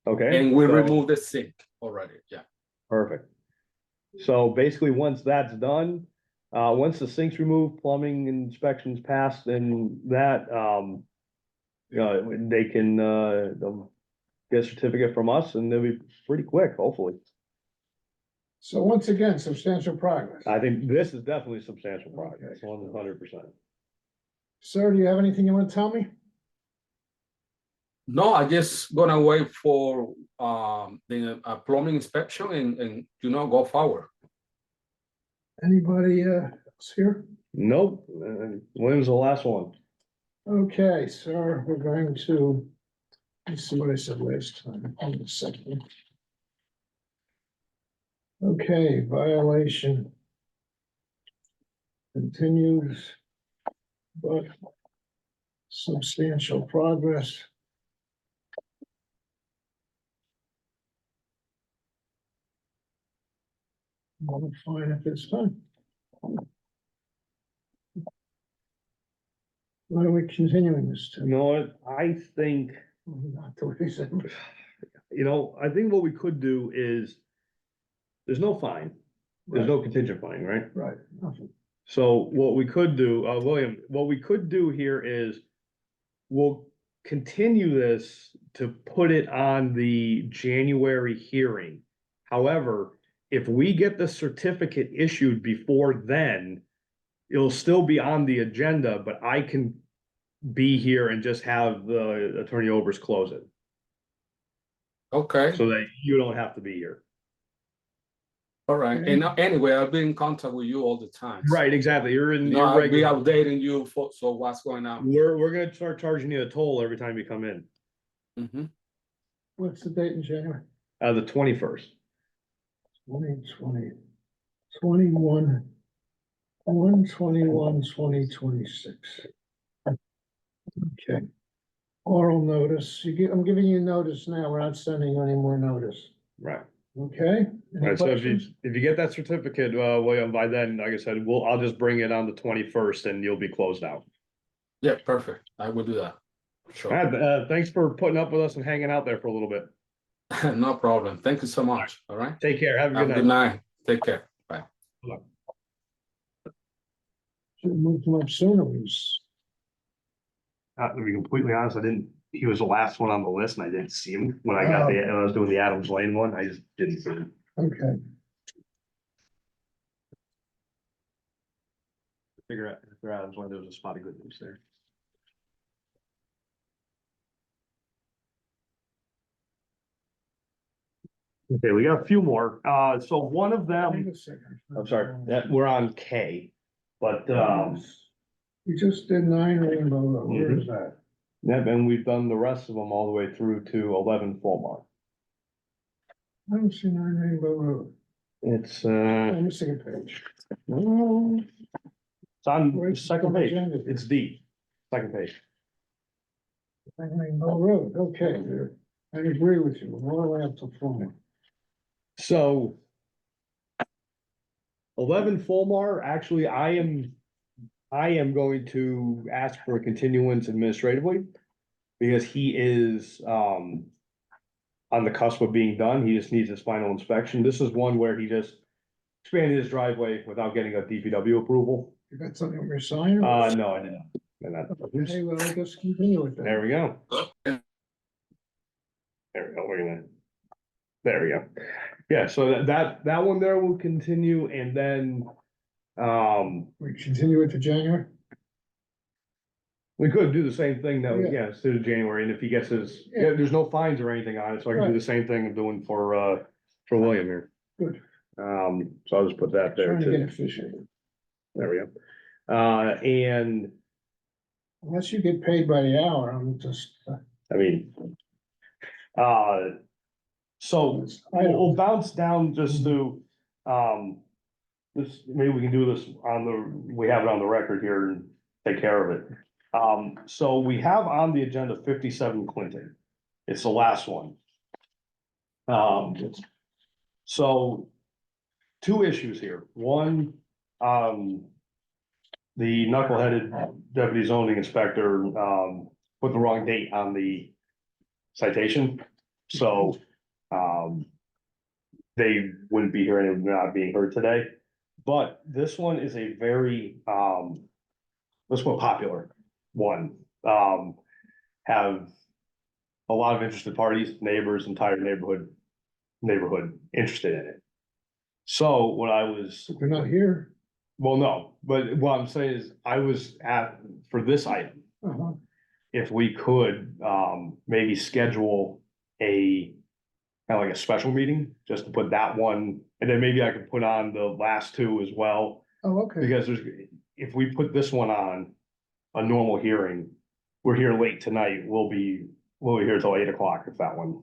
Okay. and we so- remove the sink already. Yeah. Perfect. So basically, once that's done, once the sink's removed, plumbing inspections passed, and that, they can, they'll get a certificate from us, and they'll be pretty quick, hopefully. So once again, substantial progress. I think this is definitely substantial progress, 100%. Sir, do you have anything you want to tell me? No, I just gonna wait for the plumbing inspection and go forward. Anybody else here? Nope, William's the last one. Okay, sir, we're going to, let's see what I said last time. Hold on a second. Okay, violation continues, but substantial progress. I'm fine at this time. Why are we continuing this to? You know what, I think, Not to December. I think what we could do is, there's no fine, there's no contingent fine, right? Right, nothing. So what we could do, William, what we could do here is we'll continue this to put it on the January hearing. However, if we get the certificate issued before then, it'll still be on the agenda, but I can be here and just have the Attorney Obers close it Okay. so that you don't have to be here. All right. And anyway, I'll be in contact with you all the time. Right, exactly. You're in. you're I'll be regular. updating you so what's going on. We're gonna start charging you a toll every time you come in. Mm-hmm. What's the date in January? The 21st. 2020, 21, 1/21, 2026. Okay. Oral notice, I'm giving you notice now, we're not sending any more notice, Right. okay? Any Right, so questions? if you get that certificate, William, by then, like I said, I'll just bring it on the 21st and you'll be closed out. Yeah, perfect. I will do that. Sure. All right, thanks for putting up with us and hanging out there for a little bit. No problem. Thank you so much. All right. Take care. Have a Have good a good night. night. Take care. Bye. Should have moved him up sooner, we was, To be completely honest, he was the last one on the list and I didn't see him when when I was doing the Adams Lane one, I just didn't see him. okay. Figure out if they're Adams Lane, there was a spot of good news there. Okay, we got a few more. So one of Wait them, a second. I'm sorry, we're on K, but, We just did 9 Rainbow Road, where is that? yeah, and we've done the rest of them all the way through to 11 Fulmar. I don't see 9 Rainbow Road. It's, Let me see a page. it's on the Where's the second page. agenda? It's D, second page. 9 Rainbow Road, okay, I agree with you, what do I have to find? So 11 Fulmar, actually, I am going to ask for a continuance administratively because he is, on on the cusp of being done. He just needs his final inspection. This is one where he just expanded his driveway without getting a DPW approval. You got something on your sign? No, I didn't. And that- Okay, well, I guess continue with that. There we go. There we go, look at that. There we go. Yeah, so that one there will continue, and then, We continue it to January? we could do the same thing that, Yeah. yeah, instead of January, and if he gets his, Yeah. yeah, there's no fines or anything on it, so I can do Right. the same thing I'm doing for William here. Good. So I'll just put that there Trying to get too. efficient. There we go. And, Unless you get paid by the hour, I'm just, I mean, so we'll bounce down just to, this, maybe we can do this on the, we have it on the record here and take care of it. So we have on the agenda 57 Clinton. It's the last one. So two issues here. One, the knuckleheaded deputy zoning inspector, put the wrong date on the citation. So, they wouldn't be here and they're not being heard today. But this one is a very, let's go popular one. Have a lot of interested parties, neighbors, entire neighborhood interested in it. So what I was, they're not here. well, no, but what I'm saying is I was for this item, Uh-huh. if we could, maybe schedule a kind of like a special meeting, just to put that one, and then maybe I could put on the last two as well. Oh, okay. Because if we put this one on a normal hearing, we're here late tonight, we'll be here till 8 o'clock if that one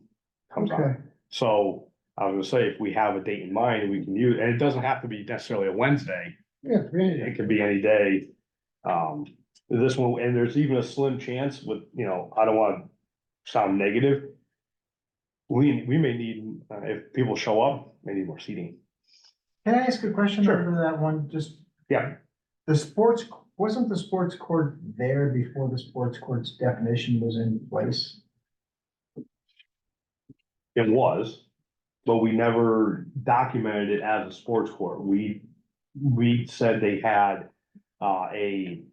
comes Okay. on. So I was gonna say, if we have a date in mind, we can use, and it doesn't have to be necessarily a Wednesday, Yeah, it could be any day. This one, and there's even a slim chance with, I don't wanna sound negative. We may need, if people show up, may need more seating. Can I ask a question Sure. over that one? Just Yeah, wasn't the sports court there before the sports court's definition was in place? it was, but we never documented it as a sports court. We said they had, a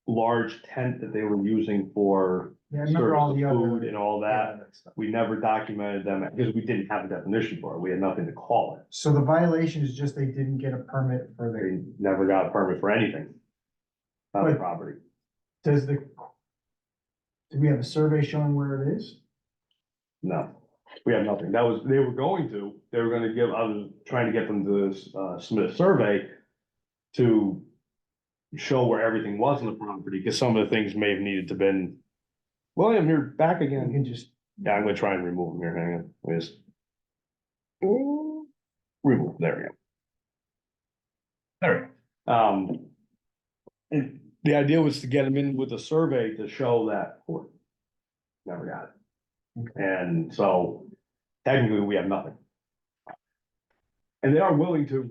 large tent that they were using for Yeah, I remember all service the of other. food and all that. stuff. We never documented them because we didn't have a definition for it. We had nothing to call it. So the violation is just they didn't get a permit for the, They never got a permit for anything on the But- property. do we have a survey showing where it is? No, we have nothing. They were going to, I was trying to get them to submit a survey to show where everything was in the property, because some of the things may have needed to been, William, you're back You again. can just, Yeah, I'm gonna try and remove them here, hang on, please. Remove, there we go. There we go. And the idea was to get them in with a survey to show that. Never got it. And so technically, we have nothing. And they are willing to.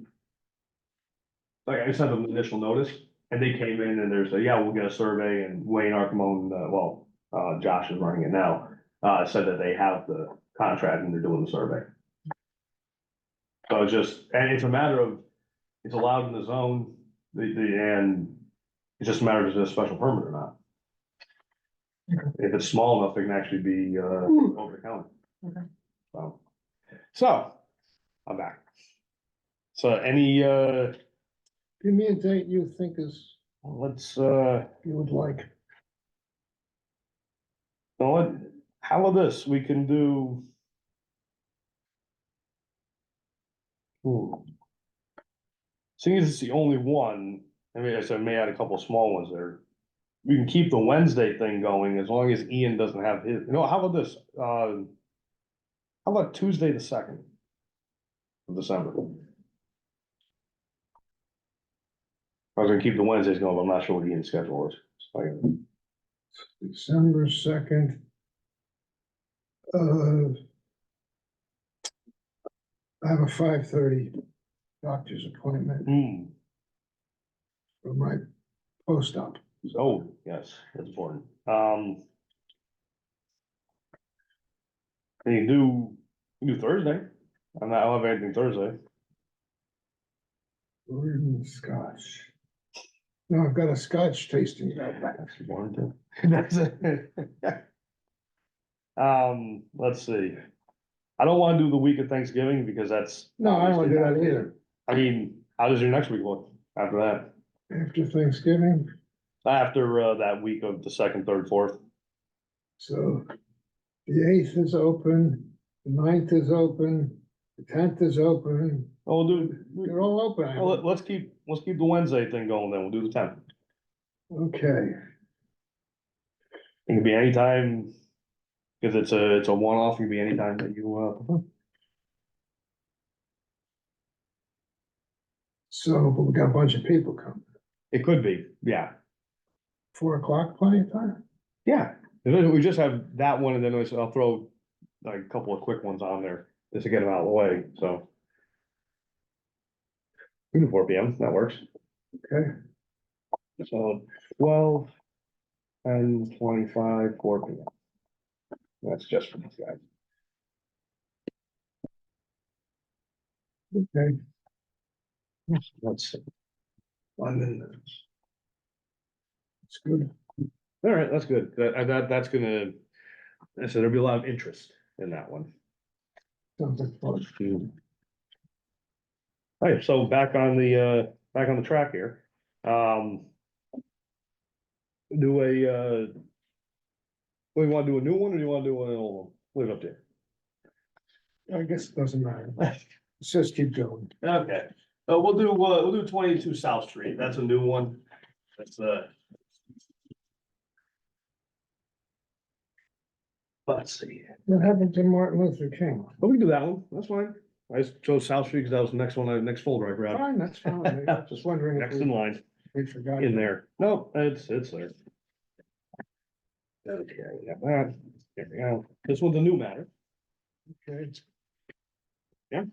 Like, I sent them the initial notice, and they came in and they're saying, yeah, we'll get a survey, and Wayne Archimone, Josh is running it now, said that they have the contract and they're doing the survey. So it's just, and it's a matter of, it's allowed in the zone, and it's just a matter of is it a special permit or not. If it's small enough, it can actually be, over the counter. Okay. So, I'm back. So any, Give me a date you think is, let's, you would like. how about this, we can do. Seeing as it's the only one, I mean, I said, I may add a couple small ones there. We can keep the Wednesday thing going as long as Ian doesn't have his, how about this, how about Tuesday the 2nd of December? I was gonna keep the Wednesdays going, but I'm not sure what Ian's schedule is. So December 2nd. I have a 5:30 doctor's appointment for my post-op. Oh, yes, that's important. And you do Thursday. I'll have anything Thursday. Scotch. No, I've got a scotch tasting. That's one, That's it. Let's see. I don't wanna do the week of Thanksgiving because that's. No, I don't wanna do that either. I mean, how does your next week look after that? After Thanksgiving, After, that week of the second, third, fourth? so the eighth is open, the 9th is open, the 10th is open. Oh, we'll do, They're all open. well, let's keep the Wednesday thing going then. We'll do the 10th. Okay, It can be anytime, because it's a one-off, it can be anytime that you, prefer. so, but we got a bunch of people coming. It could be, yeah. 4 o'clock, plenty of time. Yeah, and then we just have that one, and then I'll throw like a couple of quick ones on there, just to get them out of the way, so. We do 4 p.m., that works. Okay, So 12, 10, 25, 4 p.m. That's just for these guys. okay. Let's see. 1 minute. It's good. All right, that's good. That's gonna, I said there'll be a lot of interest in that one. Sounds like fun. All right, so back on the track here. Do a, we wanna do a new one or do you wanna do an old one? Leave it up to you. I guess it doesn't matter. Let's just keep going. Okay, we'll do 22 South Street. That's a new one. That's let's see. What happened to Martin Luther King? Oh, we can do that one. That's fine. I just chose South Street because that was the next one, next folder I grabbed. Fine, that's fine. Just wondering. if Next in line, We forgot. in there. No, it's there. Okay, we got that. There we go. This one's a new matter. Okay. Yeah.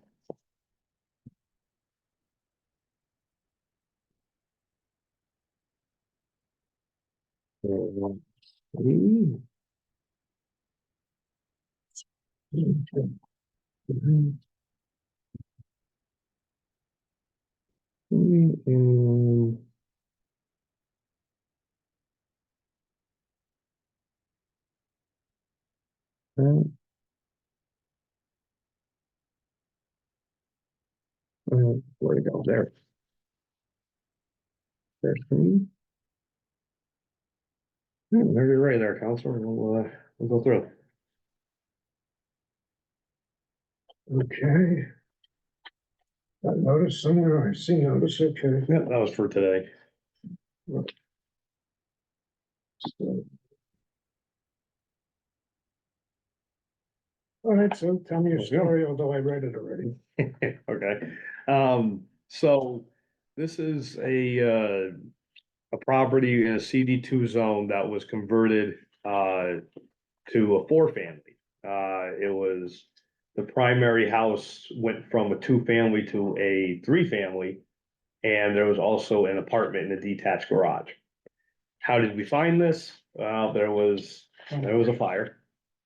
Where to go there? There's me. There you're right there, Counselor. We'll go through. Okay. Got notice somewhere, I see notice, okay. Yeah, that was for today. So. All right, so tell me your Let's go. story, although I read it already. Okay, so this is a property in a CD2 zone that was converted to a 4-family. It was, the primary house went from a 2-family to a 3-family, and there was also an apartment in a detached garage. How did we find this? Well, there was a fire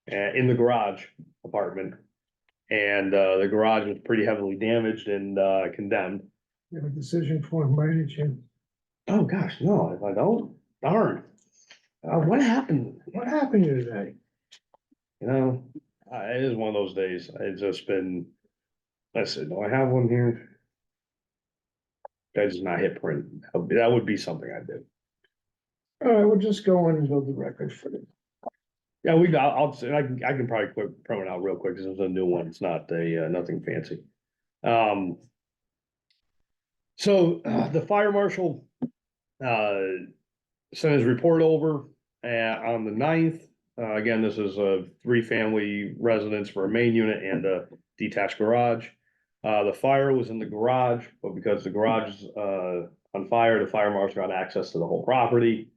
in the garage apartment. And the garage was pretty heavily damaged and condemned. You have a decision form by any chance? Oh, gosh, no, if I don't, darn. What happened? What happened to you today? You know, it is one of those days. It's just been, let's see, do I have one here? I just not hit print. That would be something I did. All right, we'll just go on and build the record for it. Yeah, I can probably print it out real quick because it's a new one. It's not nothing fancy. So the fire marshal sent his report over on the 9th. Again, this is a 3-family residence for a main unit and a detached garage. The fire was in the garage, but because the garage is on fire, the fire marshal got access to the whole property,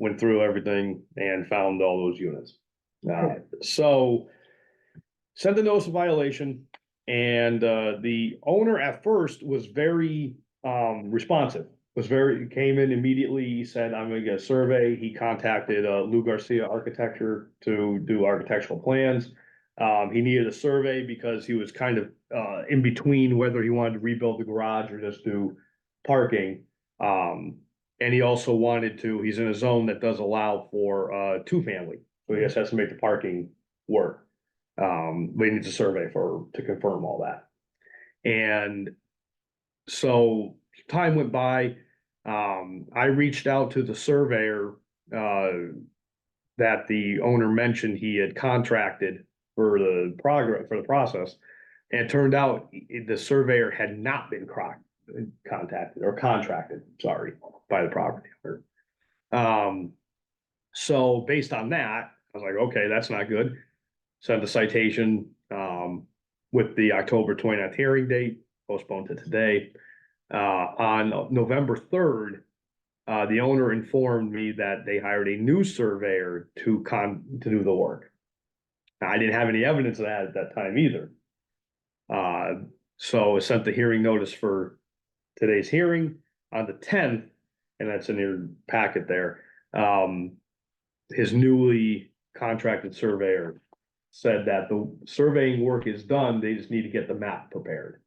went through everything and found all those units. So sent the notice of violation, and the owner at first was very responsive. Came in immediately. He said, I'm gonna get a survey. He contacted Lou Garcia Architecture to do architectural plans. He needed a survey because he was kind of, in between whether he wanted to rebuild the garage or just do parking. And he also wanted to, he's in a zone that does allow for, two-family, so he just has to make the parking work. But he needs a survey to confirm all that. And so time went by, I reached out to the surveyor, that the owner mentioned he had contracted for the process. And it turned out the surveyor had not been contacted or contracted, sorry, by the property owner. So based on that, I was like, okay, that's not good. Sent a citation, with the October 29th hearing date, postponed to today. On November 3rd, the owner informed me that they hired a new surveyor to do the work. Now, I didn't have any evidence of that at that time either. So I sent the hearing notice for today's hearing on the 10th, and that's in your packet there. His newly contracted surveyor said that the surveying work is done, they just need to get the map prepared.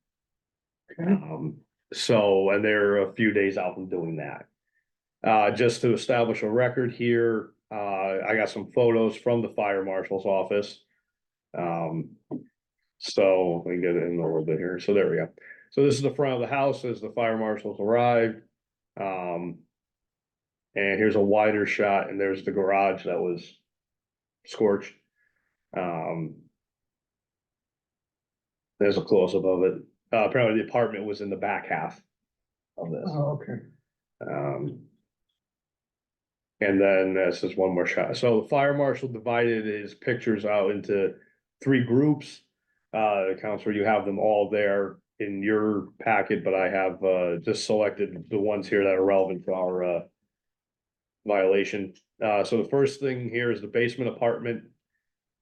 So, and they're a few days out from doing that. Just to establish a record here, I got some photos from the fire marshal's office. So let me get it in a little bit here. So there we go. So this is the front of the house as the fire marshals arrived. And here's a wider shot, and there's the garage that was scorched. There's a close-up of it. Apparently the apartment was in the back half of this. Oh, okay. And then this is one more shot. So the fire marshal divided his pictures out into 3 groups. Counselor, you have them all there in your packet, but I have just selected the ones here that are relevant to our violation. So the first thing here is the basement apartment.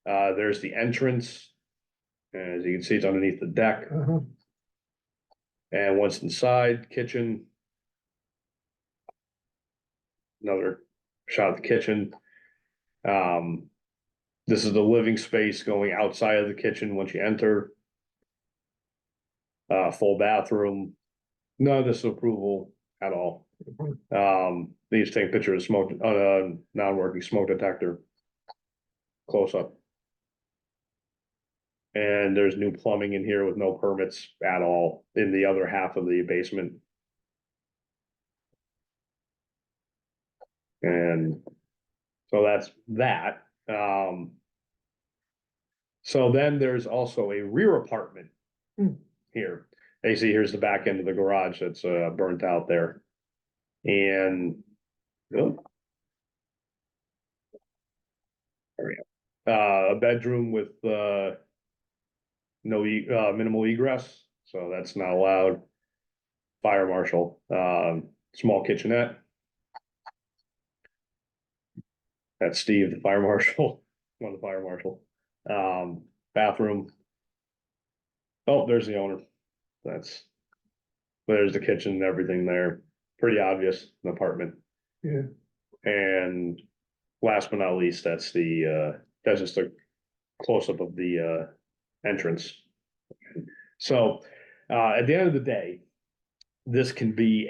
There's the entrance. As you can see, it's underneath the deck. And once inside, kitchen. Another shot of the kitchen. This is the living space going outside of the kitchen once you enter. Full bathroom. None of this approval at all. Need to take a picture of smoke, non-working smoke detector. Close up. And there's new plumbing in here with no permits at all in the other half of the basement. And so that's that. So then there's also a rear apartment here. You see, here's the back end of the garage that's burnt out there. And oh, there we go. A bedroom with minimal egress, so that's not allowed. Fire marshal, small kitchenette. That's Steve, the fire marshal, one of the fire marshal. Bathroom. Oh, there's the owner. There's the kitchen and everything there. Pretty obvious, an apartment. Yeah. And last but not least, that's just a close-up of the entrance. So at the end of the day, this can be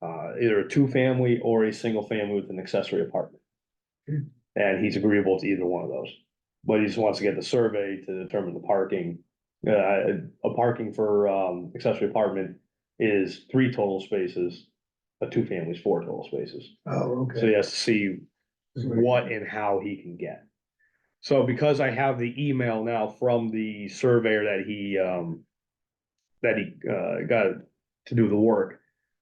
either a 2-family or a single family with an accessory apartment. And he's agreeable to either one of those, but he just wants to get the survey to determine the parking. A parking for accessory apartment is 3 total spaces, a 2-family is 4 total spaces. Oh, So he okay. has to see what and how he can get. So because I have the email now from the surveyor that he got to do the work,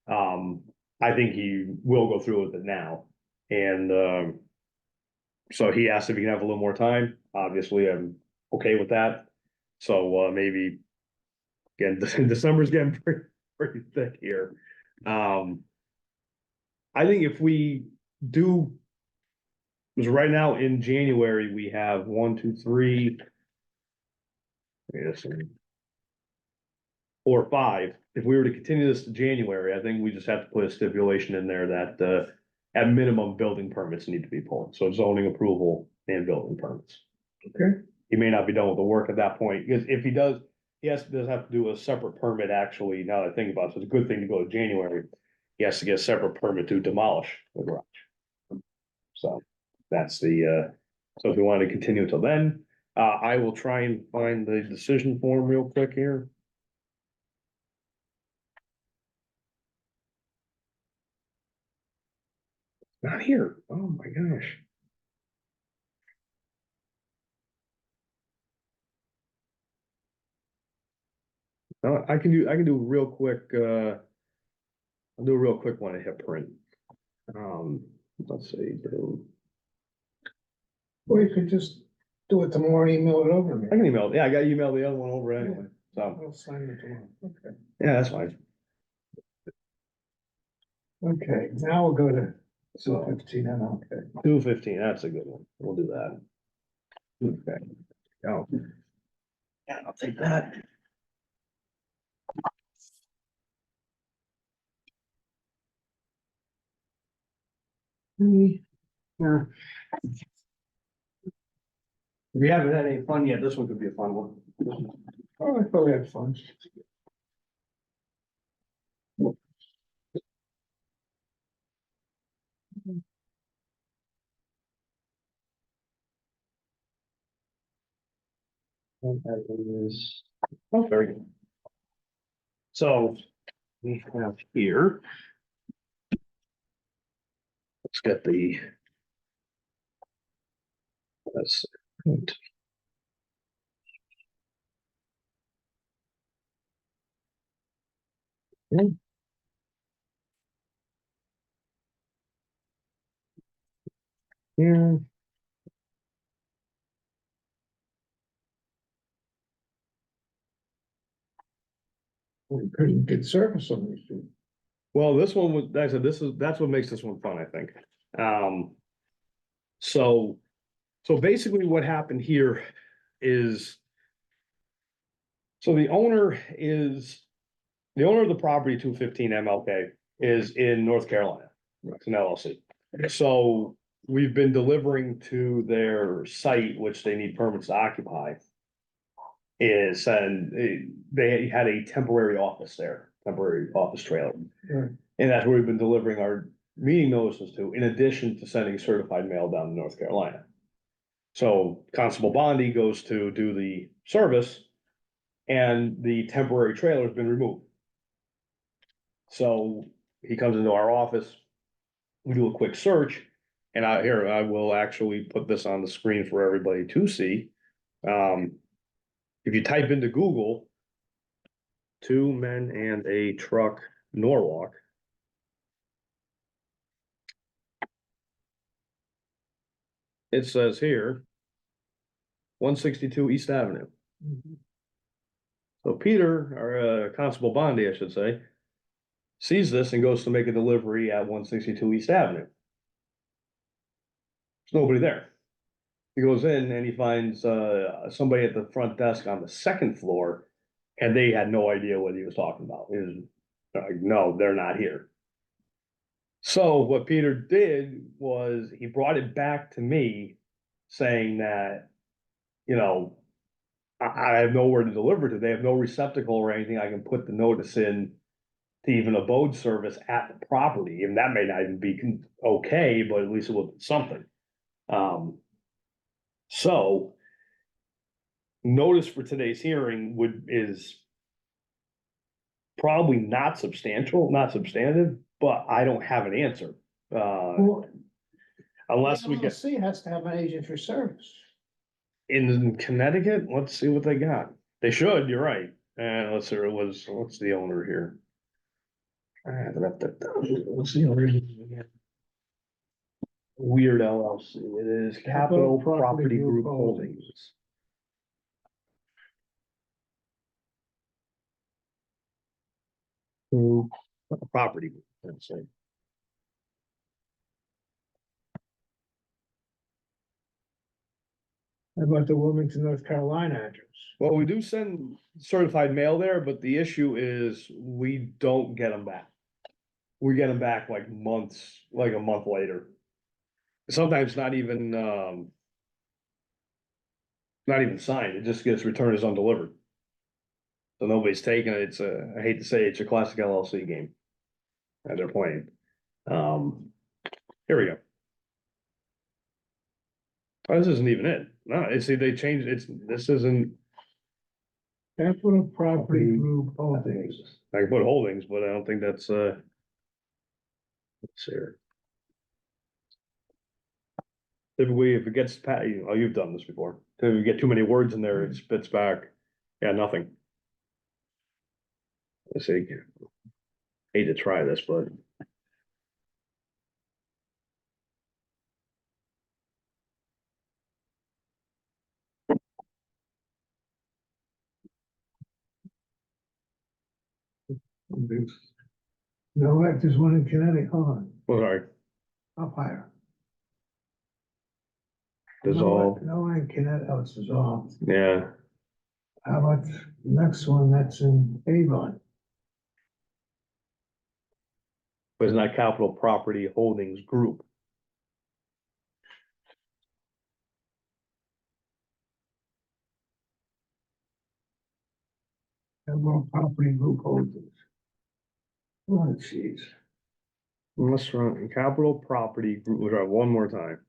I think he will go through with it now. And so he asked if he can have a little more time. Obviously, I'm okay with that. So maybe, again, December's getting pretty thick here. I think if we do, because right now in January, we have 1, 2, 3, 4, 5. If we were to continue this to January, I think we just have to put a stipulation in there that at minimum, building permits need to be pulled. So zoning approval and building permits. Okay. he may not be done with the work at that point, because if he does, does have to do a separate permit, actually, now that I think about it, so it's a good thing to go to January. He has to get a separate permit to demolish the garage. So, that's so if we want to continue until then, I will try and find the decision form real quick here. Not here, oh my gosh. I can do real quick, I'll do a real quick one and hit print. Let's see. Or you could just do it tomorrow and email it over to me. I can email, yeah, I got email the other one over anyway, so, I'll sign it tomorrow. Okay. yeah, that's fine. Okay, now we'll go to 215 MLK. 215, that's a good one, we'll do that. Okay, go. Yeah, I'll take that. Yeah. If you haven't had any fun yet, this one could be a fun one. Oh, I thought we had fun. That is, oh, very good. So, we have here. Let's get the. Let's. Yeah. Pretty good service on these two. Well, this one was, like I said, that's what makes this one fun, I think. So basically what happened here is. So the owner of the property, 215 MLK, is in North Carolina. It's an LLC. So we've been delivering to their site, which they need permits to occupy. They had a temporary office there, temporary office trailer. Right. And that's where we've been delivering our meeting notices to, in addition to sending certified mail down to North Carolina. So Constable Bondi goes to do the service, and the temporary trailer has been removed. So he comes into our office, we do a quick search, and I will actually put this on the screen for everybody to see. If you type into Google, 2 men and a truck, Norwalk. It says here, 162 East Avenue. So Peter, or Constable Bondi, I should say, sees this and goes to make a delivery at 162 East Avenue. There's nobody there. He goes in and he finds somebody at the front desk on the second floor, and they had no idea what he was talking about. He was like, no, they're not here. So what Peter did was he brought it back to me saying that, I have nowhere to deliver to. They have no receptacle or anything I can put the notice in to even abode service at the property. And that may not even be okay, but at least it was something. So notice for today's hearing is probably not substantial, not substantive, but I don't have an answer. Well, Unless we get LLC has to have an agent for service. in Connecticut, let's see what they got. They should, you're right. And let's see, what's the owner here? What's the owner again? Weird LLC. It is Capital Property Group Holdings. Property, let's say. How about the Wilmington, North Carolina address? Well, we do send certified mail there, but the issue is we don't get them back. We get them back like a month later. Sometimes not even not even signed, it just gets returned as undelivered. So nobody's taking it, it's a, I hate to say, it's a classic LLC game. And they're playing. Here we go. Oh, this isn't even it. No, it's, see, they changed, this isn't, Capital Property Group Holdings. I can put holdings, but I don't think that's, let's see here. Typically, if it gets, you've done this before, if you get too many words in there, it spits back, yeah, nothing. Let's see. Hate to try this, but. No, right, there's one in Connecticut, hold on, Well, sorry, up higher. dissolve, No one in Connecticut, oh, it's dissolved. yeah, How about the next one that's in Avon? but it's not Capital Property Holdings Group. Capital Property Group Holdings. Oh, jeez. Let's run Capital Property Group, we'll try one more time.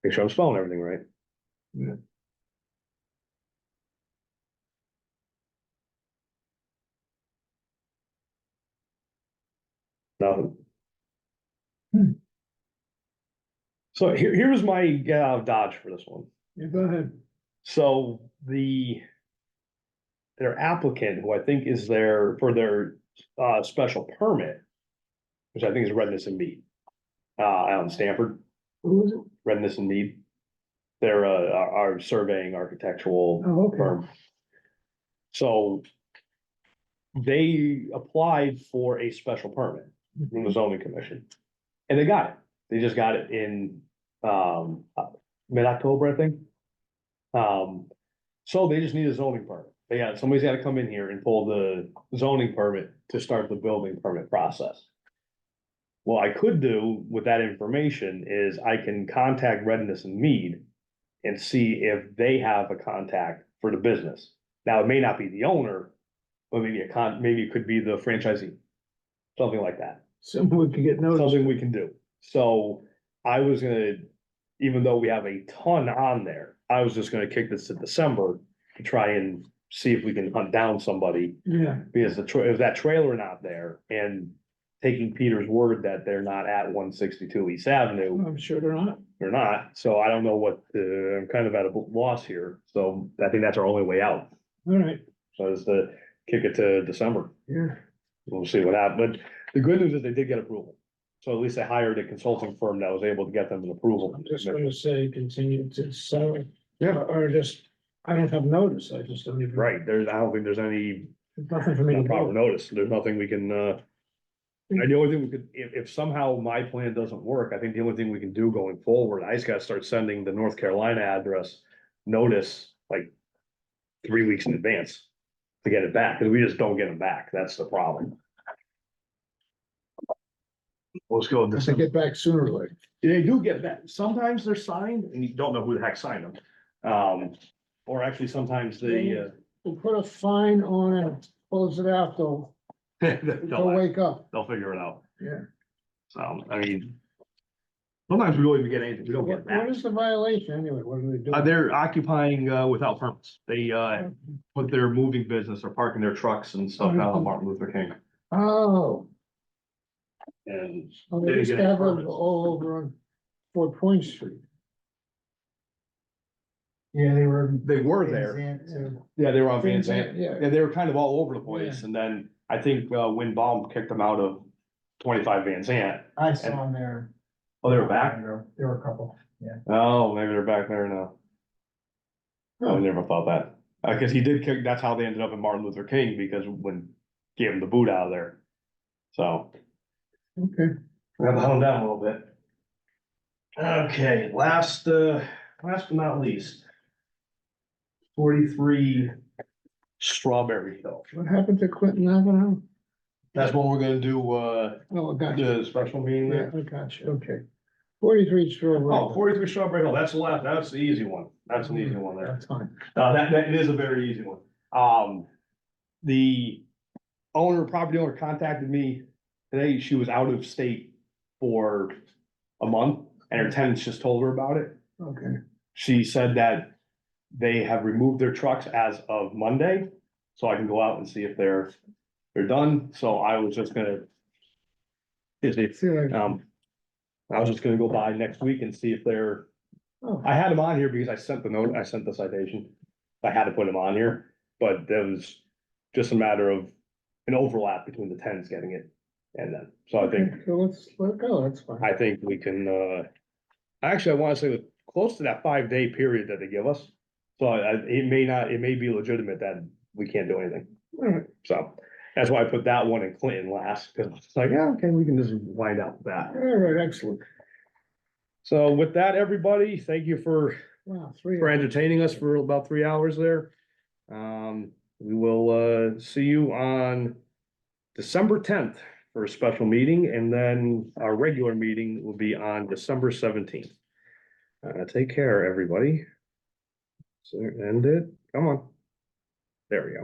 Make sure I'm spelling everything right. Yeah. Nothing. So here's my get out of Dodge for this one. Yeah, go ahead. So their applicant, who I think is there for their special permit, which I think is Redness and Mead, out in Stanford, Who is it? Redness and Mead. They're our surveying architectural Oh, okay. firm. So they applied for a special permit from the zoning commission, and they got it. They just got it in mid-October, I think. So they just need a zoning permit. Somebody's gotta come in here and pull the zoning permit to start the building permit process. What I could do with that information is I can contact Redness and Mead and see if they have a contact for the business. Now, it may not be the owner, but maybe maybe it could be the franchisee, something like that. Something we can get noticed. Something we can do. So I was gonna, even though we have a ton on there, I was just gonna kick this to December to try and see if we can hunt down somebody. Yeah, Because if that trailer not there and taking Peter's word that they're not at 162 East Avenue, I'm sure they're not. they're not. So I don't know I'm kind of at a loss here. So I think that's our only way out. All right, So is to kick it to December. yeah. We'll see what happens. But the good news is they did get approval. So at least they hired a consulting firm that was able to get them an approval. I'm just gonna say continue to sell it. Yeah. Or just, I don't have notice, I just don't even. Right, I don't think there's any There's nothing for me to proper do. notice. There's nothing we can, the only thing we could, if somehow my plan doesn't work, I think the only thing we can do going forward, I just gotta start sending the North Carolina address notice like 3 weeks in advance to get it back, because we just don't get them back. That's the problem. Let's go. Does it get back sooner or later? They do get back. Sometimes they're signed and you don't know who the heck signed them. Or actually sometimes they, We'll put a fine on it, close it out, they'll wake up. they'll figure it out. Yeah. So, I mean, sometimes we don't even get anything. We don't get it What back. is the violation anyway? What are they doing? They're occupying, without permits. They, put their moving business or parking their trucks and stuff out on Martin Luther King. Oh, And oh, they they didn't used get to any have it permits. all over on Fort Point Street. Yeah, they were. They were there. Yeah, they were on Van Zandt. Yeah. Yeah, they were kind of all over the place. And then I think, Win Baum kicked them out of 25 Van Zandt. I saw them there. Oh, they were back? There were a couple, yeah. Oh, maybe they're back there now. I never thought that. Cause he did kick, that's how they ended up in Martin Luther King, because when gave him the boot out of there. So. Okay. We have to hunt him down a little bit. Okay, last but not least. 43 Strawberry Hill. What happened to Clinton Avenue? That's what we're gonna do, Oh, I got you. the special meeting Yeah, there. I got you, okay. 43 Strawberry. Oh, 43 Strawberry Hill, that's the last, that's the easy one. That's an easy one there. That's fine. That is a very easy one. The property owner contacted me today. She was out of state for a month and her tenants just told her about it. Okay. She said that they have removed their trucks as of Monday, so I can go out and see if they're done. So I was just gonna. I was just gonna go by next week and see if they're, Oh, I had them on here because I sent the note, I sent the citation. I had to put them on here, but there was just a matter of an overlap between the tenants getting it and then, so I think, okay, so let's let it go. That's fine. I think we can, actually, I wanna say that close to that 5-day period that they give us. So it may be legitimate that we can't do anything, All right. so. That's why I put that one in Clinton last, because it's like, yeah, okay, we can just wind out with that. All right, excellent. So with that, everybody, thank you for Wow, entertaining us for about 3 hours there. We will see you on December 10th for a special meeting, and then our regular meeting will be on December 17th. Take care, everybody. So end it. Come on. There we go.